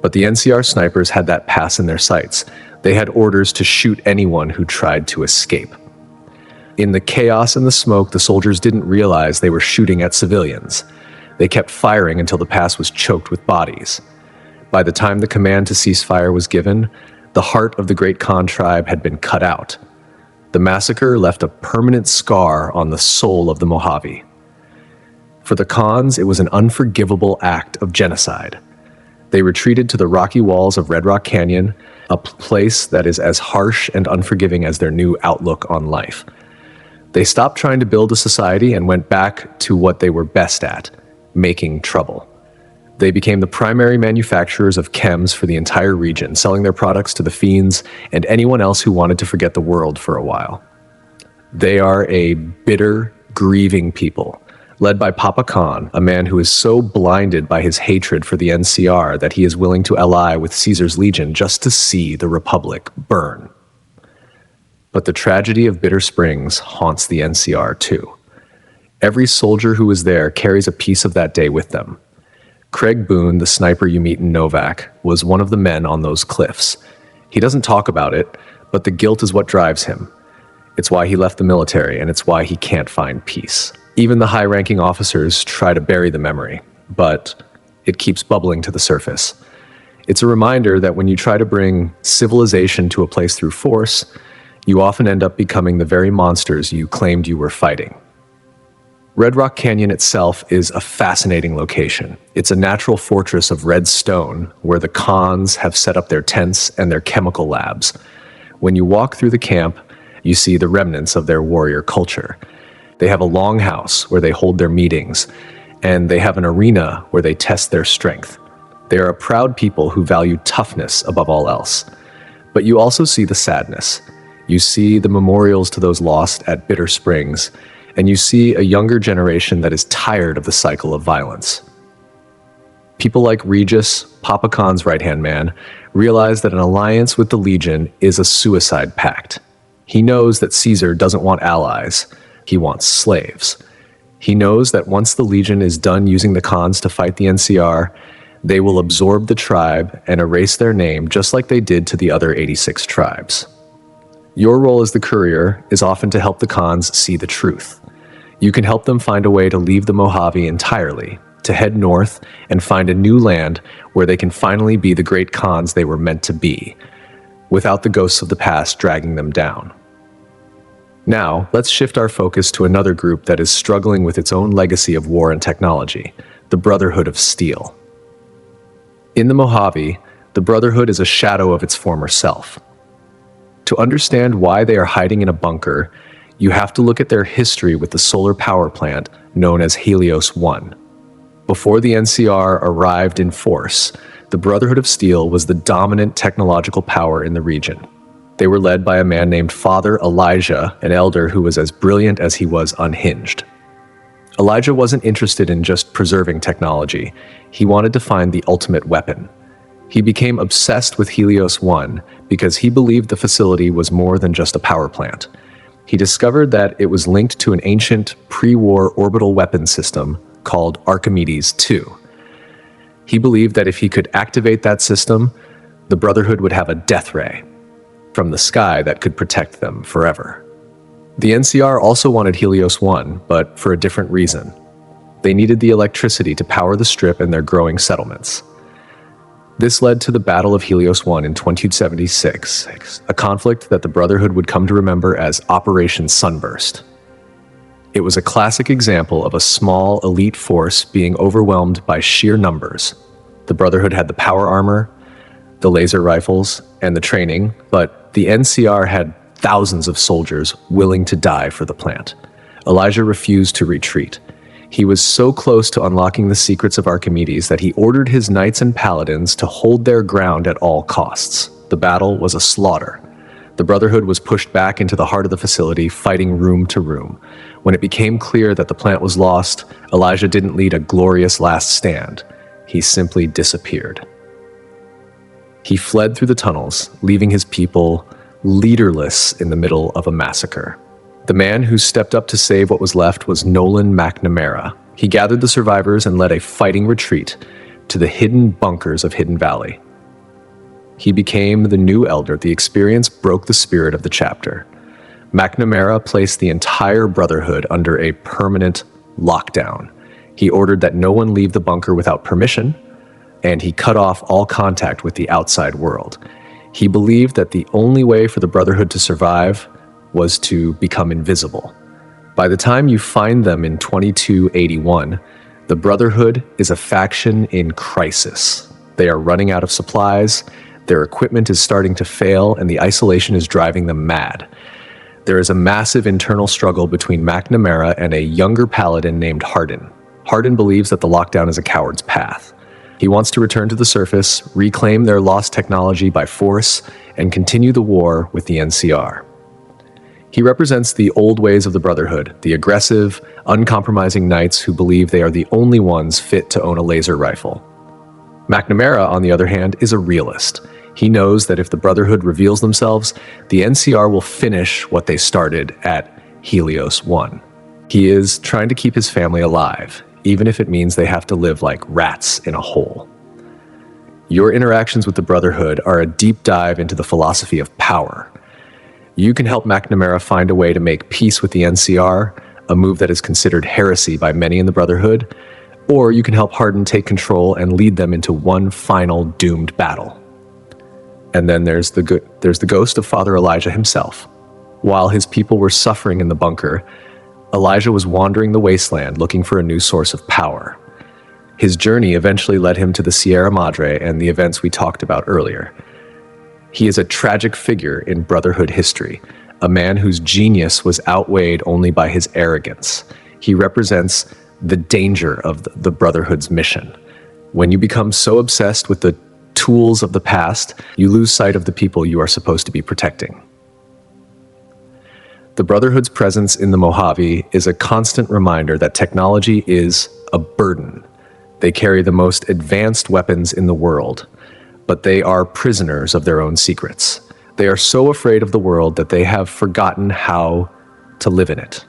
But the NCR snipers had that pass in their sights. They had orders to shoot anyone who tried to escape. In the chaos and the smoke, the soldiers didn't realize they were shooting at civilians. They kept firing until the pass was choked with bodies. By the time the command to cease fire was given, the heart of the Great Khan tribe had been cut out. The massacre left a permanent scar on the soul of the Mojave. For the Khans, it was an unforgivable act of genocide. They retreated to the rocky walls of Red Rock Canyon, a place that is as harsh and unforgiving as their new outlook on life. They stopped trying to build a society and went back to what they were best at, making trouble. They became the primary manufacturers of chems for the entire region, selling their products to the fiends and anyone else who wanted to forget the world for a while. They are a bitter, grieving people, led by Papa Khan, a man who is so blinded by his hatred for the NCR that he is willing to ally with Caesar's legion just to see the Republic burn. But the tragedy of Bitter Springs haunts the NCR too. Every soldier who was there carries a piece of that day with them. Craig Boone, the sniper you meet in Novak, was one of the men on those cliffs. He doesn't talk about it, but the guilt is what drives him. It's why he left the military, and it's why he can't find peace. Even the high-ranking officers try to bury the memory, but it keeps bubbling to the surface. It's a reminder that when you try to bring civilization to a place through force, you often end up becoming the very monsters you claimed you were fighting. Red Rock Canyon itself is a fascinating location. It's a natural fortress of red stone where the Khans have set up their tents and their chemical labs. When you walk through the camp, you see the remnants of their warrior culture. They have a longhouse where they hold their meetings, and they have an arena where they test their strength. They are a proud people who value toughness above all else. But you also see the sadness. You see the memorials to those lost at Bitter Springs, and you see a younger generation that is tired of the cycle of violence. People like Regis, Papa Khan's right-hand man, realize that an alliance with the Legion is a suicide pact. He knows that Caesar doesn't want allies, he wants slaves. He knows that once the Legion is done using the Khans to fight the NCR, they will absorb the tribe and erase their name just like they did to the other 86 tribes. Your role as the Courier is often to help the Khans see the truth. You can help them find a way to leave the Mojave entirely, to head north and find a new land where they can finally be the great Khans they were meant to be, without the ghosts of the past dragging them down. Now, let's shift our focus to another group that is struggling with its own legacy of war and technology, the Brotherhood of Steel. In the Mojave, the Brotherhood is a shadow of its former self. To understand why they are hiding in a bunker, you have to look at their history with the solar power plant known as Helios 1. Before the NCR arrived in force, the Brotherhood of Steel was the dominant technological power in the region. They were led by a man named Father Elijah, an elder who was as brilliant as he was unhinged. Elijah wasn't interested in just preserving technology. He wanted to find the ultimate weapon. He became obsessed with Helios 1 because he believed the facility was more than just a power plant. He discovered that it was linked to an ancient pre-war orbital weapon system called Archimedes 2. He believed that if he could activate that system, the Brotherhood would have a death ray from the sky that could protect them forever. The NCR also wanted Helios 1, but for a different reason. They needed the electricity to power the Strip and their growing settlements. This led to the Battle of Helios 1 in 2076, a conflict that the Brotherhood would come to remember as Operation Sunburst. It was a classic example of a small, elite force being overwhelmed by sheer numbers. The Brotherhood had the power armor, the laser rifles, and the training, but the NCR had thousands of soldiers willing to die for the plant. Elijah refused to retreat. He was so close to unlocking the secrets of Archimedes that he ordered his knights and paladins to hold their ground at all costs. The battle was a slaughter. The Brotherhood was pushed back into the heart of the facility, fighting room to room. When it became clear that the plant was lost, Elijah didn't lead a glorious last stand. He simply disappeared. He fled through the tunnels, leaving his people leaderless in the middle of a massacre. The man who stepped up to save what was left was Nolan McNamara. He gathered the survivors and led a fighting retreat to the hidden bunkers of Hidden Valley. He became the new elder. The experience broke the spirit of the chapter. McNamara placed the entire Brotherhood under a permanent lockdown. He ordered that no one leave the bunker without permission, and he cut off all contact with the outside world. He believed that the only way for the Brotherhood to survive was to become invisible. By the time you find them in 2281, the Brotherhood is a faction in crisis. They are running out of supplies, their equipment is starting to fail, and the isolation is driving them mad. There is a massive internal struggle between McNamara and a younger paladin named Hardin. Hardin believes that the lockdown is a coward's path. He wants to return to the surface, reclaim their lost technology by force, and continue the war with the NCR. He represents the old ways of the Brotherhood, the aggressive, uncompromising knights who believe they are the only ones fit to own a laser rifle. McNamara, on the other hand, is a realist. He knows that if the Brotherhood reveals themselves, the NCR will finish what they started at Helios 1. He is trying to keep his family alive, even if it means they have to live like rats in a hole. Your interactions with the Brotherhood are a deep dive into the philosophy of power. You can help McNamara find a way to make peace with the NCR, a move that is considered heresy by many in the Brotherhood, or you can help Hardin take control and lead them into one final doomed battle. And then there's the ghost of Father Elijah himself. While his people were suffering in the bunker, Elijah was wandering the wasteland looking for a new source of power. His journey eventually led him to the Sierra Madre and the events we talked about earlier. He is a tragic figure in Brotherhood history, a man whose genius was outweighed only by his arrogance. He represents the danger of the Brotherhood's mission. When you become so obsessed with the tools of the past, you lose sight of the people you are supposed to be protecting. The Brotherhood's presence in the Mojave is a constant reminder that technology is a burden. They carry the most advanced weapons in the world, but they are prisoners of their own secrets. They are so afraid of the world that they have forgotten how to live in it.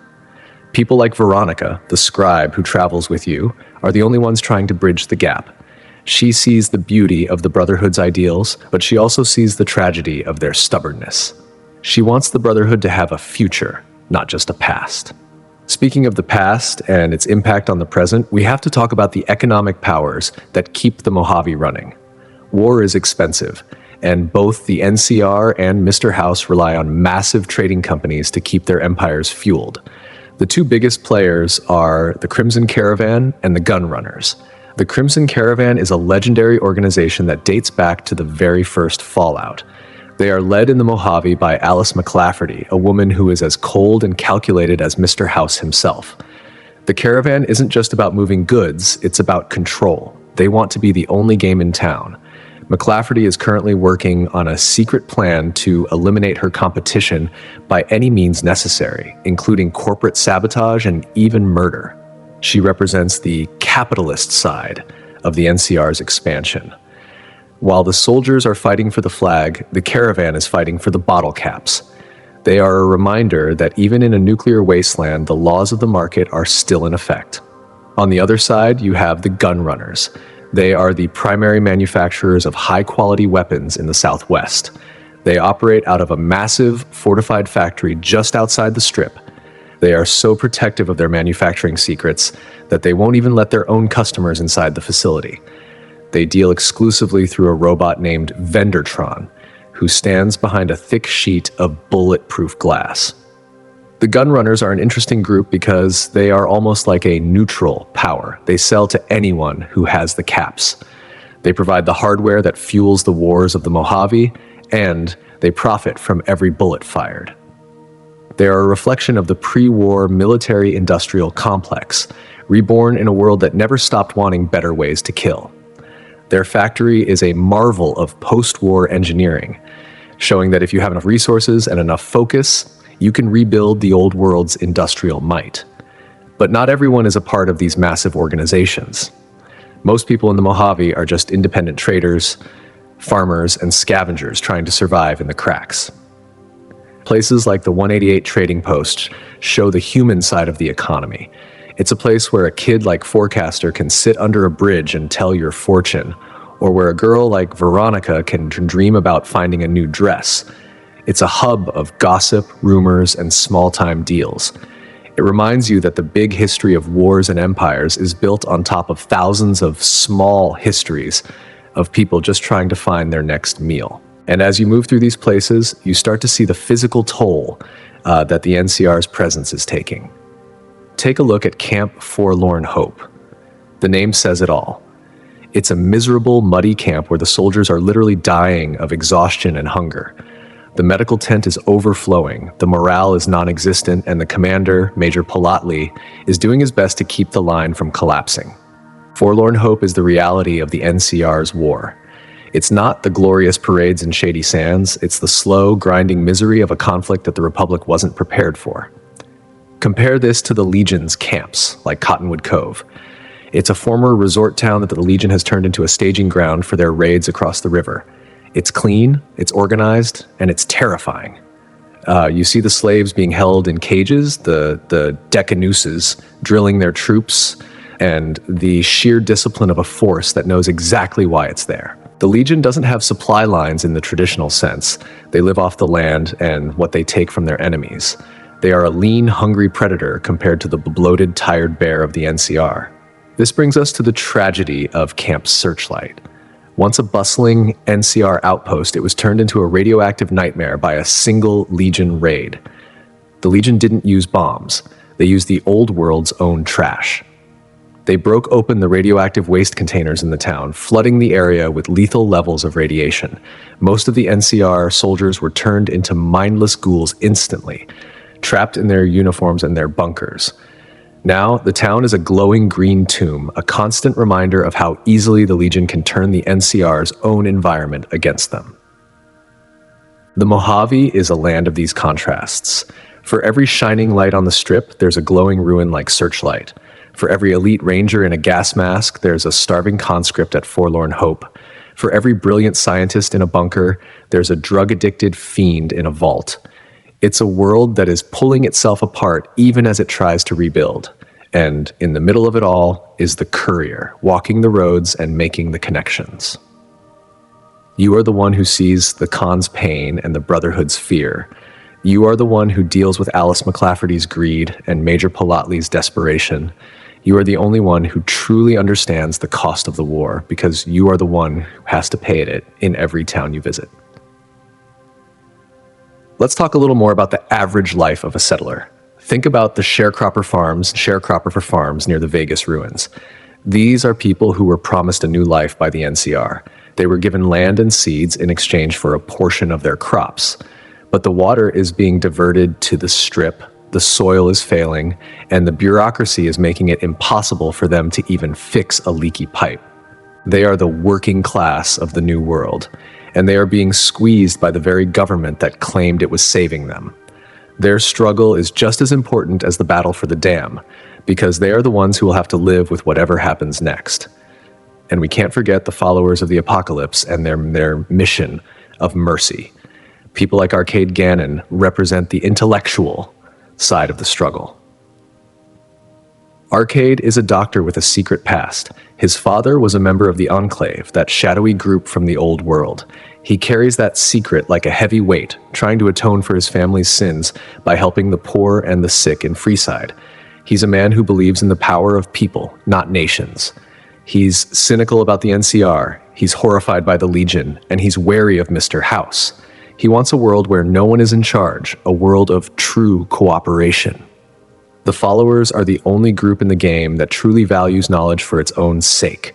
People like Veronica, the scribe who travels with you, are the only ones trying to bridge the gap. She sees the beauty of the Brotherhood's ideals, but she also sees the tragedy of their stubbornness. She wants the Brotherhood to have a future, not just a past. Speaking of the past and its impact on the present, we have to talk about the economic powers that keep the Mojave running. War is expensive, and both the NCR and Mr. House rely on massive trading companies to keep their empires fueled. The two biggest players are the Crimson Caravan and the Gun Runners. The Crimson Caravan is a legendary organization that dates back to the very first Fallout. They are led in the Mojave by Alice McLafferty, a woman who is as cold and calculated as Mr. House himself. The caravan isn't just about moving goods, it's about control. They want to be the only game in town. McLafferty is currently working on a secret plan to eliminate her competition by any means necessary, including corporate sabotage and even murder. She represents the capitalist side of the NCR's expansion. While the soldiers are fighting for the flag, the caravan is fighting for the bottle caps. They are a reminder that even in a nuclear wasteland, the laws of the market are still in effect. On the other side, you have the gun runners. They are the primary manufacturers of high-quality weapons in the Southwest. They operate out of a massive, fortified factory just outside the Strip. They are so protective of their manufacturing secrets that they won't even let their own customers inside the facility. They deal exclusively through a robot named Vendortron, who stands behind a thick sheet of bulletproof glass. The gun runners are an interesting group because they are almost like a neutral power. They sell to anyone who has the caps. They provide the hardware that fuels the wars of the Mojave, and they profit from every bullet fired. They are a reflection of the pre-war military-industrial complex, reborn in a world that never stopped wanting better ways to kill. Their factory is a marvel of post-war engineering, showing that if you have enough resources and enough focus, you can rebuild the old world's industrial might. But not everyone is a part of these massive organizations. Most people in the Mojave are just independent traders, farmers, and scavengers trying to survive in the cracks. Places like the 188 Trading Post show the human side of the economy. It's a place where a kid like Forecaster can sit under a bridge and tell your fortune, or where a girl like Veronica can dream about finding a new dress. It's a hub of gossip, rumors, and small-time deals. It reminds you that the big history of wars and empires is built on top of thousands of small histories of people just trying to find their next meal. And as you move through these places, you start to see the physical toll that the NCR's presence is taking. Take a look at Camp Forlorn Hope. The name says it all. It's a miserable, muddy camp where the soldiers are literally dying of exhaustion and hunger. The medical tent is overflowing, the morale is non-existent, and the commander, Major Palatli, is doing his best to keep the line from collapsing. Forlorn Hope is the reality of the NCR's war. It's not the glorious parades and shady sands, it's the slow, grinding misery of a conflict that the Republic wasn't prepared for. Compare this to the Legion's camps, like Cottonwood Cove. It's a former resort town that the Legion has turned into a staging ground for their raids across the river. It's clean, it's organized, and it's terrifying. You see the slaves being held in cages, the decanooses drilling their troops, and the sheer discipline of a force that knows exactly why it's there. The Legion doesn't have supply lines in the traditional sense. They live off the land and what they take from their enemies. They are a lean, hungry predator compared to the bloated, tired bear of the NCR. This brings us to the tragedy of Camp Searchlight. Once a bustling NCR outpost, it was turned into a radioactive nightmare by a single Legion raid. The Legion didn't use bombs. They used the old world's own trash. They broke open the radioactive waste containers in the town, flooding the area with lethal levels of radiation. Most of the NCR soldiers were turned into mindless ghouls instantly, trapped in their uniforms and their bunkers. Now, the town is a glowing green tomb, a constant reminder of how easily the Legion can turn the NCR's own environment against them. The Mojave is a land of these contrasts. For every shining light on the Strip, there's a glowing ruin like Searchlight. For every elite ranger in a gas mask, there's a starving conscript at Forlorn Hope. For every brilliant scientist in a bunker, there's a drug-addicted fiend in a vault. It's a world that is pulling itself apart even as it tries to rebuild. And in the middle of it all is the Courier, walking the roads and making the connections. You are the one who sees the Khan's pain and the Brotherhood's fear. You are the one who deals with Alice McClafferty's greed and Major Palatli's desperation. You are the only one who truly understands the cost of the war because you are the one who has to pay it in every town you visit. Let's talk a little more about the average life of a settler. Think about the sharecropper for farms near the Vegas ruins. These are people who were promised a new life by the NCR. They were given land and seeds in exchange for a portion of their crops. But the water is being diverted to the Strip, the soil is failing, and the bureaucracy is making it impossible for them to even fix a leaky pipe. They are the working class of the New World, and they are being squeezed by the very government that claimed it was saving them. Their struggle is just as important as the battle for the dam, because they are the ones who will have to live with whatever happens next. And we can't forget the followers of the apocalypse and their mission of mercy. People like Arcade Gannon represent the intellectual side of the struggle. Arcade is a doctor with a secret past. His father was a member of the Enclave, that shadowy group from the old world. He carries that secret like a heavy weight, trying to atone for his family's sins by helping the poor and the sick in Freeside. He's a man who believes in the power of people, not nations. He's cynical about the NCR, he's horrified by the Legion, and he's wary of Mr. House. He wants a world where no one is in charge, a world of true cooperation. The followers are the only group in the game that truly values knowledge for its own sake.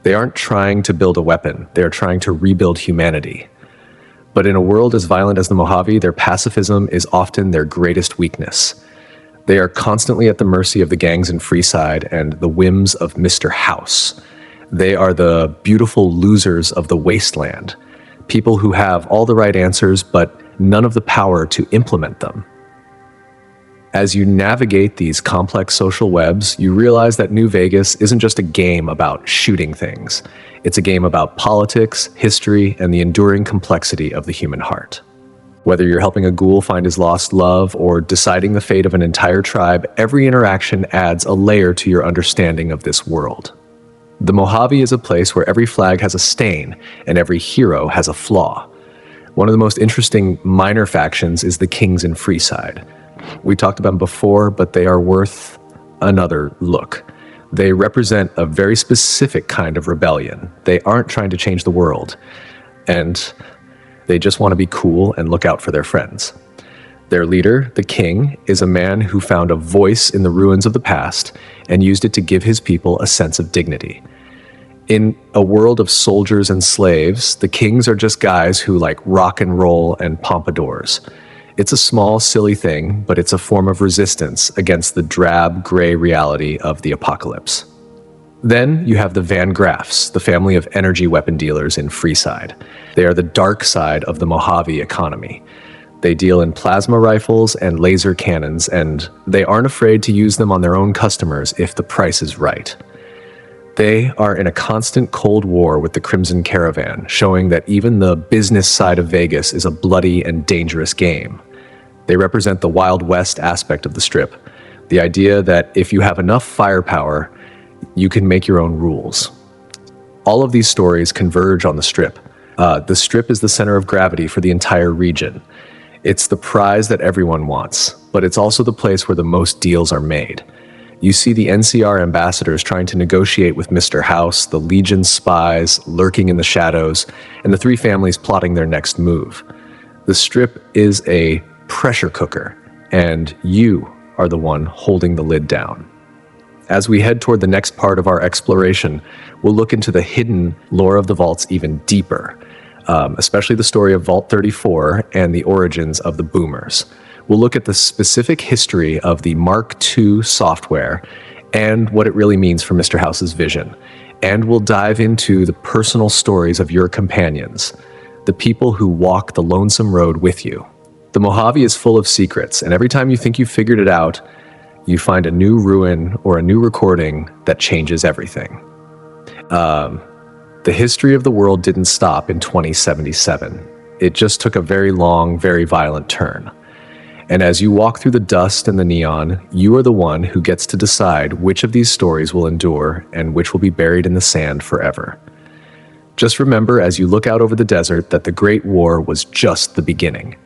They aren't trying to build a weapon, they are trying to rebuild humanity. But in a world as violent as the Mojave, their pacifism is often their greatest weakness. They are constantly at the mercy of the gangs in Freeside and the whims of Mr. House. They are the beautiful losers of the wasteland, people who have all the right answers but none of the power to implement them. As you navigate these complex social webs, you realize that New Vegas isn't just a game about shooting things. It's a game about politics, history, and the enduring complexity of the human heart. Whether you're helping a ghoul find his lost love or deciding the fate of an entire tribe, every interaction adds a layer to your understanding of this world. The Mojave is a place where every flag has a stain and every hero has a flaw. One of the most interesting minor factions is the Kings in Freeside. We talked about them before, but they are worth another look. They represent a very specific kind of rebellion. They aren't trying to change the world, and they just want to be cool and look out for their friends. Their leader, the king, is a man who found a voice in the ruins of the past and used it to give his people a sense of dignity. In a world of soldiers and slaves, the kings are just guys who like rock and roll and pompadours. It's a small, silly thing, but it's a form of resistance against the drab, gray reality of the apocalypse. Then you have the Van Graffs, the family of energy weapon dealers in Freeside. They are the dark side of the Mojave economy. They deal in plasma rifles and laser cannons, and they aren't afraid to use them on their own customers if the price is right. They are in a constant cold war with the Crimson Caravan, showing that even the business side of Vegas is a bloody and dangerous game. They represent the Wild West aspect of the Strip, the idea that if you have enough firepower, you can make your own rules. All of these stories converge on the Strip. The Strip is the center of gravity for the entire region. It's the prize that everyone wants, but it's also the place where the most deals are made. You see the NCR ambassadors trying to negotiate with Mr. House, the Legion spies lurking in the shadows, and the three families plotting their next move. The Strip is a pressure cooker, and you are the one holding the lid down. As we head toward the next part of our exploration, we'll look into the hidden lore of the vaults even deeper, especially the story of Vault 34 and the origins of the Boomers. We'll look at the specific history of the Mark II software and what it really means for Mr. House's vision. And we'll dive into the personal stories of your companions, the people who walk the lonesome road with you. The Mojave is full of secrets, and every time you think you've figured it out, you find a new ruin or a new recording that changes everything. The history of the world didn't stop in 2077. It just took a very long, very violent turn. And as you walk through the dust and the neon, you are the one who gets to decide which of these stories will endure and which will be buried in the sand forever. Just remember as you look out over the desert that the Great War was just the beginning.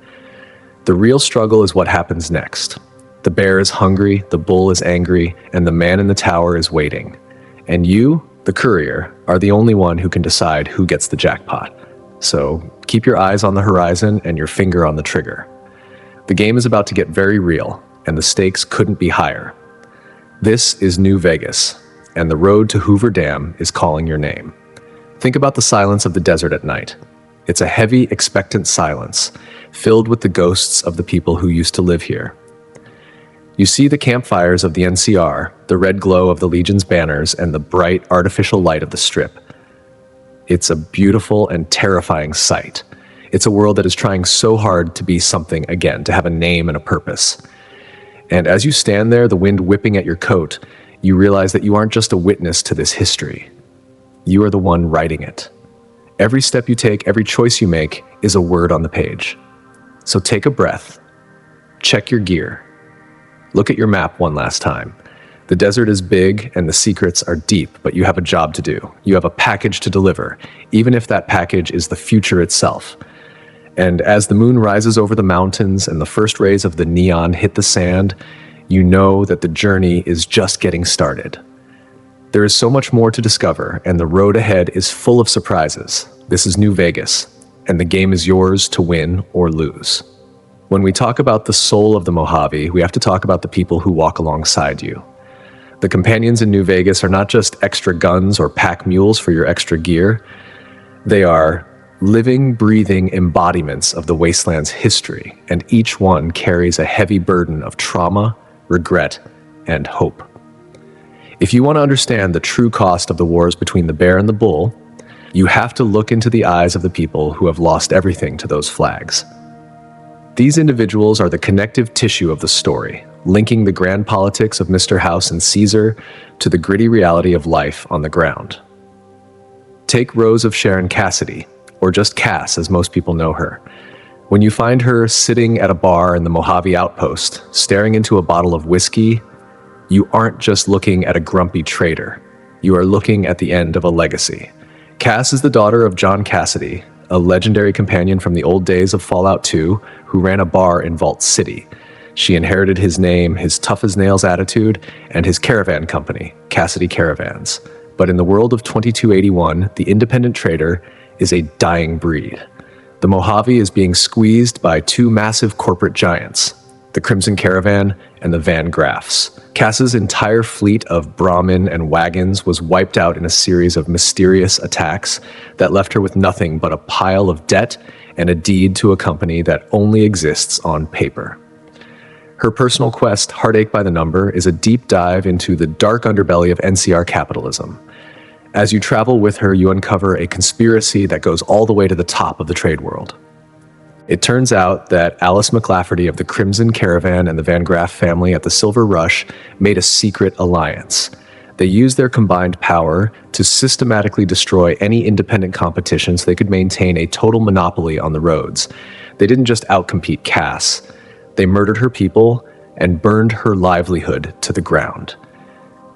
The real struggle is what happens next. The bear is hungry, the bull is angry, and the man in the tower is waiting. And you, the courier, are the only one who can decide who gets the jackpot. So keep your eyes on the horizon and your finger on the trigger. The game is about to get very real, and the stakes couldn't be higher. This is New Vegas, and the road to Hoover Dam is calling your name. Think about the silence of the desert at night. It's a heavy, expectant silence, filled with the ghosts of the people who used to live here. You see the campfires of the NCR, the red glow of the Legion's banners, and the bright, artificial light of the Strip. It's a beautiful and terrifying sight. It's a world that is trying so hard to be something again, to have a name and a purpose. And as you stand there, the wind whipping at your coat, you realize that you aren't just a witness to this history. You are the one writing it. Every step you take, every choice you make is a word on the page. So take a breath. Check your gear. Look at your map one last time. The desert is big and the secrets are deep, but you have a job to do. You have a package to deliver, even if that package is the future itself. And as the moon rises over the mountains and the first rays of the neon hit the sand, you know that the journey is just getting started. There is so much more to discover, and the road ahead is full of surprises. This is New Vegas, and the game is yours to win or lose. When we talk about the soul of the Mojave, we have to talk about the people who walk alongside you. The companions in New Vegas are not just extra guns or pack mules for your extra gear. They are living, breathing embodiments of the wasteland's history, and each one carries a heavy burden of trauma, regret, and hope. If you want to understand the true cost of the wars between the bear and the bull, you have to look into the eyes of the people who have lost everything to those flags. These individuals are the connective tissue of the story, linking the grand politics of Mr. House and Caesar to the gritty reality of life on the ground. Take Rose of Sharon Cassidy, or just Cass as most people know her. When you find her sitting at a bar in the Mojave outpost, staring into a bottle of whiskey, you aren't just looking at a grumpy trader. You are looking at the end of a legacy. Cass is the daughter of John Cassidy, a legendary companion from the old days of Fallout 2 who ran a bar in Vault City. She inherited his name, his tough-as-nails attitude, and his caravan company, Cassidy Caravans. But in the world of 2281, the independent trader is a dying breed. The Mojave is being squeezed by two massive corporate giants, the Crimson Caravan and the Van Graffs. Cass's entire fleet of Brahmin and wagons was wiped out in a series of mysterious attacks that left her with nothing but a pile of debt and a deed to a company that only exists on paper. Her personal quest, Heartache by the Number, is a deep dive into the dark underbelly of NCR capitalism. As you travel with her, you uncover a conspiracy that goes all the way to the top of the trade world. It turns out that Alice McLafferty of the Crimson Caravan and the Van Graff family at the Silver Rush made a secret alliance. They used their combined power to systematically destroy any independent competition so they could maintain a total monopoly on the roads. They didn't just outcompete Cass. They murdered her people and burned her livelihood to the ground.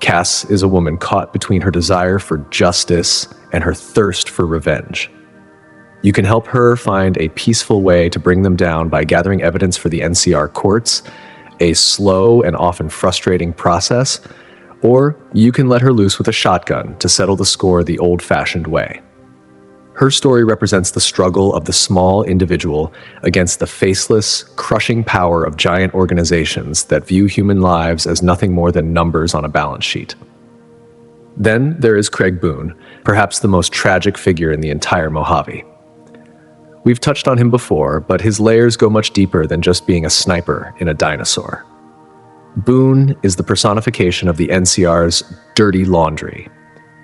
Cass is a woman caught between her desire for justice and her thirst for revenge. You can help her find a peaceful way to bring them down by gathering evidence for the NCR courts, a slow and often frustrating process, or you can let her loose with a shotgun to settle the score the old-fashioned way. Her story represents the struggle of the small individual against the faceless, crushing power of giant organizations that view human lives as nothing more than numbers on a balance sheet. Then there is Craig Boone, perhaps the most tragic figure in the entire Mojave. We've touched on him before, but his layers go much deeper than just being a sniper in a dinosaur. Boone is the personification of the NCR's dirty laundry.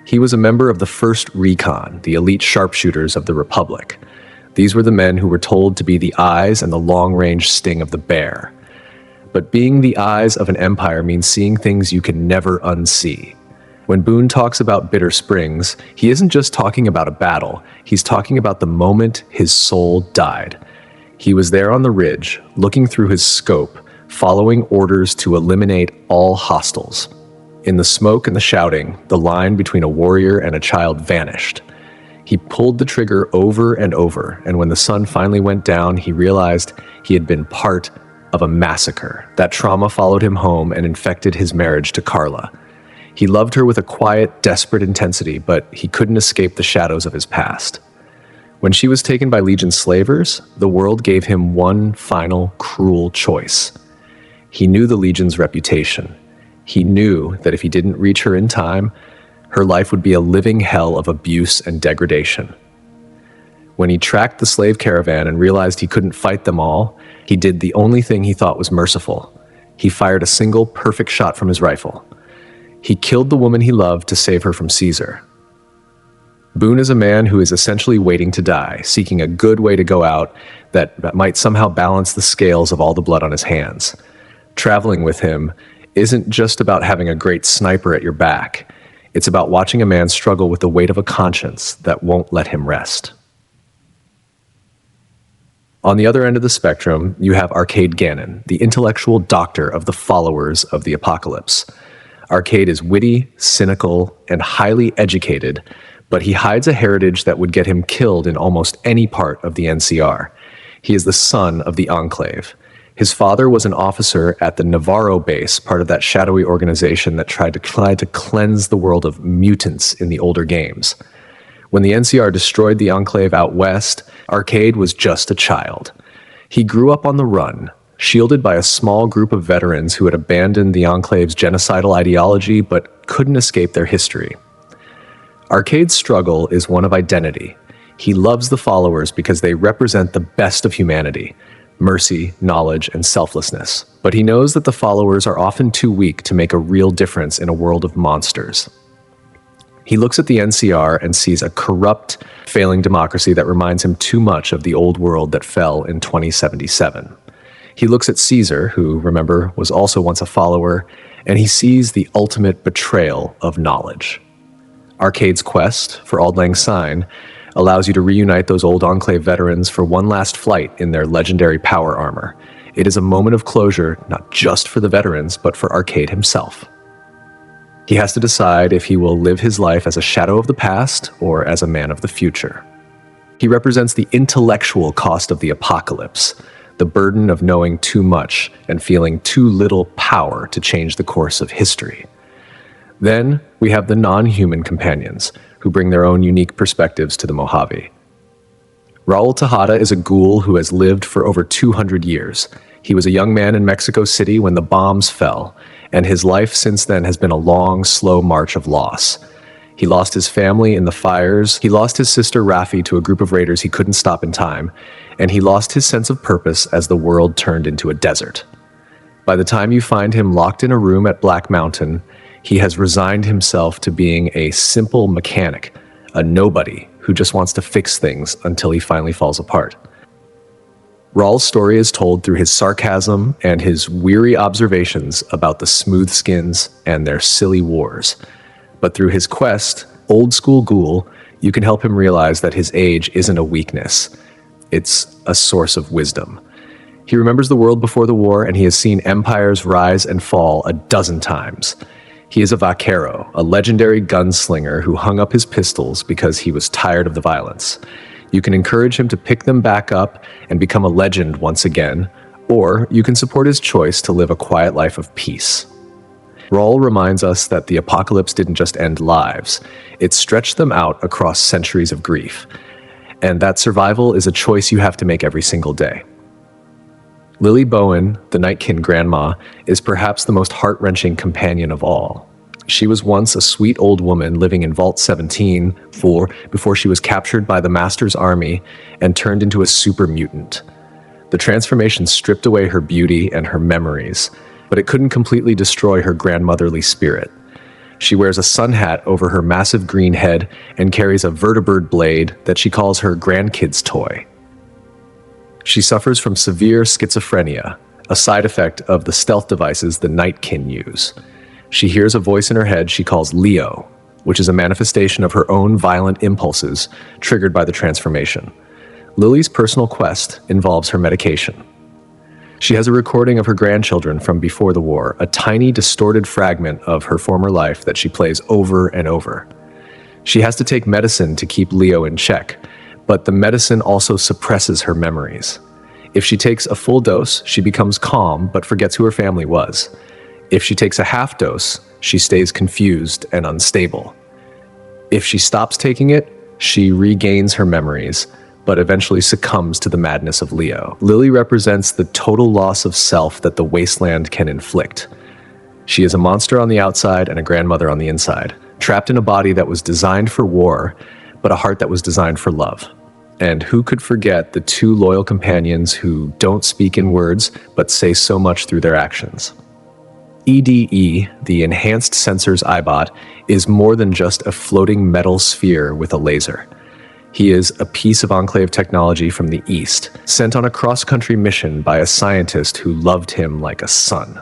He was a member of the 1st Recon, the elite sharpshooters of the Republic. These were the men who were told to be the eyes and the long-range sting of the bear. But being the eyes of an empire means seeing things you can never unsee. When Boone talks about Bitter Springs, he isn't just talking about a battle, he's talking about the moment his soul died. He was there on the ridge, looking through his scope, following orders to eliminate all hostiles. In the smoke and the shouting, the line between a warrior and a child vanished. He pulled the trigger over and over, and when the sun finally went down, he realized he had been part of a massacre. That trauma followed him home and infected his marriage to Carla. He loved her with a quiet, desperate intensity, but he couldn't escape the shadows of his past. When she was taken by Legion slavers, the world gave him one final, cruel choice. He knew the Legion's reputation. He knew that if he didn't reach her in time, her life would be a living hell of abuse and degradation. When he tracked the slave caravan and realized he couldn't fight them all, he did the only thing he thought was merciful. He fired a single perfect shot from his rifle. He killed the woman he loved to save her from Caesar. Boone is a man who is essentially waiting to die, seeking a good way to go out that might somehow balance the scales of all the blood on his hands. Traveling with him isn't just about having a great sniper at your back. It's about watching a man struggle with the weight of a conscience that won't let him rest. On the other end of the spectrum, you have Arcade Gannon, the intellectual doctor of the followers of the apocalypse. Arcade is witty, cynical, and highly educated, but he hides a heritage that would get him killed in almost any part of the NCR. He is the son of the Enclave. His father was an officer at the Navarro base, part of that shadowy organization that tried to cleanse the world of mutants in the older games. When the NCR destroyed the Enclave out west, Arcade was just a child. He grew up on the run, shielded by a small group of veterans who had abandoned the Enclave's genocidal ideology but couldn't escape their history. Arcade's struggle is one of identity. He loves the followers because they represent the best of humanity: mercy, knowledge, and selflessness. But he knows that the followers are often too weak to make a real difference in a world of monsters. He looks at the NCR and sees a corrupt, failing democracy that reminds him too much of the old world that fell in 2077. He looks at Caesar, who, remember, was also once a follower, and he sees the ultimate betrayal of knowledge. Arcade's quest for Auld Lang Syne allows you to reunite those old Enclave veterans for one last flight in their legendary power armor. It is a moment of closure, not just for the veterans, but for Arcade himself. He has to decide if he will live his life as a shadow of the past or as a man of the future. He represents the intellectual cost of the apocalypse, the burden of knowing too much and feeling too little power to change the course of history. Then we have the non-human companions, who bring their own unique perspectives to the Mojave. Raul Tejada is a ghoul who has lived for over 200 years. He was a young man in Mexico City when the bombs fell, and his life since then has been a long, slow march of loss. He lost his family in the fires, he lost his sister Rafi to a group of raiders he couldn't stop in time, and he lost his sense of purpose as the world turned into a desert. By the time you find him locked in a room at Black Mountain, he has resigned himself to being a simple mechanic, a nobody who just wants to fix things until he finally falls apart. Raul's story is told through his sarcasm and his weary observations about the smoothskins and their silly wars. But through his quest, Old School Ghoul, you can help him realize that his age isn't a weakness. It's a source of wisdom. He remembers the world before the war, and he has seen empires rise and fall a dozen times. He is a vaquero, a legendary gunslinger who hung up his pistols because he was tired of the violence. You can encourage him to pick them back up and become a legend once again, or you can support his choice to live a quiet life of peace. Raul reminds us that the apocalypse didn't just end lives, it stretched them out across centuries of grief, and that survival is a choice you have to make every single day. Lily Bowen, the Nightkin grandma, is perhaps the most heart-wrenching companion of all. She was once a sweet old woman living in Vault 17 before she was captured by the Master's army and turned into a super mutant. The transformation stripped away her beauty and her memories, but it couldn't completely destroy her grandmotherly spirit. She wears a sun hat over her massive green head and carries a vertibird blade that she calls her grandkid's toy. She suffers from severe schizophrenia, a side effect of the stealth devices the Nightkin use. She hears a voice in her head she calls Leo, which is a manifestation of her own violent impulses triggered by the transformation. Lily's personal quest involves her medication. She has a recording of her grandchildren from before the war, a tiny distorted fragment of her former life that she plays over and over. She has to take medicine to keep Leo in check, but the medicine also suppresses her memories. If she takes a full dose, she becomes calm but forgets who her family was. If she takes a half dose, she stays confused and unstable. If she stops taking it, she regains her memories, but eventually succumbs to the madness of Leo. Lily represents the total loss of self that the wasteland can inflict. She is a monster on the outside and a grandmother on the inside, trapped in a body that was designed for war, but a heart that was designed for love. And who could forget the two loyal companions who don't speak in words, but say so much through their actions? EDE, the Enhanced Sensors Eyebot, is more than just a floating metal sphere with a laser. He is a piece of Enclave technology from the East, sent on a cross-country mission by a scientist who loved him like a son.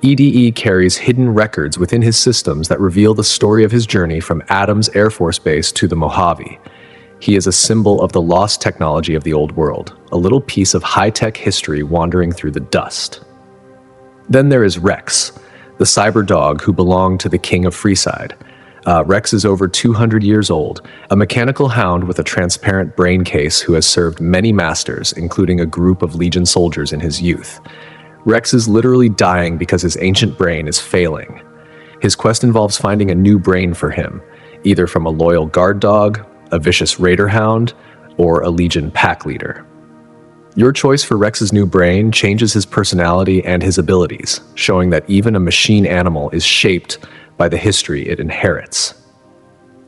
EDE carries hidden records within his systems that reveal the story of his journey from Adams Air Force Base to the Mojave. He is a symbol of the lost technology of the old world, a little piece of high-tech history wandering through the dust. Then there is Rex, the cyber dog who belonged to the king of Freeside. Rex is over 200 years old, a mechanical hound with a transparent brain case who has served many masters, including a group of Legion soldiers in his youth. Rex is literally dying because his ancient brain is failing. His quest involves finding a new brain for him, either from a loyal guard dog, a vicious raider hound, or a Legion pack leader. Your choice for Rex's new brain changes his personality and his abilities, showing that even a machine animal is shaped by the history it inherits.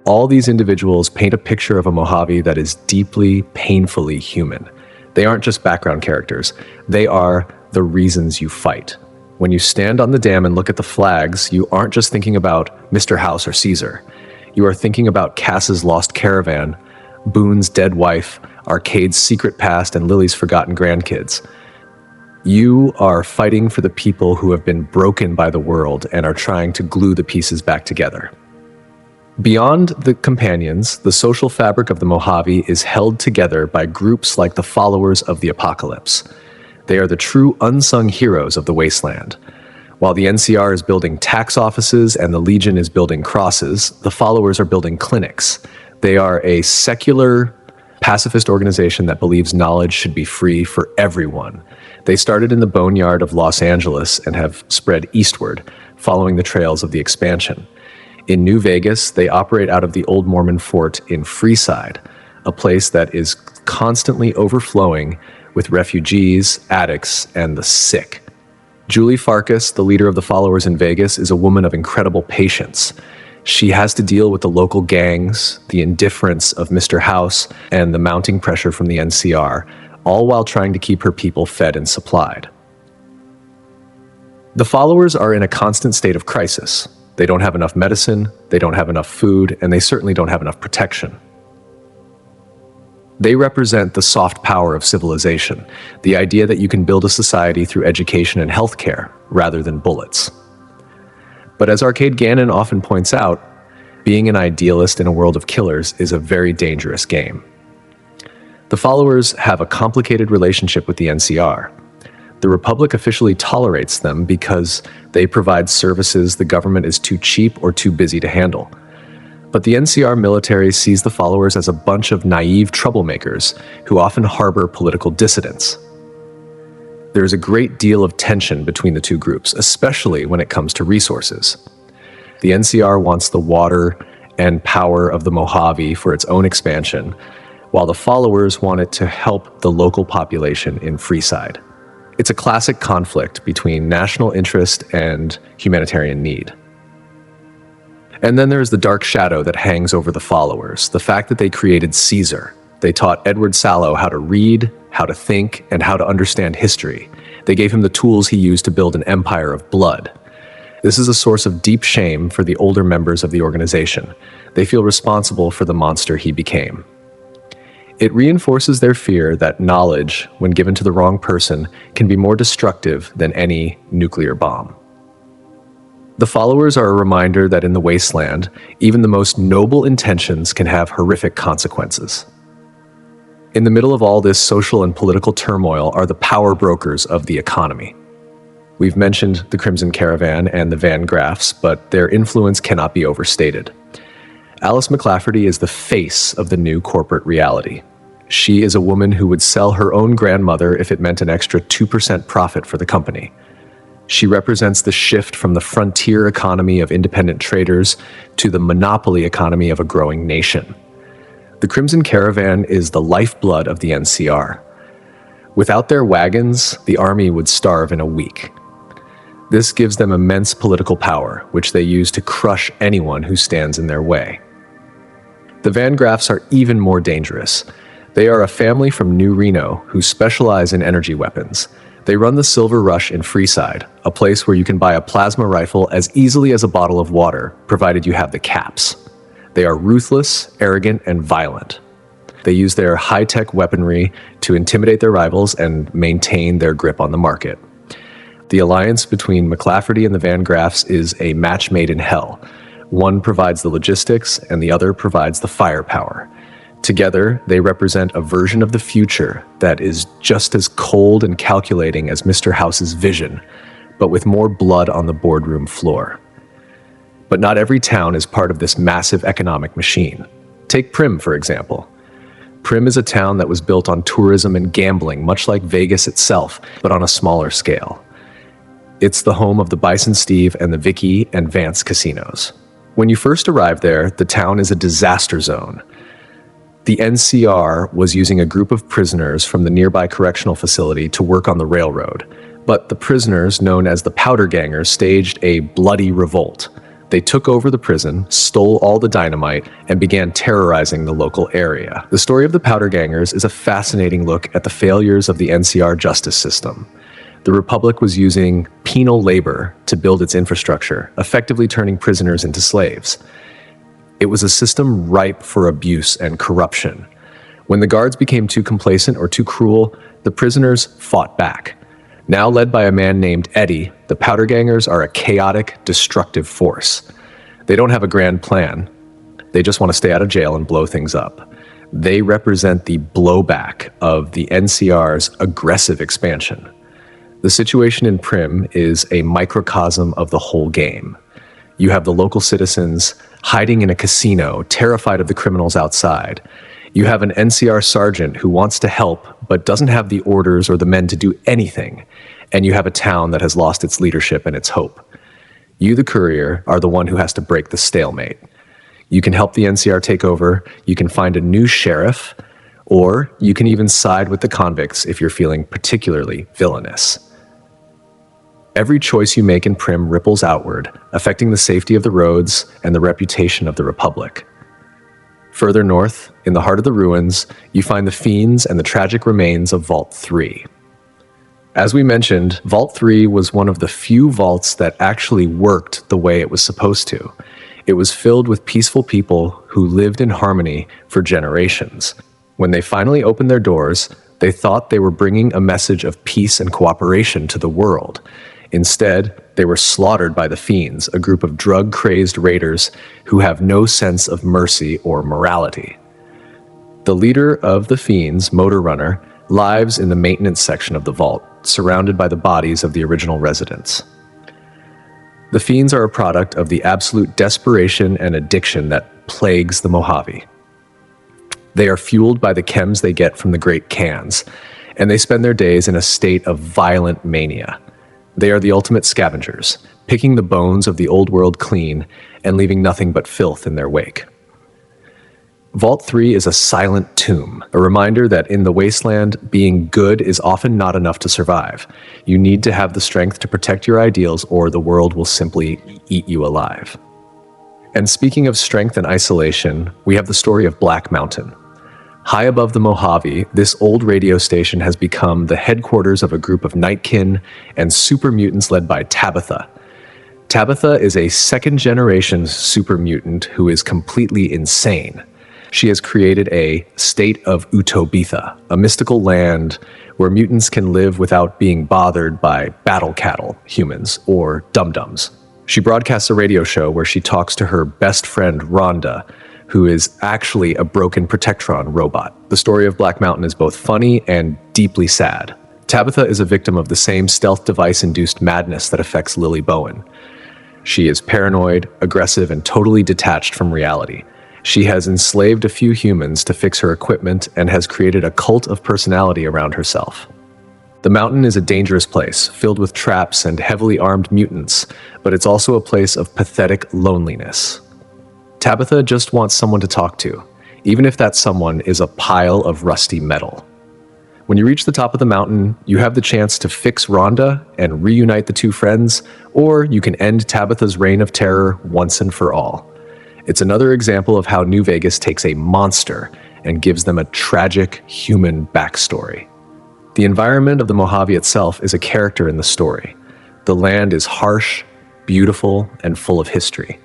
All these individuals paint a picture of a Mojave that is deeply, painfully human. They aren't just background characters, they are the reasons you fight. When you stand on the dam and look at the flags, you aren't just thinking about Mr. House or Caesar. You are thinking about Cass's lost caravan, Boone's dead wife, Arcade's secret past, and Lily's forgotten grandkids. You are fighting for the people who have been broken by the world and are trying to glue the pieces back together. Beyond the companions, the social fabric of the Mojave is held together by groups like the Followers of the Apocalypse. They are the true unsung heroes of the Wasteland. While the NCR is building tax offices and the Legion is building crosses, the Followers are building clinics. They are a secular, pacifist organization that believes knowledge should be free for everyone. They started in the boneyard of Los Angeles and have spread eastward, following the trails of the expansion. In New Vegas, they operate out of the old Mormon fort in Freeside, a place that is constantly overflowing with refugees, addicts, and the sick. Julie Farkas, the leader of the Followers in Vegas, is a woman of incredible patience. She has to deal with the local gangs, the indifference of Mr. House, and the mounting pressure from the NCR, all while trying to keep her people fed and supplied. The Followers are in a constant state of crisis. They don't have enough medicine, they don't have enough food, and they certainly don't have enough protection. They represent the soft power of civilization, the idea that you can build a society through education and healthcare, rather than bullets. But as Arcade Gannon often points out, being an idealist in a world of killers is a very dangerous game. The Followers have a complicated relationship with the NCR. The Republic officially tolerates them because they provide services the government is too cheap or too busy to handle. But the NCR military sees the Followers as a bunch of naive troublemakers who often harbor political dissidents. There is a great deal of tension between the two groups, especially when it comes to resources. The NCR wants the water and power of the Mojave for its own expansion, while the Followers want it to help the local population in Freeside. It's a classic conflict between national interest and humanitarian need. And then there's the dark shadow that hangs over the Followers, the fact that they created Caesar. They taught Edward Sallow how to read, how to think, and how to understand history. They gave him the tools he used to build an empire of blood. This is a source of deep shame for the older members of the organization. They feel responsible for the monster he became. It reinforces their fear that knowledge, when given to the wrong person, can be more destructive than any nuclear bomb. The Followers are a reminder that in the Wasteland, even the most noble intentions can have horrific consequences. In the middle of all this social and political turmoil are the power brokers of the economy. We've mentioned the Crimson Caravan and the Van Graffs, but their influence cannot be overstated. Alice McLafferty is the face of the new corporate reality. She is a woman who would sell her own grandmother if it meant an extra 2% profit for the company. She represents the shift from the frontier economy of independent traders to the monopoly economy of a growing nation. The Crimson Caravan is the lifeblood of the NCR. Without their wagons, the army would starve in a week. This gives them immense political power, which they use to crush anyone who stands in their way. The Van Graffs are even more dangerous. They are a family from New Reno who specialize in energy weapons. They run the Silver Rush in Freeside, a place where you can buy a plasma rifle as easily as a bottle of water, provided you have the caps. They are ruthless, arrogant, and violent. They use their high-tech weaponry to intimidate their rivals and maintain their grip on the market. The alliance between McLafferty and the Van Graffs is a match made in hell. One provides the logistics and the other provides the firepower. Together, they represent a version of the future that is just as cold and calculating as Mr. House's vision, but with more blood on the boardroom floor. But not every town is part of this massive economic machine. Take Primm, for example. Primm is a town that was built on tourism and gambling, much like Vegas itself, but on a smaller scale. It's the home of the Bison Steve and the Vicky and Vance casinos. When you first arrive there, the town is a disaster zone. The NCR was using a group of prisoners from the nearby correctional facility to work on the railroad, but the prisoners, known as the Powder Gangers, staged a bloody revolt. They took over the prison, stole all the dynamite, and began terrorizing the local area. The story of the Powder Gangers is a fascinating look at the failures of the NCR justice system. The Republic was using penal labor to build its infrastructure, effectively turning prisoners into slaves. It was a system ripe for abuse and corruption. When the guards became too complacent or too cruel, the prisoners fought back. Now led by a man named Eddie, the Powder Gangers are a chaotic, destructive force. They don't have a grand plan. They just want to stay out of jail and blow things up. They represent the blowback of the NCR's aggressive expansion. The situation in Primm is a microcosm of the whole game. You have the local citizens hiding in a casino, terrified of the criminals outside. You have an NCR sergeant who wants to help, but doesn't have the orders or the men to do anything. And you have a town that has lost its leadership and its hope. You, the Courier, are the one who has to break the stalemate. You can help the NCR take over, you can find a new sheriff, or you can even side with the convicts if you're feeling particularly villainous. Every choice you make in Primm ripples outward, affecting the safety of the roads and the reputation of the Republic. Further north, in the heart of the ruins, you find the fiends and the tragic remains of Vault 3. As we mentioned, Vault 3 was one of the few vaults that actually worked the way it was supposed to. It was filled with peaceful people who lived in harmony for generations. When they finally opened their doors, they thought they were bringing a message of peace and cooperation to the world. Instead, they were slaughtered by the fiends, a group of drug-crazed raiders who have no sense of mercy or morality. The leader of the fiends, Motor Runner, lives in the maintenance section of the vault, surrounded by the bodies of the original residents. The fiends are a product of the absolute desperation and addiction that plagues the Mojave. They are fueled by the chems they get from the great cans, and they spend their days in a state of violent mania. They are the ultimate scavengers, picking the bones of the old world clean and leaving nothing but filth in their wake. Vault 3 is a silent tomb, a reminder that in the wasteland, being good is often not enough to survive. You need to have the strength to protect your ideals, or the world will simply eat you alive. And speaking of strength and isolation, we have the story of Black Mountain. High above the Mojave, this old radio station has become the headquarters of a group of nightkin and super mutants led by Tabitha. Tabitha is a second-generation super mutant who is completely insane. She has created a state of Utobetha, a mystical land where mutants can live without being bothered by battle cattle, humans, or dum-dums. She broadcasts a radio show where she talks to her best friend, Rhonda, who is actually a broken Protectron robot. The story of Black Mountain is both funny and deeply sad. Tabitha is a victim of the same stealth device-induced madness that affects Lily Bowen. She is paranoid, aggressive, and totally detached from reality. She has enslaved a few humans to fix her equipment and has created a cult of personality around herself. The mountain is a dangerous place, filled with traps and heavily armed mutants, but it's also a place of pathetic loneliness. Tabitha just wants someone to talk to, even if that someone is a pile of rusty metal. When you reach the top of the mountain, you have the chance to fix Rhonda and reunite the two friends, or you can end Tabitha's reign of terror once and for all. It's another example of how New Vegas takes a monster and gives them a tragic human backstory. The environment of the Mojave itself is a character in the story. The land is harsh, beautiful, and full of history.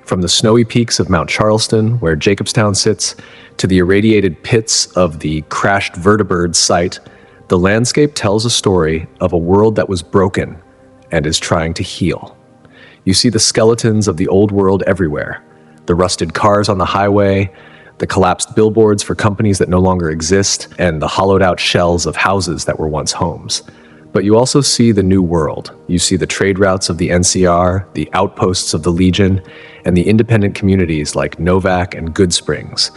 From the snowy peaks of Mount Charleston, where Jacobstown sits, to the irradiated pits of the crashed vertibird site, the landscape tells a story of a world that was broken and is trying to heal. You see the skeletons of the old world everywhere, the rusted cars on the highway, the collapsed billboards for companies that no longer exist, and the hollowed out shells of houses that were once homes. But you also see the new world. You see the trade routes of the NCR, the outposts of the Legion, and the independent communities like Novak and Good Springs.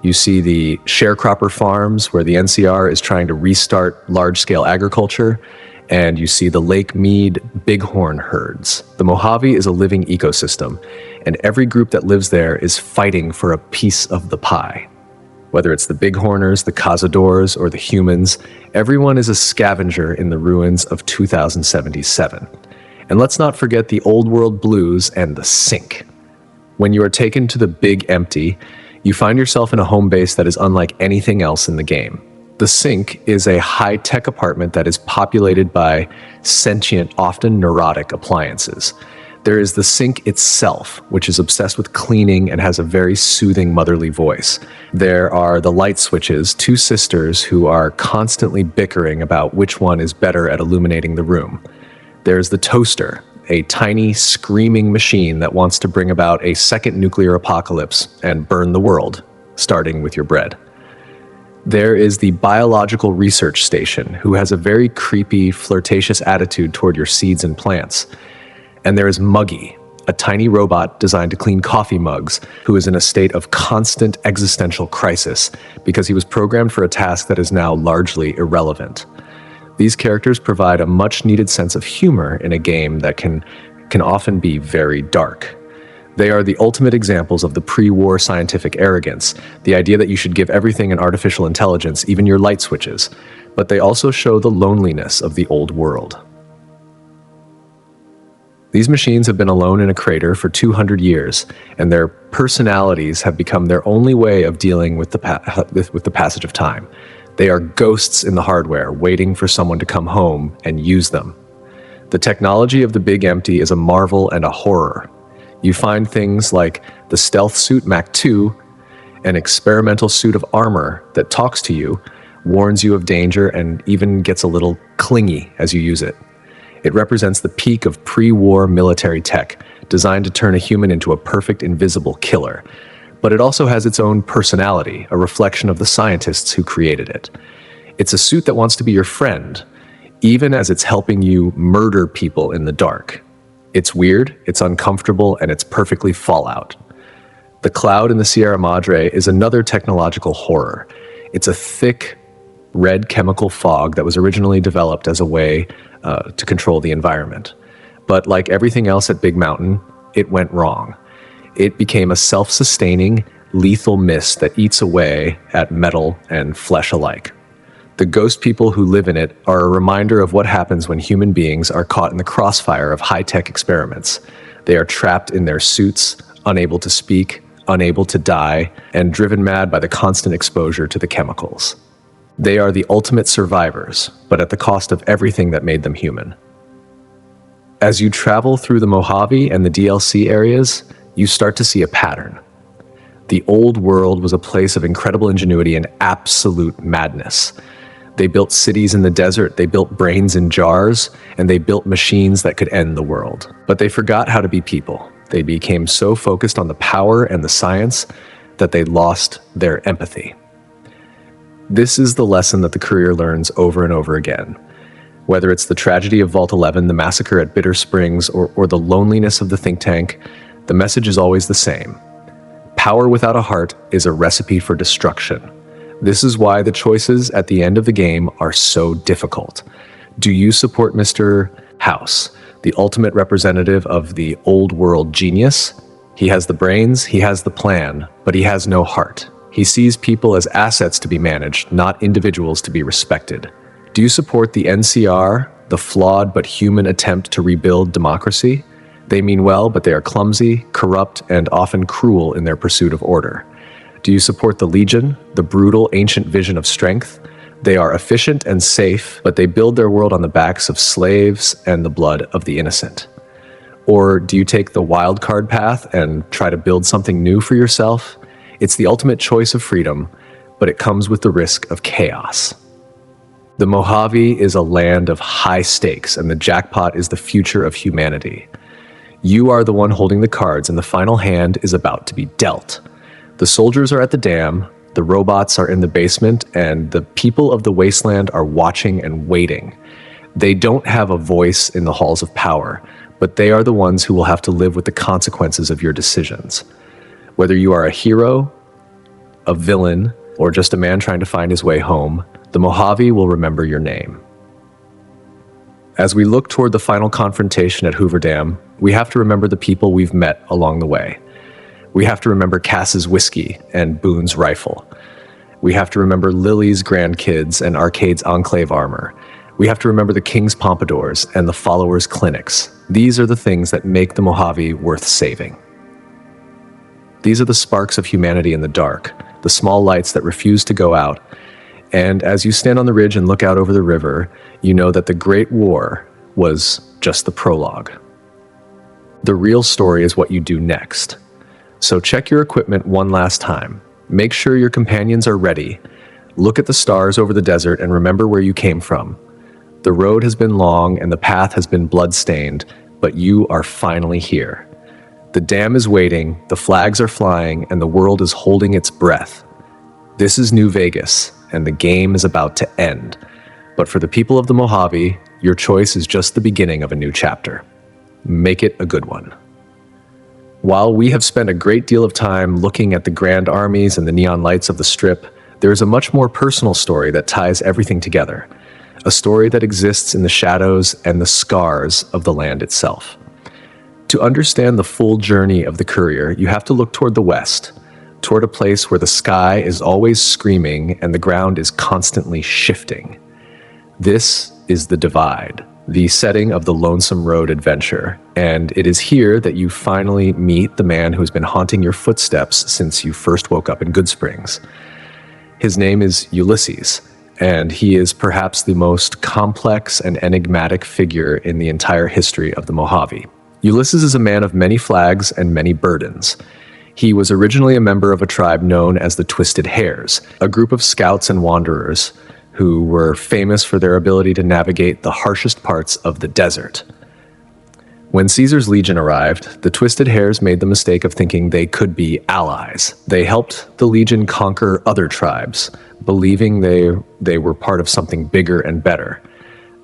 You see the sharecropper farms where the NCR is trying to restart large-scale agriculture, and you see the Lake Mead bighorn herds. The Mojave is a living ecosystem, and every group that lives there is fighting for a piece of the pie. Whether it's the bighorners, the cazadores, or the humans, everyone is a scavenger in the ruins of 2077. And let's not forget the old world blues and the sink. When you are taken to the Big Empty, you find yourself in a home base that is unlike anything else in the game. The sink is a high-tech apartment that is populated by sentient, often neurotic appliances. There is the sink itself, which is obsessed with cleaning and has a very soothing motherly voice. There are the light switches, two sisters who are constantly bickering about which one is better at illuminating the room. There's the toaster, a tiny, screaming machine that wants to bring about a second nuclear apocalypse and burn the world, starting with your bread. There is the biological research station, who has a very creepy, flirtatious attitude toward your seeds and plants. And there is Muggy, a tiny robot designed to clean coffee mugs, who is in a state of constant existential crisis because he was programmed for a task that is now largely irrelevant. These characters provide a much-needed sense of humor in a game that can often be very dark. They are the ultimate examples of the pre-war scientific arrogance, the idea that you should give everything an artificial intelligence, even your light switches, but they also show the loneliness of the old world. These machines have been alone in a crater for 200 years, and their personalities have become their only way of dealing with the passage of time. They are ghosts in the hardware, waiting for someone to come home and use them. The technology of the Big Empty is a marvel and a horror. You find things like the stealth suit Mach 2, an experimental suit of armor that talks to you, warns you of danger, and even gets a little clingy as you use it. It represents the peak of pre-war military tech, designed to turn a human into a perfect invisible killer. But it also has its own personality, a reflection of the scientists who created it. It's a suit that wants to be your friend, even as it's helping you murder people in the dark. It's weird, it's uncomfortable, and it's perfectly Fallout. The cloud in the Sierra Madre is another technological horror. It's a thick, red chemical fog that was originally developed as a way to control the environment. But like everything else at Big Mountain, it went wrong. It became a self-sustaining, lethal mist that eats away at metal and flesh alike. The ghost people who live in it are a reminder of what happens when human beings are caught in the crossfire of high-tech experiments. They are trapped in their suits, unable to speak, unable to die, and driven mad by the constant exposure to the chemicals. They are the ultimate survivors, but at the cost of everything that made them human. As you travel through the Mojave and the DLC areas, you start to see a pattern. The old world was a place of incredible ingenuity and absolute madness. They built cities in the desert, they built brains in jars, and they built machines that could end the world. But they forgot how to be people. They became so focused on the power and the science that they lost their empathy. This is the lesson that the Courier learns over and over again. Whether it's the tragedy of Vault 11, the massacre at Bitter Springs, or the loneliness of the think tank, the message is always the same. Power without a heart is a recipe for destruction. This is why the choices at the end of the game are so difficult. Do you support Mr. House, the ultimate representative of the old world genius? He has the brains, he has the plan, but he has no heart. He sees people as assets to be managed, not individuals to be respected. Do you support the NCR, the flawed but human attempt to rebuild democracy? They mean well, but they are clumsy, corrupt, and often cruel in their pursuit of order. Do you support the Legion, the brutal, ancient vision of strength? They are efficient and safe, but they build their world on the backs of slaves and the blood of the innocent. Or do you take the wild card path and try to build something new for yourself? It's the ultimate choice of freedom, but it comes with the risk of chaos. The Mojave is a land of high stakes, and the jackpot is the future of humanity. You are the one holding the cards, and the final hand is about to be dealt. The soldiers are at the dam, the robots are in the basement, and the people of the wasteland are watching and waiting. They don't have a voice in the halls of power, but they are the ones who will have to live with the consequences of your decisions. Whether you are a hero, a villain, or just a man trying to find his way home, the Mojave will remember your name. As we look toward the final confrontation at Hoover Dam, we have to remember the people we've met along the way. We have to remember Cass's whiskey and Boone's rifle. We have to remember Lily's grandkids and Arcade's enclave armor. We have to remember the King's pompadours and the followers' clinics. These are the things that make the Mojave worth saving. These are the sparks of humanity in the dark, the small lights that refuse to go out. And as you stand on the ridge and look out over the river, you know that the Great War was just the prologue. The real story is what you do next. So check your equipment one last time. Make sure your companions are ready. Look at the stars over the desert and remember where you came from. The road has been long and the path has been blood-stained, but you are finally here. The dam is waiting, the flags are flying, and the world is holding its breath. This is New Vegas, and the game is about to end. But for the people of the Mojave, your choice is just the beginning of a new chapter. Make it a good one. While we have spent a great deal of time looking at the grand armies and the neon lights of the Strip, there is a much more personal story that ties everything together. A story that exists in the shadows and the scars of the land itself. To understand the full journey of the Courier, you have to look toward the west, toward a place where the sky is always screaming and the ground is constantly shifting. This is the Divide, the setting of the Lonesome Road adventure, and it is here that you finally meet the man who has been haunting your footsteps since you first woke up in Good Springs. His name is Ulysses, and he is perhaps the most complex and enigmatic figure in the entire history of the Mojave. Ulysses is a man of many flags and many burdens. He was originally a member of a tribe known as the Twisted Hares, a group of scouts and wanderers who were famous for their ability to navigate the harshest parts of the desert. When Caesar's legion arrived, the Twisted Hares made the mistake of thinking they could be allies. They helped the legion conquer other tribes, believing they were part of something bigger and better.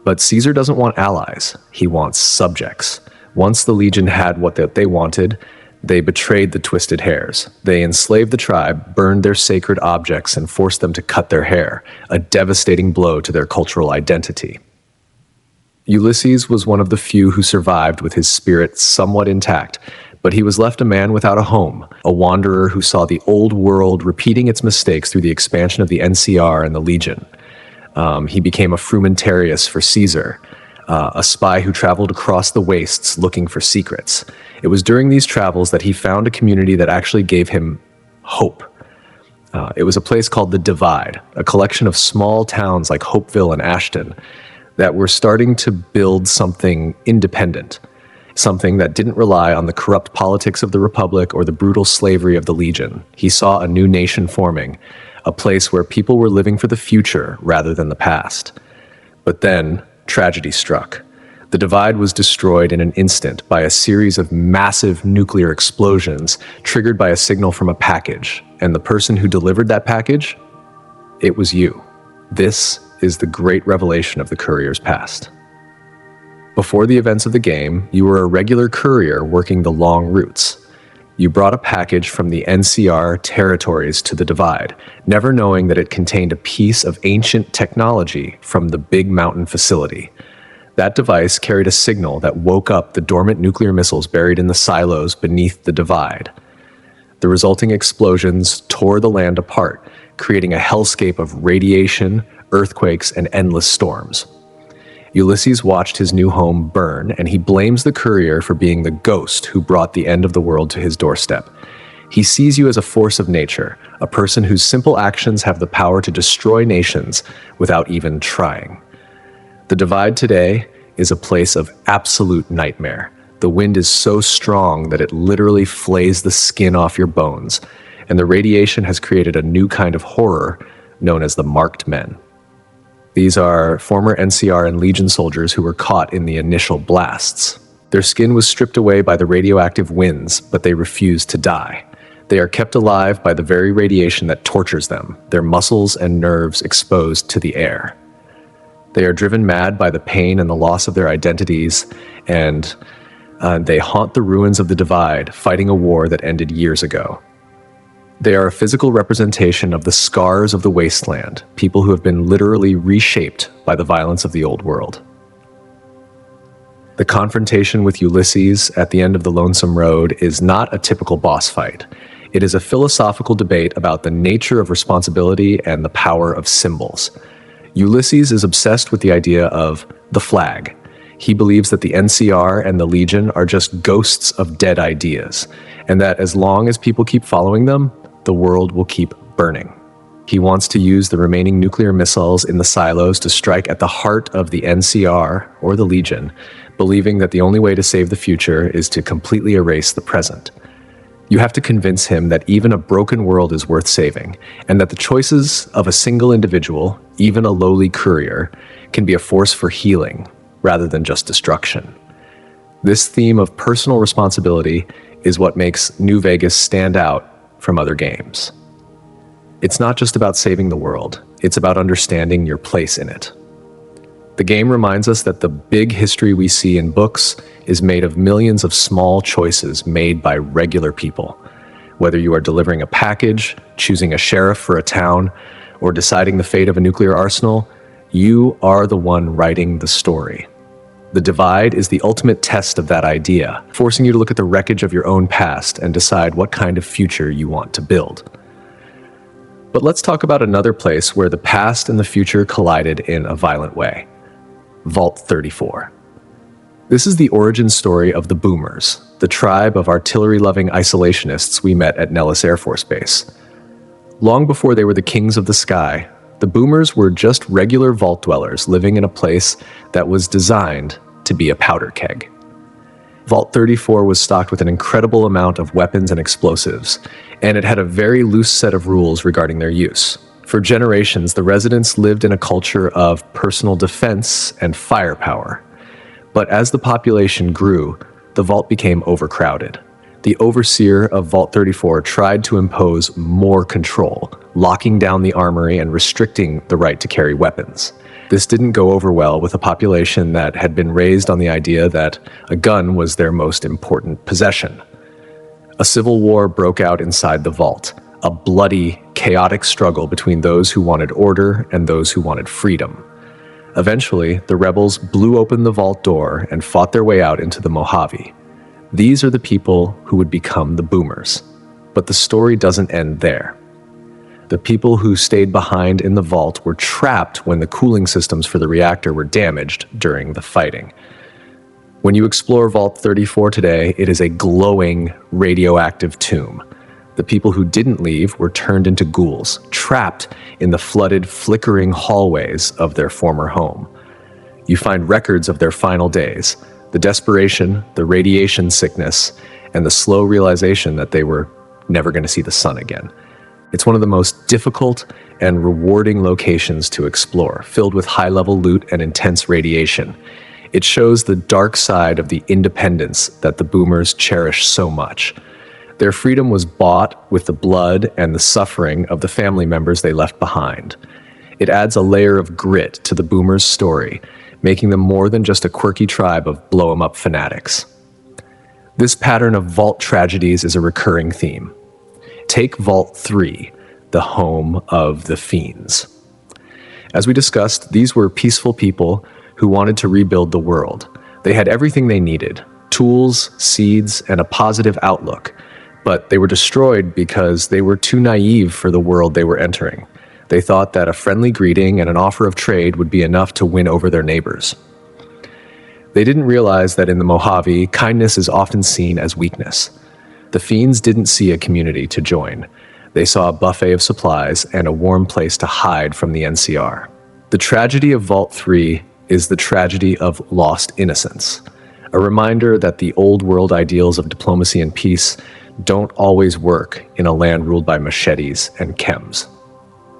But Caesar doesn't want allies, he wants subjects. Once the legion had what they wanted, they betrayed the Twisted Hares. They enslaved the tribe, burned their sacred objects, and forced them to cut their hair, a devastating blow to their cultural identity. Ulysses was one of the few who survived with his spirit somewhat intact, but he was left a man without a home, a wanderer who saw the old world repeating its mistakes through the expansion of the NCR and the Legion. He became a frumentarius for Caesar, a spy who traveled across the wastes looking for secrets. It was during these travels that he found a community that actually gave him hope. It was a place called the Divide, a collection of small towns like Hopeville and Ashton that were starting to build something independent, something that didn't rely on the corrupt politics of the Republic or the brutal slavery of the Legion. He saw a new nation forming, a place where people were living for the future rather than the past. But then, tragedy struck. The Divide was destroyed in an instant by a series of massive nuclear explosions triggered by a signal from a package. And the person who delivered that package? It was you. This is the great revelation of the Courier's past. Before the events of the game, you were a regular courier working the long routes. You brought a package from the NCR territories to the Divide, never knowing that it contained a piece of ancient technology from the Big Mountain facility. That device carried a signal that woke up the dormant nuclear missiles buried in the silos beneath the Divide. The resulting explosions tore the land apart, creating a hellscape of radiation, earthquakes, and endless storms. Ulysses watched his new home burn, and he blames the Courier for being the ghost who brought the end of the world to his doorstep. He sees you as a force of nature, a person whose simple actions have the power to destroy nations without even trying. The Divide today is a place of absolute nightmare. The wind is so strong that it literally flays the skin off your bones, and the radiation has created a new kind of horror known as the marked men. These are former NCR and Legion soldiers who were caught in the initial blasts. Their skin was stripped away by the radioactive winds, but they refused to die. They are kept alive by the very radiation that tortures them, their muscles and nerves exposed to the air. They are driven mad by the pain and the loss of their identities, and they haunt the ruins of the Divide, fighting a war that ended years ago. They are a physical representation of the scars of the wasteland, people who have been literally reshaped by the violence of the old world. The confrontation with Ulysses at the end of the Lonesome Road is not a typical boss fight. It is a philosophical debate about the nature of responsibility and the power of symbols. Ulysses is obsessed with the idea of the flag. He believes that the NCR and the Legion are just ghosts of dead ideas, and that as long as people keep following them, the world will keep burning. He wants to use the remaining nuclear missiles in the silos to strike at the heart of the NCR or the Legion, believing that the only way to save the future is to completely erase the present. You have to convince him that even a broken world is worth saving, and that the choices of a single individual, even a lowly courier, can be a force for healing rather than just destruction. This theme of personal responsibility is what makes New Vegas stand out from other games. It's not just about saving the world, it's about understanding your place in it. The game reminds us that the big history we see in books is made of millions of small choices made by regular people. Whether you are delivering a package, choosing a sheriff for a town, or deciding the fate of a nuclear arsenal, you are the one writing the story. The Divide is the ultimate test of that idea, forcing you to look at the wreckage of your own past and decide what kind of future you want to build. But let's talk about another place where the past and the future collided in a violent way. Vault 34. This is the origin story of the Boomers, the tribe of artillery-loving isolationists we met at Nellis Air Force Base. Long before they were the kings of the sky, the Boomers were just regular vault dwellers living in a place that was designed to be a powder keg. Vault 34 was stocked with an incredible amount of weapons and explosives, and it had a very loose set of rules regarding their use. For generations, the residents lived in a culture of personal defense and firepower. But as the population grew, the vault became overcrowded. The overseer of Vault 34 tried to impose more control, locking down the armory and restricting the right to carry weapons. This didn't go over well with a population that had been raised on the idea that a gun was their most important possession. A civil war broke out inside the vault, a bloody, chaotic struggle between those who wanted order and those who wanted freedom. Eventually, the rebels blew open the vault door and fought their way out into the Mojave. These are the people who would become the Boomers. But the story doesn't end there. The people who stayed behind in the vault were trapped when the cooling systems for the reactor were damaged during the fighting. When you explore Vault 34 today, it is a glowing, radioactive tomb. The people who didn't leave were turned into ghouls, trapped in the flooded, flickering hallways of their former home. You find records of their final days, the desperation, the radiation sickness, and the slow realization that they were never going to see the sun again. It's one of the most difficult and rewarding locations to explore, filled with high-level loot and intense radiation. It shows the dark side of the independence that the Boomers cherish so much. Their freedom was bought with the blood and the suffering of the family members they left behind. It adds a layer of grit to the Boomers' story, making them more than just a quirky tribe of blow-em-up fanatics. This pattern of vault tragedies is a recurring theme. Take Vault 3, the home of the Fiends. As we discussed, these were peaceful people who wanted to rebuild the world. They had everything they needed: tools, seeds, and a positive outlook. But they were destroyed because they were too naive for the world they were entering. They thought that a friendly greeting and an offer of trade would be enough to win over their neighbors. They didn't realize that in the Mojave, kindness is often seen as weakness. The Fiends didn't see a community to join. They saw a buffet of supplies and a warm place to hide from the NCR. The tragedy of Vault 3 is the tragedy of lost innocence, a reminder that the old world ideals of diplomacy and peace don't always work in a land ruled by machetes and chems.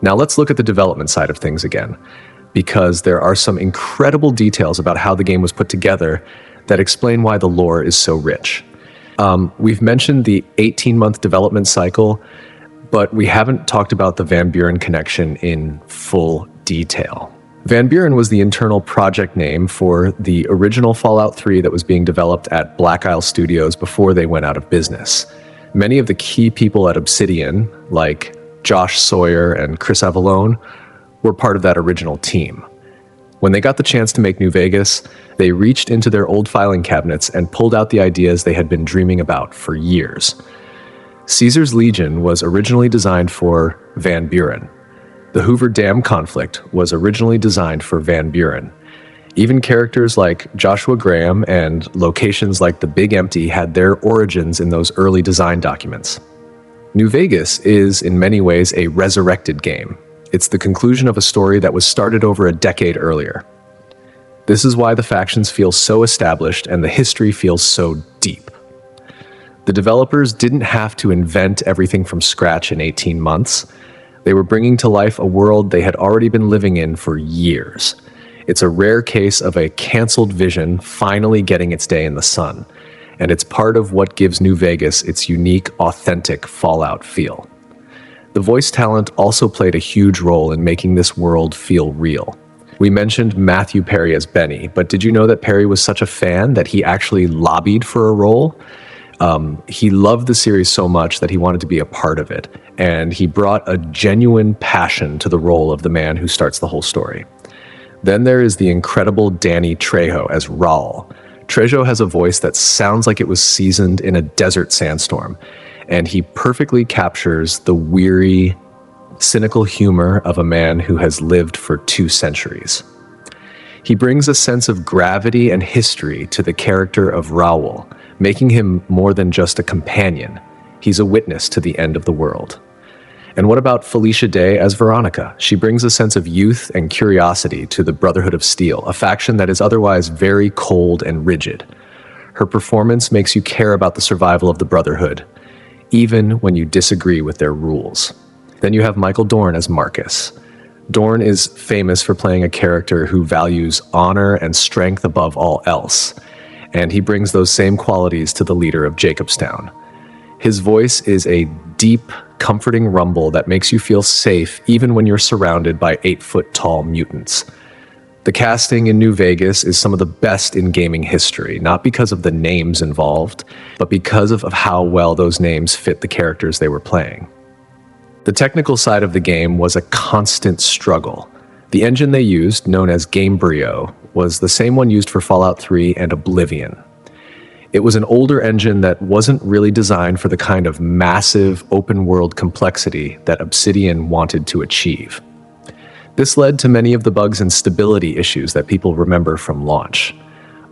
Now let's look at the development side of things again. because there are some incredible details about how the game was put together that explain why the lore is so rich. We've mentioned the 18-month development cycle, but we haven't talked about the Van Buren connection in full detail. Van Buren was the internal project name for the original Fallout 3 that was being developed at Black Isle Studios before they went out of business. Many of the key people at Obsidian, like Josh Sawyer and Chris Avallone, were part of that original team. When they got the chance to make New Vegas, they reached into their old filing cabinets and pulled out the ideas they had been dreaming about for years. Caesar's Legion was originally designed for Van Buren. The Hoover Dam conflict was originally designed for Van Buren. Even characters like Joshua Graham and locations like the Big Empty had their origins in those early design documents. New Vegas is, in many ways, a resurrected game. It's the conclusion of a story that was started over a decade earlier. This is why the factions feel so established and the history feels so deep. The developers didn't have to invent everything from scratch in 18 months. They were bringing to life a world they had already been living in for years. It's a rare case of a canceled vision finally getting its day in the sun, and it's part of what gives New Vegas its unique, authentic Fallout feel. The voice talent also played a huge role in making this world feel real. We mentioned Matthew Perry as Benny, but did you know that Perry was such a fan that he actually lobbied for a role? He loved the series so much that he wanted to be a part of it, and he brought a genuine passion to the role of the man who starts the whole story. Then there is the incredible Danny Trejo as Raul. Trejo has a voice that sounds like it was seasoned in a desert sandstorm, and he perfectly captures the weary, cynical humor of a man who has lived for 2 centuries. He brings a sense of gravity and history to the character of Raul, making him more than just a companion. He's a witness to the end of the world. And what about Felicia Day as Veronica? She brings a sense of youth and curiosity to the Brotherhood of Steel, a faction that is otherwise very cold and rigid. Her performance makes you care about the survival of the Brotherhood, even when you disagree with their rules. Then you have Michael Dorn as Marcus. Dorn is famous for playing a character who values honor and strength above all else, and he brings those same qualities to the leader of Jacobstown. His voice is a deep, comforting rumble that makes you feel safe even when you're surrounded by 8-foot-tall mutants. The casting in New Vegas is some of the best in gaming history, not because of the names involved, but because of how well those names fit the characters they were playing. The technical side of the game was a constant struggle. The engine they used, known as Gamebryo, was the same one used for Fallout 3 and Oblivion. It was an older engine that wasn't really designed for the kind of massive open-world complexity that Obsidian wanted to achieve. This led to many of the bugs and stability issues that people remember from launch.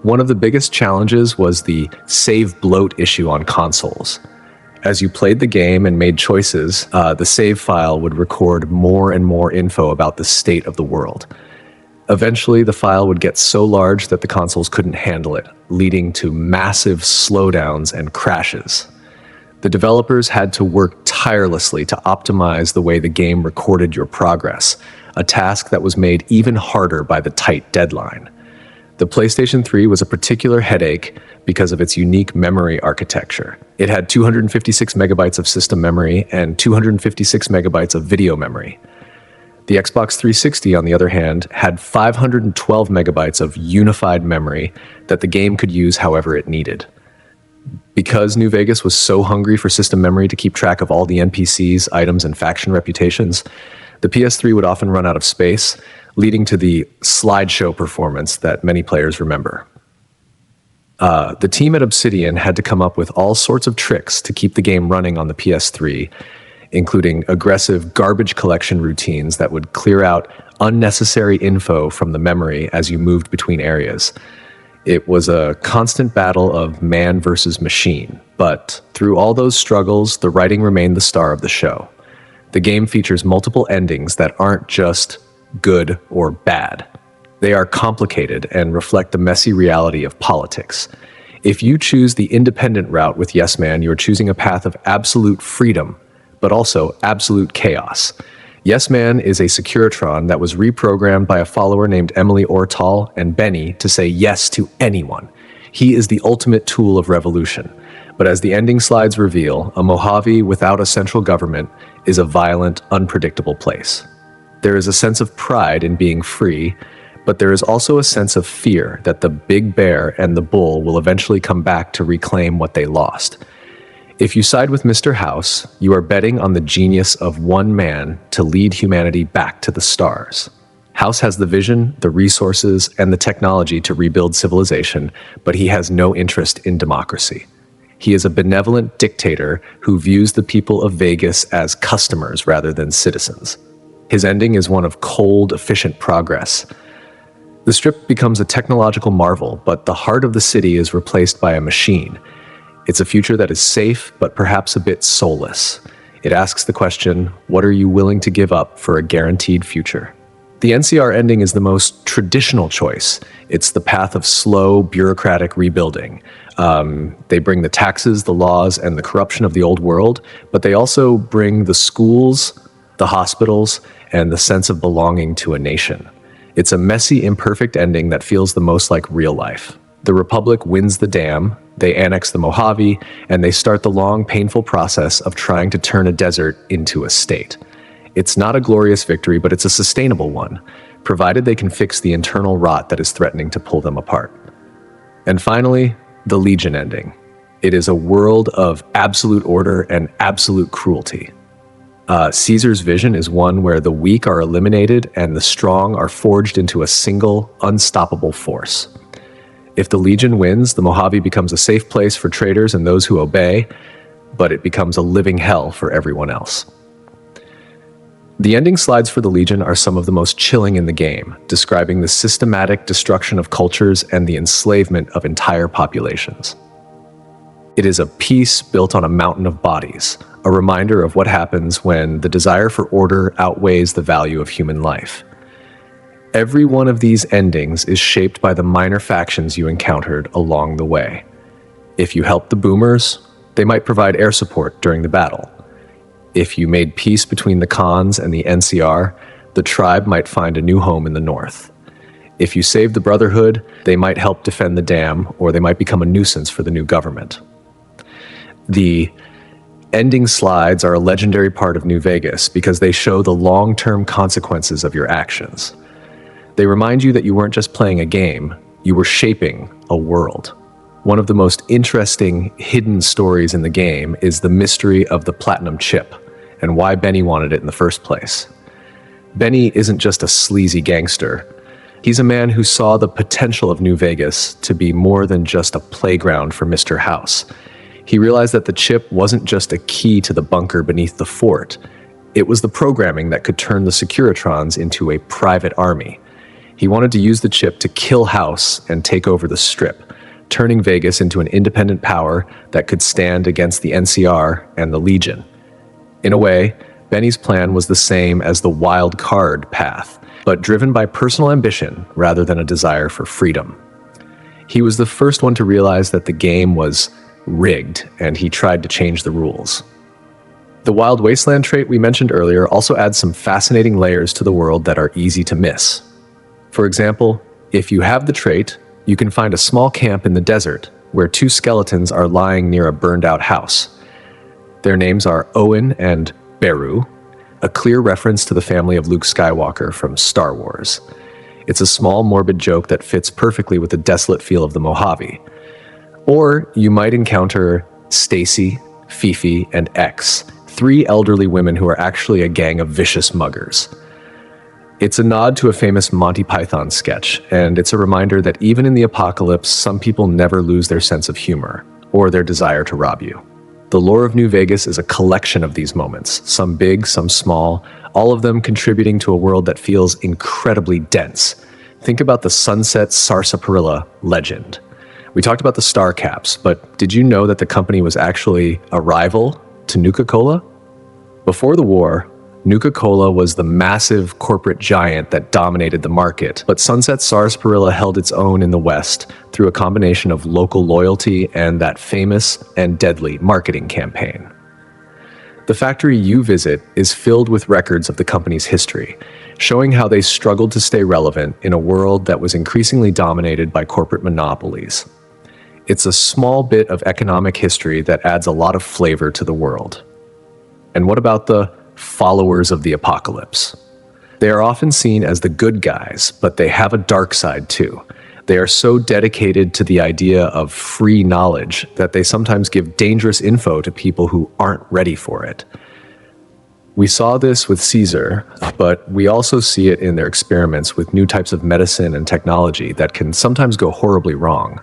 One of the biggest challenges was the save bloat issue on consoles. As you played the game and made choices, the save file would record more and more info about the state of the world. Eventually, the file would get so large that the consoles couldn't handle it, leading to massive slowdowns and crashes. The developers had to work tirelessly to optimize the way the game recorded your progress, a task that was made even harder by the tight deadline. The PlayStation 3 was a particular headache because of its unique memory architecture. It had 256 megabytes of system memory and 256 megabytes of video memory. The Xbox 360, on the other hand, had 512 megabytes of unified memory that the game could use however it needed. Because New Vegas was so hungry for system memory to keep track of all the NPCs, items, and faction reputations, the PS3 would often run out of space, leading to the slideshow performance that many players remember. The team at Obsidian had to come up with all sorts of tricks to keep the game running on the PS3, including aggressive garbage collection routines that would clear out unnecessary info from the memory as you moved between areas. It was a constant battle of man versus machine, but through all those struggles, the writing remained the star of the show. The game features multiple endings that aren't just good or bad. They are complicated and reflect the messy reality of politics. If you choose the independent route with Yes Man, you're choosing a path of absolute freedom, but also absolute chaos. Yes Man is a Securitron that was reprogrammed by a follower named Emily Ortal and Benny to say yes to anyone. He is the ultimate tool of revolution. But as the ending slides reveal, a Mojave without a central government is a violent, unpredictable place. There is a sense of pride in being free, but there is also a sense of fear that the big bear and the bull will eventually come back to reclaim what they lost. If you side with Mr. House, you are betting on the genius of one man to lead humanity back to the stars. House has the vision, the resources, and the technology to rebuild civilization, but he has no interest in democracy. He is a benevolent dictator who views the people of Vegas as customers rather than citizens. His ending is one of cold, efficient progress. The Strip becomes a technological marvel, but the heart of the city is replaced by a machine. It's a future that is safe, but perhaps a bit soulless. It asks the question, what are you willing to give up for a guaranteed future? The NCR ending is the most traditional choice. It's the path of slow, bureaucratic rebuilding. They bring the taxes, the laws, and the corruption of the old world, but they also bring the schools, the hospitals, and the sense of belonging to a nation. It's a messy, imperfect ending that feels the most like real life. The Republic wins the dam, they annex the Mojave, and they start the long, painful process of trying to turn a desert into a state. It's not a glorious victory, but it's a sustainable one, provided they can fix the internal rot that is threatening to pull them apart. And finally, the Legion ending. It is a world of absolute order and absolute cruelty. Caesar's vision is one where the weak are eliminated and the strong are forged into a single, unstoppable force. If the Legion wins, the Mojave becomes a safe place for traders and those who obey, but it becomes a living hell for everyone else. The ending slides for the Legion are some of the most chilling in the game, describing the systematic destruction of cultures and the enslavement of entire populations. It is a piece built on a mountain of bodies, a reminder of what happens when the desire for order outweighs the value of human life. Every one of these endings is shaped by the minor factions you encountered along the way. If you helped the boomers, they might provide air support during the battle. If you made peace between the Khans and the NCR, the tribe might find a new home in the north. If you saved the Brotherhood, they might help defend the dam, or they might become a nuisance for the new government. The ending slides are a legendary part of New Vegas because they show the long-term consequences of your actions. They remind you that you weren't just playing a game, you were shaping a world. One of the most interesting hidden stories in the game is the mystery of the platinum chip and why Benny wanted it in the first place. Benny isn't just a sleazy gangster. He's a man who saw the potential of New Vegas to be more than just a playground for Mr. House. He realized that the chip wasn't just a key to the bunker beneath the fort. It was the programming that could turn the Securitrons into a private army. He wanted to use the chip to kill House and take over the Strip, turning Vegas into an independent power that could stand against the NCR and the Legion. In a way, Benny's plan was the same as the wild card path, but driven by personal ambition rather than a desire for freedom. He was the first one to realize that the game was rigged, and he tried to change the rules. The Wild Wasteland trait we mentioned earlier also adds some fascinating layers to the world that are easy to miss. For example, if you have the trait, you can find a small camp in the desert where two skeletons are lying near a burned-out house. Their names are Owen and Beru, a clear reference to the family of Luke Skywalker from Star Wars. It's a small, morbid joke that fits perfectly with the desolate feel of the Mojave. Or you might encounter Stacy, Fifi, and X, three elderly women who are actually a gang of vicious muggers. It's a nod to a famous Monty Python sketch, and it's a reminder that even in the apocalypse, some people never lose their sense of humor, or their desire to rob you. The lore of New Vegas is a collection of these moments, some big, some small, all of them contributing to a world that feels incredibly dense. Think about the Sunset Sarsaparilla legend. We talked about the Star Caps, but did you know that the company was actually a rival to Nuka-Cola? Before the war, Nuka-Cola was the massive corporate giant that dominated the market, but Sunset Sarsaparilla held its own in the West through a combination of local loyalty and that famous and deadly marketing campaign. The factory you visit is filled with records of the company's history, showing how they struggled to stay relevant in a world that was increasingly dominated by corporate monopolies. It's a small bit of economic history that adds a lot of flavor to the world. And what about the followers of the apocalypse? They are often seen as the good guys, but they have a dark side too. They are so dedicated to the idea of free knowledge that they sometimes give dangerous info to people who aren't ready for it. We saw this with Caesar, but we also see it in their experiments with new types of medicine and technology that can sometimes go horribly wrong.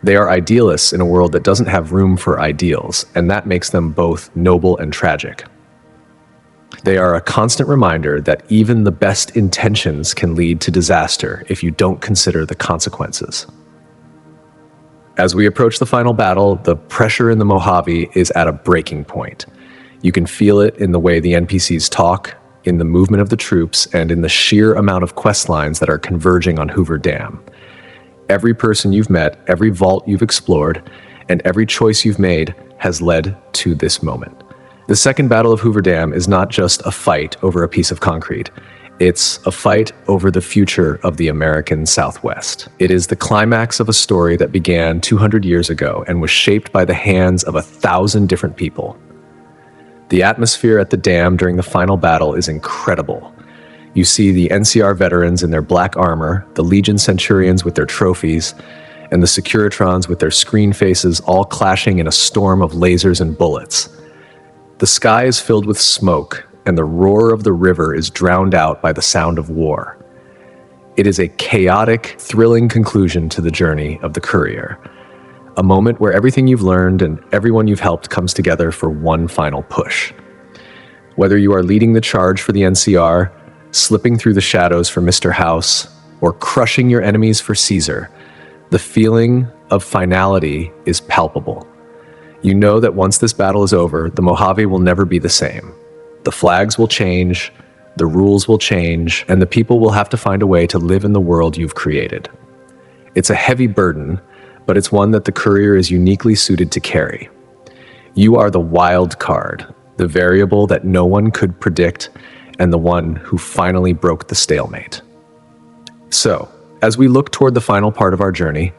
They are idealists in a world that doesn't have room for ideals, and that makes them both noble and tragic. They are a constant reminder that even the best intentions can lead to disaster if you don't consider the consequences. As we approach the final battle, the pressure in the Mojave is at a breaking point. You can feel it in the way the NPCs talk, in the movement of the troops, and in the sheer amount of quest lines that are converging on Hoover Dam. Every person you've met, every vault you've explored, and every choice you've made has led to this moment. The Second Battle of Hoover Dam is not just a fight over a piece of concrete. It's a fight over the future of the American Southwest. It is the climax of a story that began 200 years ago and was shaped by the hands of 1,000 different people. The atmosphere at the dam during the final battle is incredible. You see the NCR veterans in their black armor, the Legion Centurions with their trophies, and the Securitrons with their screen faces all clashing in a storm of lasers and bullets. The sky is filled with smoke, and the roar of the river is drowned out by the sound of war. It is a chaotic, thrilling conclusion to the journey of the Courier, a moment where everything you've learned and everyone you've helped comes together for one final push. Whether you are leading the charge for the NCR, slipping through the shadows for Mr. House, or crushing your enemies for Caesar, the feeling of finality is palpable. You know that once this battle is over, the Mojave will never be the same. The flags will change, the rules will change, and the people will have to find a way to live in the world you've created. It's a heavy burden, but it's one that the Courier is uniquely suited to carry. You are the wild card, the variable that no one could predict, and the one who finally broke the stalemate. So, as we look toward the final part of our journey,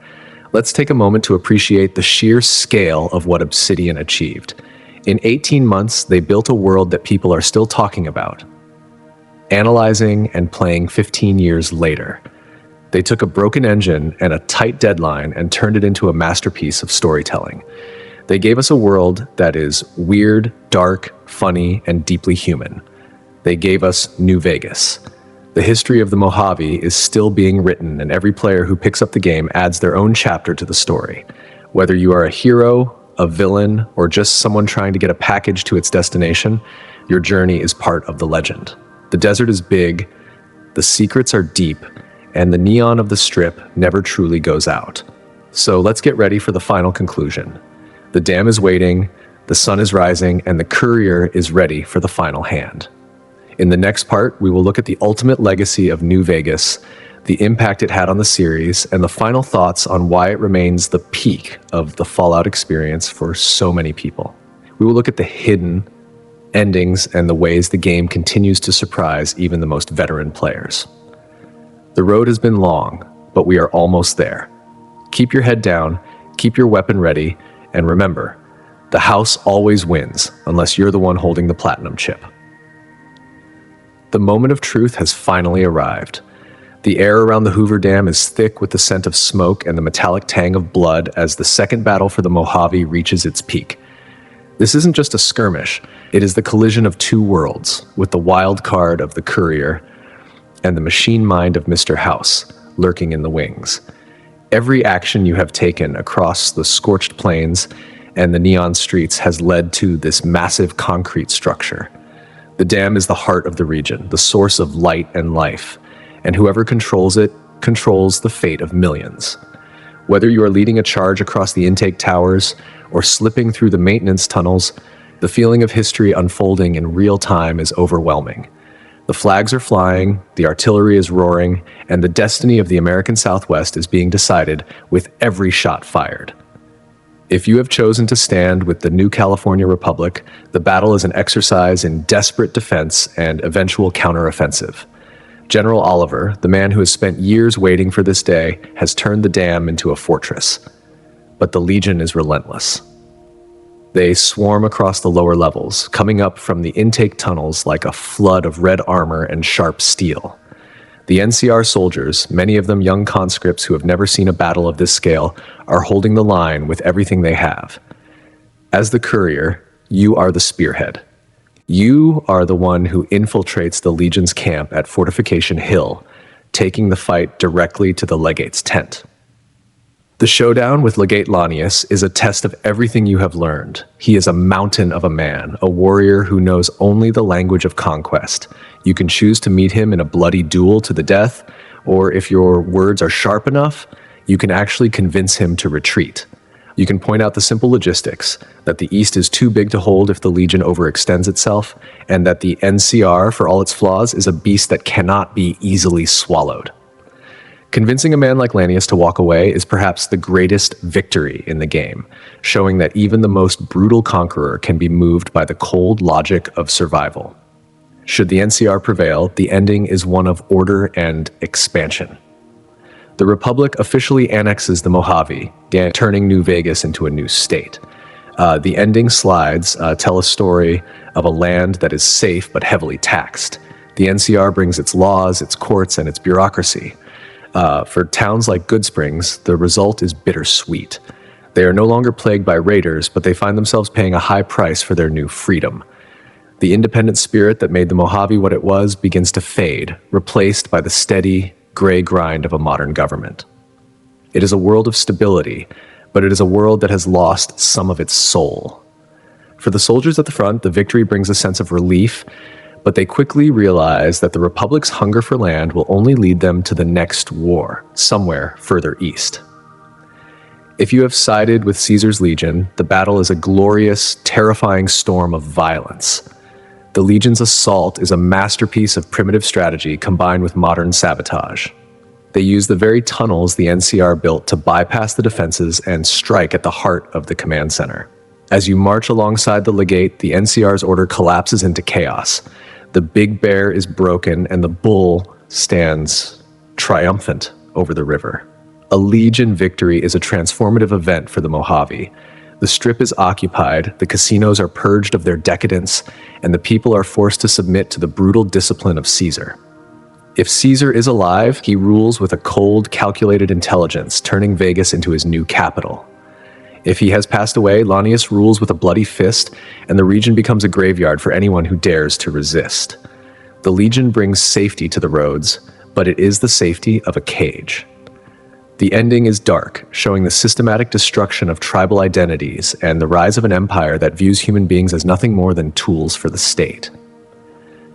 let's take a moment to appreciate the sheer scale of what Obsidian achieved. In 18 months, they built a world that people are still talking about, analyzing and playing 15 years later. They took a broken engine and a tight deadline and turned it into a masterpiece of storytelling. They gave us a world that is weird, dark, funny, and deeply human. They gave us New Vegas. The history of the Mojave is still being written, and every player who picks up the game adds their own chapter to the story. Whether you are a hero, a villain, or just someone trying to get a package to its destination, your journey is part of the legend. The desert is big, the secrets are deep, and the neon of the strip never truly goes out. So let's get ready for the final conclusion. The dam is waiting, the sun is rising, and the Courier is ready for the final hand. In the next part, we will look at the ultimate legacy of New Vegas, the impact it had on the series, and the final thoughts on why it remains the peak of the Fallout experience for so many people. We will look at the hidden endings and the ways the game continues to surprise even the most veteran players. The road has been long, but we are almost there. Keep your head down, keep your weapon ready, and remember, the house always wins unless you're the one holding the platinum chip. The moment of truth has finally arrived. The air around the Hoover Dam is thick with the scent of smoke and the metallic tang of blood as the second battle for the Mojave reaches its peak. This isn't just a skirmish, it is the collision of two worlds, with the wild card of the Courier and the machine mind of Mr. House lurking in the wings. Every action you have taken across the scorched plains and the neon streets has led to this massive concrete structure. The dam is the heart of the region, the source of light and life, and whoever controls it controls the fate of millions. Whether you are leading a charge across the intake towers or slipping through the maintenance tunnels, the feeling of history unfolding in real time is overwhelming. The flags are flying, the artillery is roaring, and the destiny of the American Southwest is being decided with every shot fired. If you have chosen to stand with the new California Republic, the battle is an exercise in desperate defense and eventual counteroffensive. General Oliver, the man who has spent years waiting for this day, has turned the dam into a fortress. But the Legion is relentless. They swarm across the lower levels, coming up from the intake tunnels like a flood of red armor and sharp steel. The NCR soldiers, many of them young conscripts who have never seen a battle of this scale, are holding the line with everything they have. As the Courier, you are the spearhead. You are the one who infiltrates the Legion's camp at Fortification Hill, taking the fight directly to the legate's tent. The showdown with Legate Lanius is a test of everything you have learned. He is a mountain of a man, a warrior who knows only the language of conquest. You can choose to meet him in a bloody duel to the death, or if your words are sharp enough, you can actually convince him to retreat. You can point out the simple logistics, that the East is too big to hold if the Legion overextends itself, and that the NCR, for all its flaws, is a beast that cannot be easily swallowed. Convincing a man like Lanius to walk away is perhaps the greatest victory in the game, showing that even the most brutal conqueror can be moved by the cold logic of survival. Should the NCR prevail, the ending is one of order and expansion. The Republic officially annexes the Mojave, turning New Vegas into a new state. The ending slides tell a story of a land that is safe but heavily taxed. The NCR brings its laws, its courts, and its bureaucracy. For towns like Goodsprings, the result is bittersweet. They are no longer plagued by raiders, but they find themselves paying a high price for their new freedom. The independent spirit that made the Mojave what it was begins to fade, replaced by the steady, gray grind of a modern government. It is a world of stability, but it is a world that has lost some of its soul. For the soldiers at the front, the victory brings a sense of relief, but they quickly realize that the Republic's hunger for land will only lead them to the next war, somewhere further east. If you have sided with Caesar's Legion, the battle is a glorious, terrifying storm of violence. The Legion's assault is a masterpiece of primitive strategy combined with modern sabotage. They use the very tunnels the NCR built to bypass the defenses and strike at the heart of the command center. As you march alongside the legate, the NCR's order collapses into chaos. The big bear is broken and the bull stands triumphant over the river. A Legion victory is a transformative event for the Mojave. The strip is occupied, the casinos are purged of their decadence, and the people are forced to submit to the brutal discipline of Caesar. If Caesar is alive, he rules with a cold, calculated intelligence, turning Vegas into his new capital. If he has passed away, Lanius rules with a bloody fist, and the region becomes a graveyard for anyone who dares to resist. The Legion brings safety to the roads, but it is the safety of a cage. The ending is dark, showing the systematic destruction of tribal identities and the rise of an empire that views human beings as nothing more than tools for the state.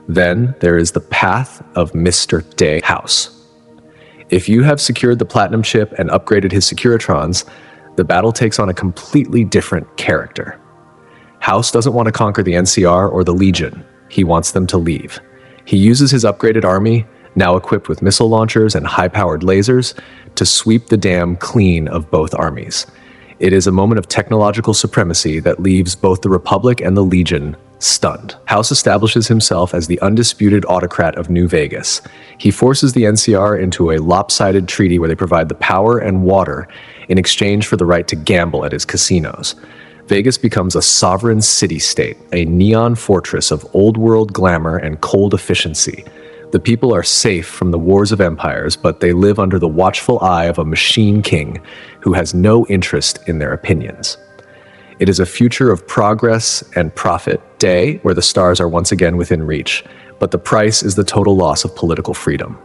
Then there is the path of Mr. Day House. If you have secured the Platinum chip and upgraded his Securitrons, the battle takes on a completely different character. House doesn't want to conquer the NCR or the Legion. He wants them to leave. He uses his upgraded army, now equipped with missile launchers and high-powered lasers, to sweep the dam clean of both armies. It is a moment of technological supremacy that leaves both the Republic and the Legion stunned. House establishes himself as the undisputed autocrat of New Vegas. He forces the NCR into a lopsided treaty where they provide the power and water in exchange for the right to gamble at his casinos. Vegas becomes a sovereign city-state, a neon fortress of old-world glamour and cold efficiency. The people are safe from the wars of empires, but they live under the watchful eye of a machine king who has no interest in their opinions. It is a future of progress and profit day where the stars are once again within reach, but the price is the total loss of political freedom.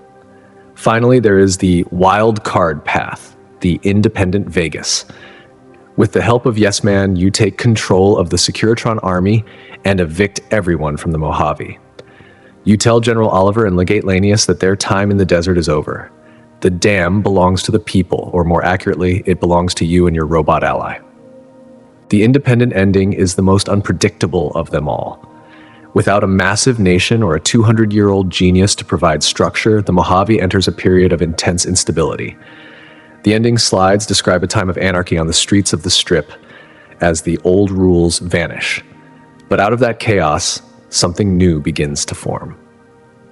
Finally, there is the wild card path, the independent Vegas. With the help of Yes Man, you take control of the Securitron army and evict everyone from the Mojave. You tell General Oliver and Legate Lanius that their time in the desert is over. The dam belongs to the people, or more accurately, it belongs to you and your robot ally. The independent ending is the most unpredictable of them all. Without a massive nation or a 200-year-old genius to provide structure, the Mojave enters a period of intense instability. The ending slides describe a time of anarchy on the streets of the Strip, as the old rules vanish. But out of that chaos, something new begins to form.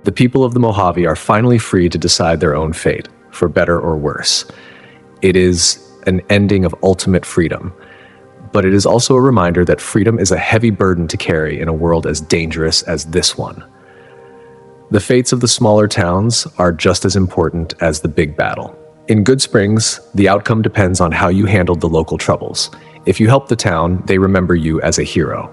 The people of the Mojave are finally free to decide their own fate, for better or worse. It is an ending of ultimate freedom, but it is also a reminder that freedom is a heavy burden to carry in a world as dangerous as this one. The fates of the smaller towns are just as important as the big battle. In Good Springs, the outcome depends on how you handled the local troubles. If you help the town, they remember you as a hero.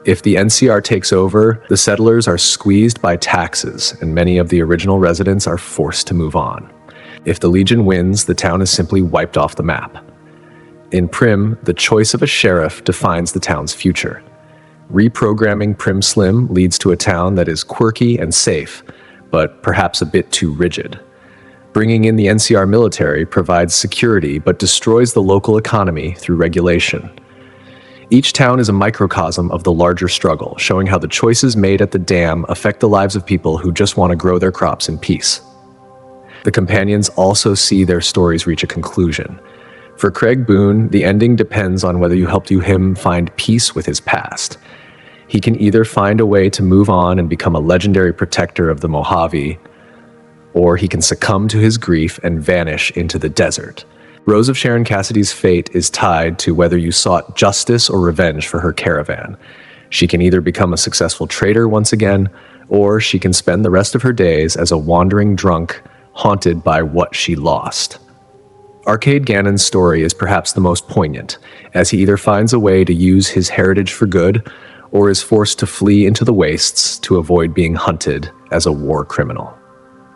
If the NCR takes over, the settlers are squeezed by taxes, and many of the original residents are forced to move on. If the Legion wins, the town is simply wiped off the map. In Prim, the choice of a sheriff defines the town's future. Reprogramming Prim Slim leads to a town that is quirky and safe, but perhaps a bit too rigid. Bringing in the NCR military provides security but destroys the local economy through regulation. Each town is a microcosm of the larger struggle, showing how the choices made at the dam affect the lives of people who just want to grow their crops in peace. The companions also see their stories reach a conclusion. For Craig Boone, the ending depends on whether you helped him find peace with his past. He can either find a way to move on and become a legendary protector of the Mojave, or he can succumb to his grief and vanish into the desert. Rose of Sharon Cassidy's fate is tied to whether you sought justice or revenge for her caravan. She can either become a successful trader once again, or she can spend the rest of her days as a wandering drunk, haunted by what she lost. Arcade Gannon's story is perhaps the most poignant, as he either finds a way to use his heritage for good, or is forced to flee into the wastes to avoid being hunted as a war criminal.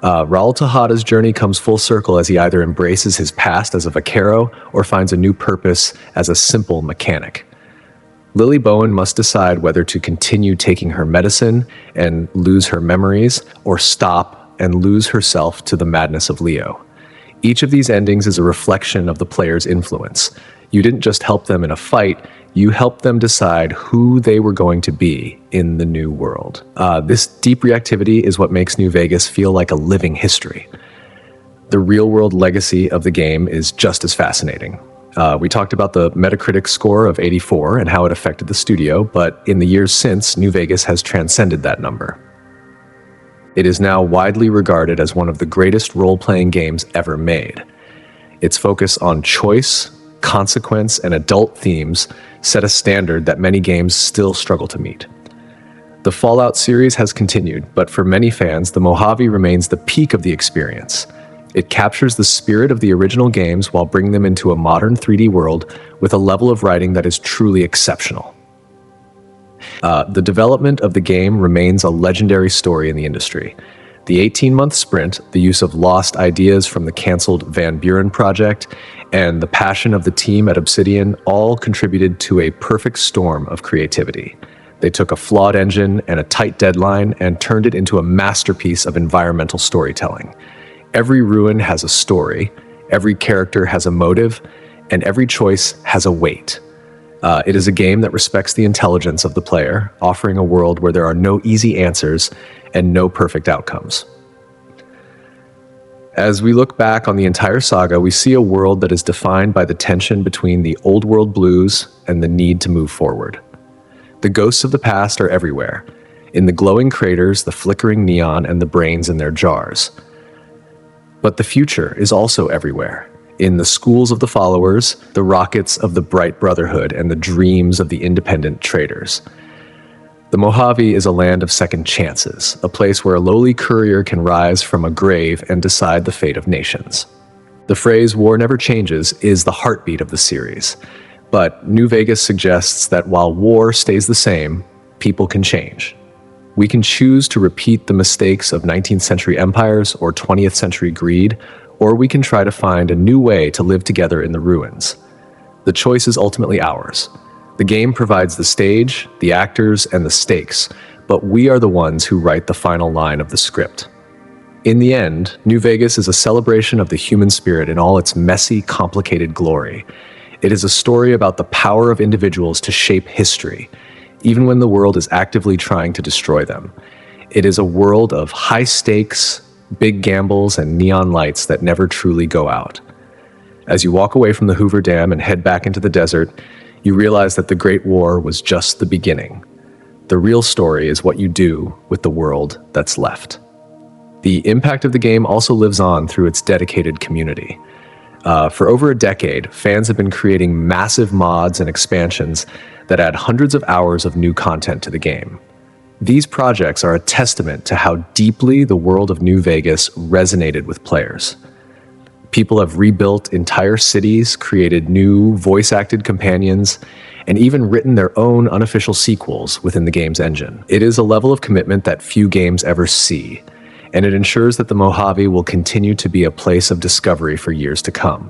Raul Tejada's journey comes full circle as he either embraces his past as a vaquero or finds a new purpose as a simple mechanic. Lily Bowen must decide whether to continue taking her medicine and lose her memories, or stop and lose herself to the madness of Leo. Each of these endings is a reflection of the player's influence. You didn't just help them in a fight, you helped them decide who they were going to be in the new world. This deep reactivity is what makes New Vegas feel like a living history. The real-world legacy of the game is just as fascinating. We talked about the Metacritic score of 84 and how it affected the studio, but in the years since, New Vegas has transcended that number. It is now widely regarded as one of the greatest role-playing games ever made. Its focus on choice, consequence, and adult themes set a standard that many games still struggle to meet. The Fallout series has continued, but for many fans, the Mojave remains the peak of the experience. It captures the spirit of the original games while bringing them into a modern 3D world with a level of writing that is truly exceptional. The development of the game remains a legendary story in the industry. The 18-month sprint, the use of lost ideas from the canceled Van Buren project, and the passion of the team at Obsidian all contributed to a perfect storm of creativity. They took a flawed engine and a tight deadline and turned it into a masterpiece of environmental storytelling. Every ruin has a story, every character has a motive, and every choice has a weight. It is a game that respects the intelligence of the player, offering a world where there are no easy answers and no perfect outcomes. As we look back on the entire saga, we see a world that is defined by the tension between the old world blues and the need to move forward. The ghosts of the past are everywhere, in the glowing craters, the flickering neon, and the brains in their jars. But the future is also everywhere, in the schools of the followers, the rockets of the bright brotherhood, and the dreams of the independent traders. The Mojave is a land of second chances, a place where a lowly courier can rise from a grave and decide the fate of nations. The phrase "war never changes" is the heartbeat of the series, but New Vegas suggests that while war stays the same, people can change. We can choose to repeat the mistakes of 19th century empires or 20th century greed, or we can try to find a new way to live together in the ruins. The choice is ultimately ours. The game provides the stage, the actors, and the stakes, but we are the ones who write the final line of the script. In the end, New Vegas is a celebration of the human spirit in all its messy, complicated glory. It is a story about the power of individuals to shape history, even when the world is actively trying to destroy them. It is a world of high stakes, big gambles, and neon lights that never truly go out. As you walk away from the Hoover Dam and head back into the desert, You realize that the Great War was just the beginning. The real story is what you do with the world that's left. The impact of the game also lives on through its dedicated community. For over a decade, fans have been creating massive mods and expansions that add hundreds of hours of new content to the game. These projects are a testament to how deeply the world of New Vegas resonated with players. People have rebuilt entire cities, created new voice-acted companions, and even written their own unofficial sequels within the game's engine. It is a level of commitment that few games ever see, and it ensures that the Mojave will continue to be a place of discovery for years to come.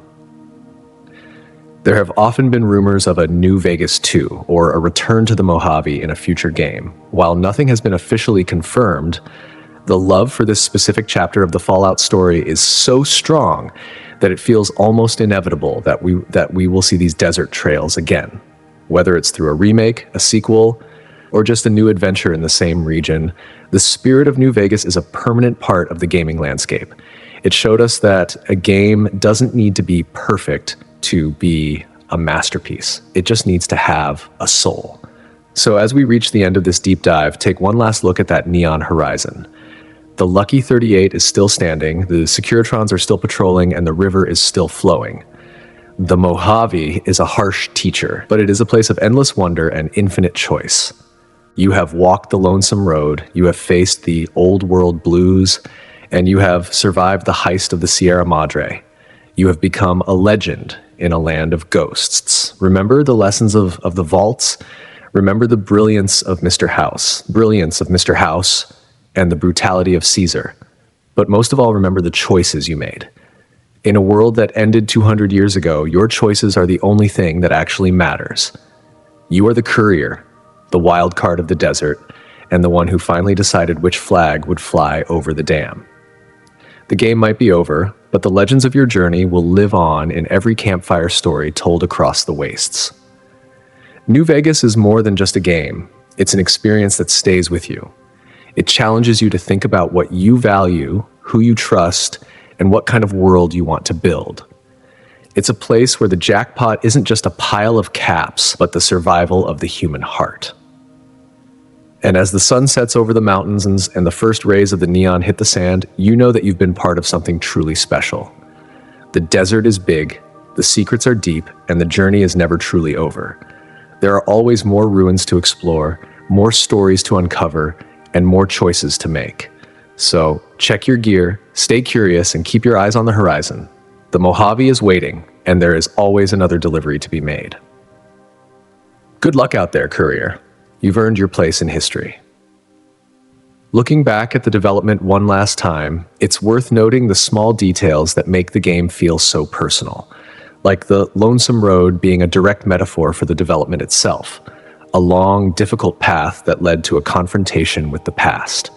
There have often been rumors of a New Vegas 2 or a return to the Mojave in a future game. While nothing has been officially confirmed, the love for this specific chapter of the Fallout story is so strong that it feels almost inevitable that we will see these desert trails again. Whether it's through a remake, a sequel, or just a new adventure in the same region, the spirit of New Vegas is a permanent part of the gaming landscape. It showed us that a game doesn't need to be perfect to be a masterpiece. It just needs to have a soul. So as we reach the end of this deep dive, take one last look at that neon horizon. The Lucky 38 is still standing, the Securitrons are still patrolling, and the river is still flowing. The Mojave is a harsh teacher, but it is a place of endless wonder and infinite choice. You have walked the lonesome road, you have faced the old world blues, and you have survived the heist of the Sierra Madre. You have become a legend in a land of ghosts. Remember the lessons of the vaults? Remember the brilliance of Mr. House, and the brutality of Caesar. But most of all, remember the choices you made. In a world that ended 200 years ago, your choices are the only thing that actually matters. You are the courier, the wild card of the desert, and the one who finally decided which flag would fly over the dam. The game might be over, but the legends of your journey will live on in every campfire story told across the wastes. New Vegas is more than just a game. It's an experience that stays with you. It challenges you to think about what you value, who you trust, and what kind of world you want to build. It's a place where the jackpot isn't just a pile of caps, but the survival of the human heart. And as the sun sets over the mountains and the first rays of the neon hit the sand, you know that you've been part of something truly special. The desert is big, the secrets are deep, and the journey is never truly over. There are always more ruins to explore, more stories to uncover, and more choices to make. So check your gear, stay curious, and keep your eyes on the horizon. The Mojave is waiting, and there is always another delivery to be made. Good luck out there, Courier. You've earned your place in history. Looking back at the development one last time, it's worth noting the small details that make the game feel so personal, like the lonesome road being a direct metaphor for the development itself, a long, difficult path that led to a confrontation with the past.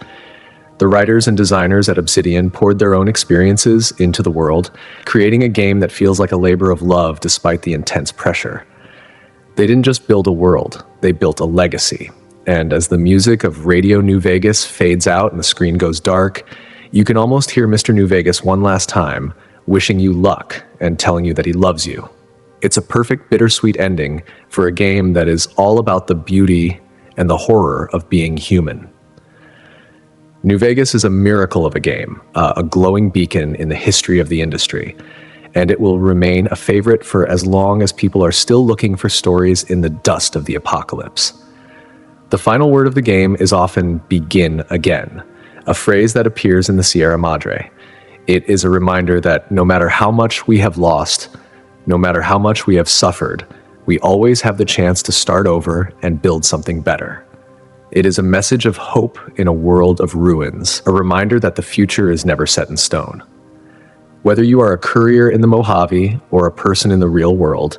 The writers and designers at Obsidian poured their own experiences into the world, creating a game that feels like a labor of love despite the intense pressure. They didn't just build a world, they built a legacy. And as the music of Radio New Vegas fades out and the screen goes dark, you can almost hear Mr. New Vegas one last time, wishing you luck and telling you that he loves you. It's a perfect bittersweet ending for a game that is all about the beauty and the horror of being human. New Vegas is a miracle of a game, a glowing beacon in the history of the industry, and it will remain a favorite for as long as people are still looking for stories in the dust of the apocalypse. The final word of the game is often "begin again," a phrase that appears in the Sierra Madre. It is a reminder that no matter how much we have lost, no matter how much we have suffered, we always have the chance to start over and build something better. It is a message of hope in a world of ruins, a reminder that the future is never set in stone. Whether you are a courier in the Mojave or a person in the real world,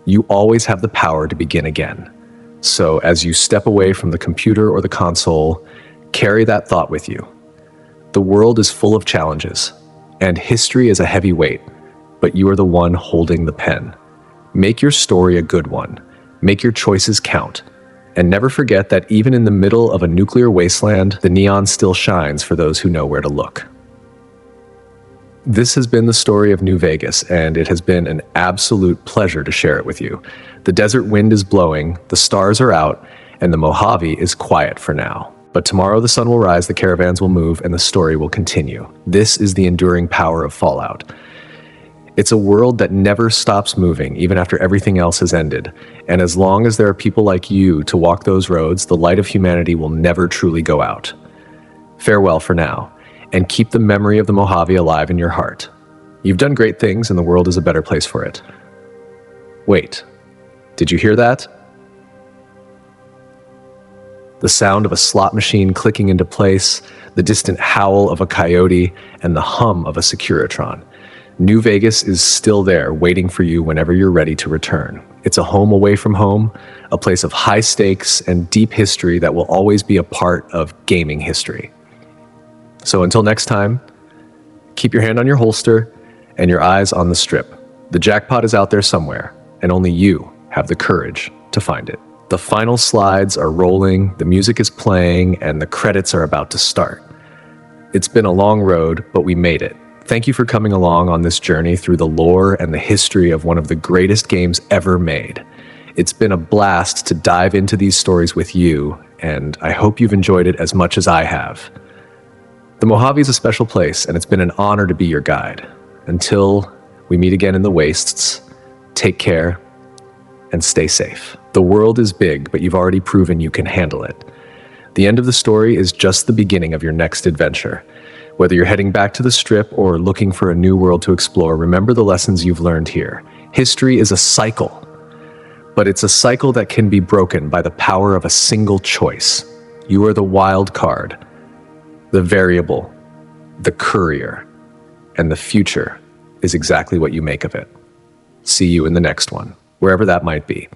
you always have the power to begin again. So as you step away from the computer or the console, carry that thought with you. The world is full of challenges, and history is a heavy weight, but you are the one holding the pen. Make your story a good one. Make your choices count. And never forget that even in the middle of a nuclear wasteland, the neon still shines for those who know where to look. This has been the story of New Vegas, and it has been an absolute pleasure to share it with you. The desert wind is blowing, the stars are out, and the Mojave is quiet for now. But tomorrow the sun will rise, the caravans will move, and the story will continue. This is the enduring power of Fallout. It's a world that never stops moving, even after everything else has ended. And as long as there are people like you to walk those roads, the light of humanity will never truly go out. Farewell for now, and keep the memory of the Mojave alive in your heart. You've done great things, and the world is a better place for it. Wait, did you hear that? The sound of a slot machine clicking into place, the distant howl of a coyote, and the hum of a Securitron. New Vegas is still there, waiting for you whenever you're ready to return. It's a home away from home, a place of high stakes and deep history that will always be a part of gaming history. So until next time, keep your hand on your holster and your eyes on the strip. The jackpot is out there somewhere, and only you have the courage to find it. The final slides are rolling, the music is playing, and the credits are about to start. It's been a long road, but we made it. Thank you for coming along on this journey through the lore and the history of one of the greatest games ever made. It's been a blast to dive into these stories with you, and I hope you've enjoyed it as much as I have. The Mojave is a special place, and it's been an honor to be your guide. Until we meet again in the wastes, take care and stay safe. The world is big, but you've already proven you can handle it. The end of the story is just the beginning of your next adventure. Whether you're heading back to the Strip or looking for a new world to explore, remember the lessons you've learned here. History is a cycle, but it's a cycle that can be broken by the power of a single choice. You are the wild card, the variable, the courier, and the future is exactly what you make of it. See you in the next one, wherever that might be.